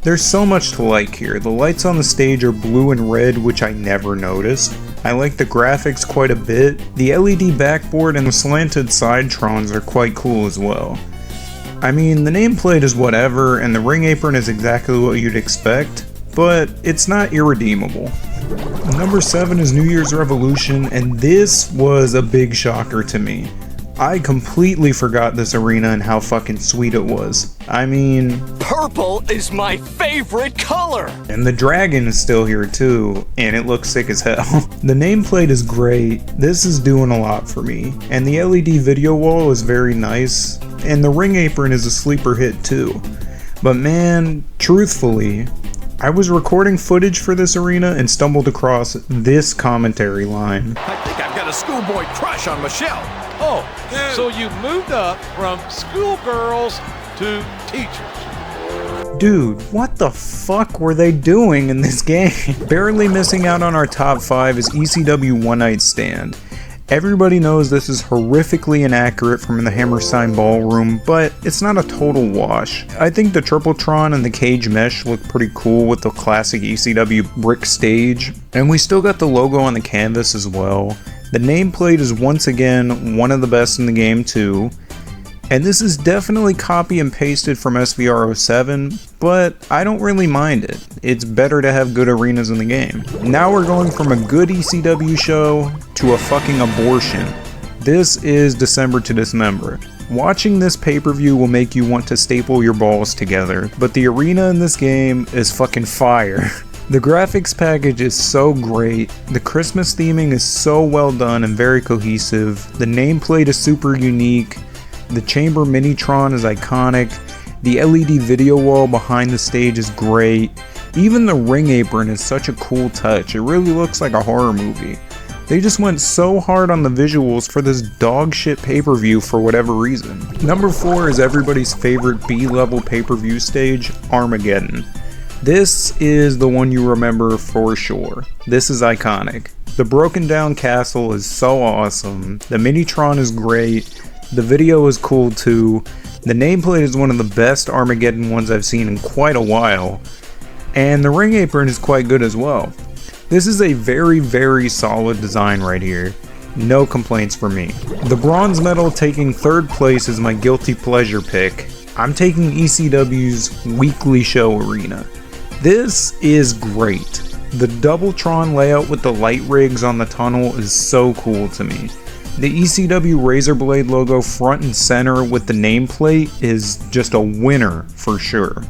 There's so much to like here. The lights on the stage are blue and red, which I never noticed. I like the graphics quite a bit. The LED backboard and the slanted sidetrons are quite cool as well. I mean, the nameplate is whatever, and the ring apron is exactly what you'd expect, but it's not irredeemable. Number 7 is New Year's Revolution, and this was a big shocker to me. I completely forgot this arena and how fucking sweet it was. I mean, purple is my favorite color! And the dragon is still here too, and it looks sick as hell. The nameplate is great, this is doing a lot for me, and the LED video wall is very nice, and the ring apron is a sleeper hit too. But man, truthfully, I was recording footage for this arena and stumbled across this commentary line. I think I've got a schoolboy crush on Michelle. Oh, so you moved up from schoolgirls to teachers. Dude, what the fuck were they doing in this game? Barely missing out on our top 5 is ECW One Night Stand. Everybody knows this is horrifically inaccurate from the Hammerstein Ballroom, but it's not a total wash. I think the Tripletron and the cage mesh look pretty cool with the classic ECW brick stage, and we still got the logo on the canvas as well. The nameplate is once again one of the best in the game too, and this is definitely copy and pasted from SVR07, but I don't really mind it. It's better to have good arenas in the game. Now we're going from a good ECW show to a fucking abortion. This is December to Dismember. Watching this pay-per-view will make you want to staple your balls together, but the arena in this game is fucking fire. The graphics package is so great, the Christmas theming is so well done and very cohesive, the nameplate is super unique, the chamber Minitron is iconic, the LED video wall behind the stage is great, even the ring apron is such a cool touch, it really looks like a horror movie. They just went so hard on the visuals for this dog shit pay-per-view for whatever reason. Number 4 is everybody's favorite B-level pay-per-view stage, Armageddon. This is the one you remember for sure. This is iconic. The broken down castle is so awesome, the Minitron is great, the video is cool too, the nameplate is one of the best Armageddon ones I've seen in quite a while, and the ring apron is quite good as well. This is a very, very solid design right here. No complaints for me. The bronze medal taking 3rd place is my guilty pleasure pick. I'm taking ECW's weekly show arena. This is great. The Doubletron layout with the light rigs on the tunnel is so cool to me. The ECW Razor Blade logo front and center with the nameplate is just a winner for sure.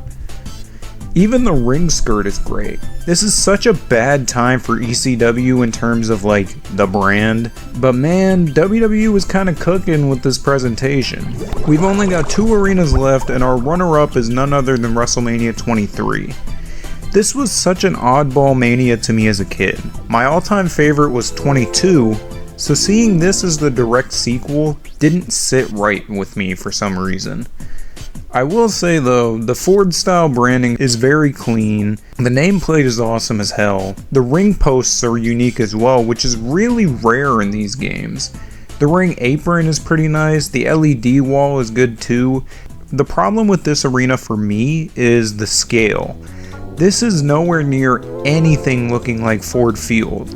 Even the ring skirt is great. This is such a bad time for ECW in terms of like the brand, but man, WWE was kind of cooking with this presentation. We've only got 2 arenas left and our runner-up is none other than WrestleMania 23. This was such an oddball mania to me as a kid. My all-time favorite was 22, so seeing this as the direct sequel didn't sit right with me for some reason. I will say though, the Ford style branding is very clean, the nameplate is awesome as hell, the ring posts are unique as well, which is really rare in these games. The ring apron is pretty nice, the LED wall is good too. The problem with this arena for me is the scale. This is nowhere near anything looking like Ford Field.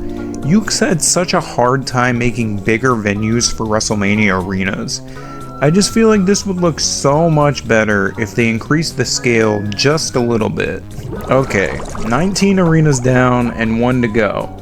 Yuke's had such a hard time making bigger venues for WrestleMania arenas. I just feel like this would look so much better if they increased the scale just a little bit. Okay, 19 arenas down and 1 to go.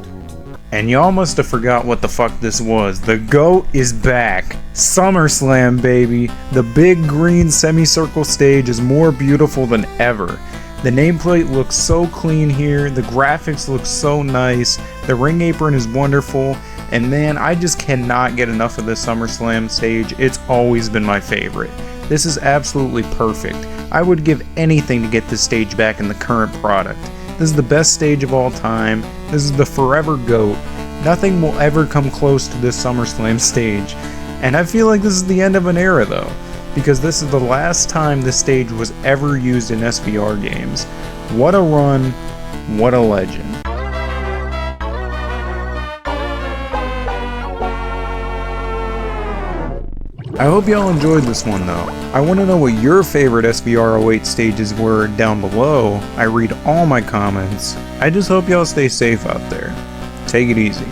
And y'all must have forgot what the fuck this was. The GOAT is back. Summerslam, baby. The big green semicircle stage is more beautiful than ever. The nameplate looks so clean here, the graphics look so nice, the ring apron is wonderful, and man, I just cannot get enough of this SummerSlam stage. It's always been my favorite. This is absolutely perfect. I would give anything to get this stage back in the current product. This is the best stage of all time. This is the forever GOAT. Nothing will ever come close to this SummerSlam stage. And I feel like this is the end of an era though, because this is the last time this stage was ever used in SBR games. What a run, what a legend. I hope y'all enjoyed this one though. I want to know what your favorite SBR08 stages were down below. I read all my comments. I just hope y'all stay safe out there. Take it easy.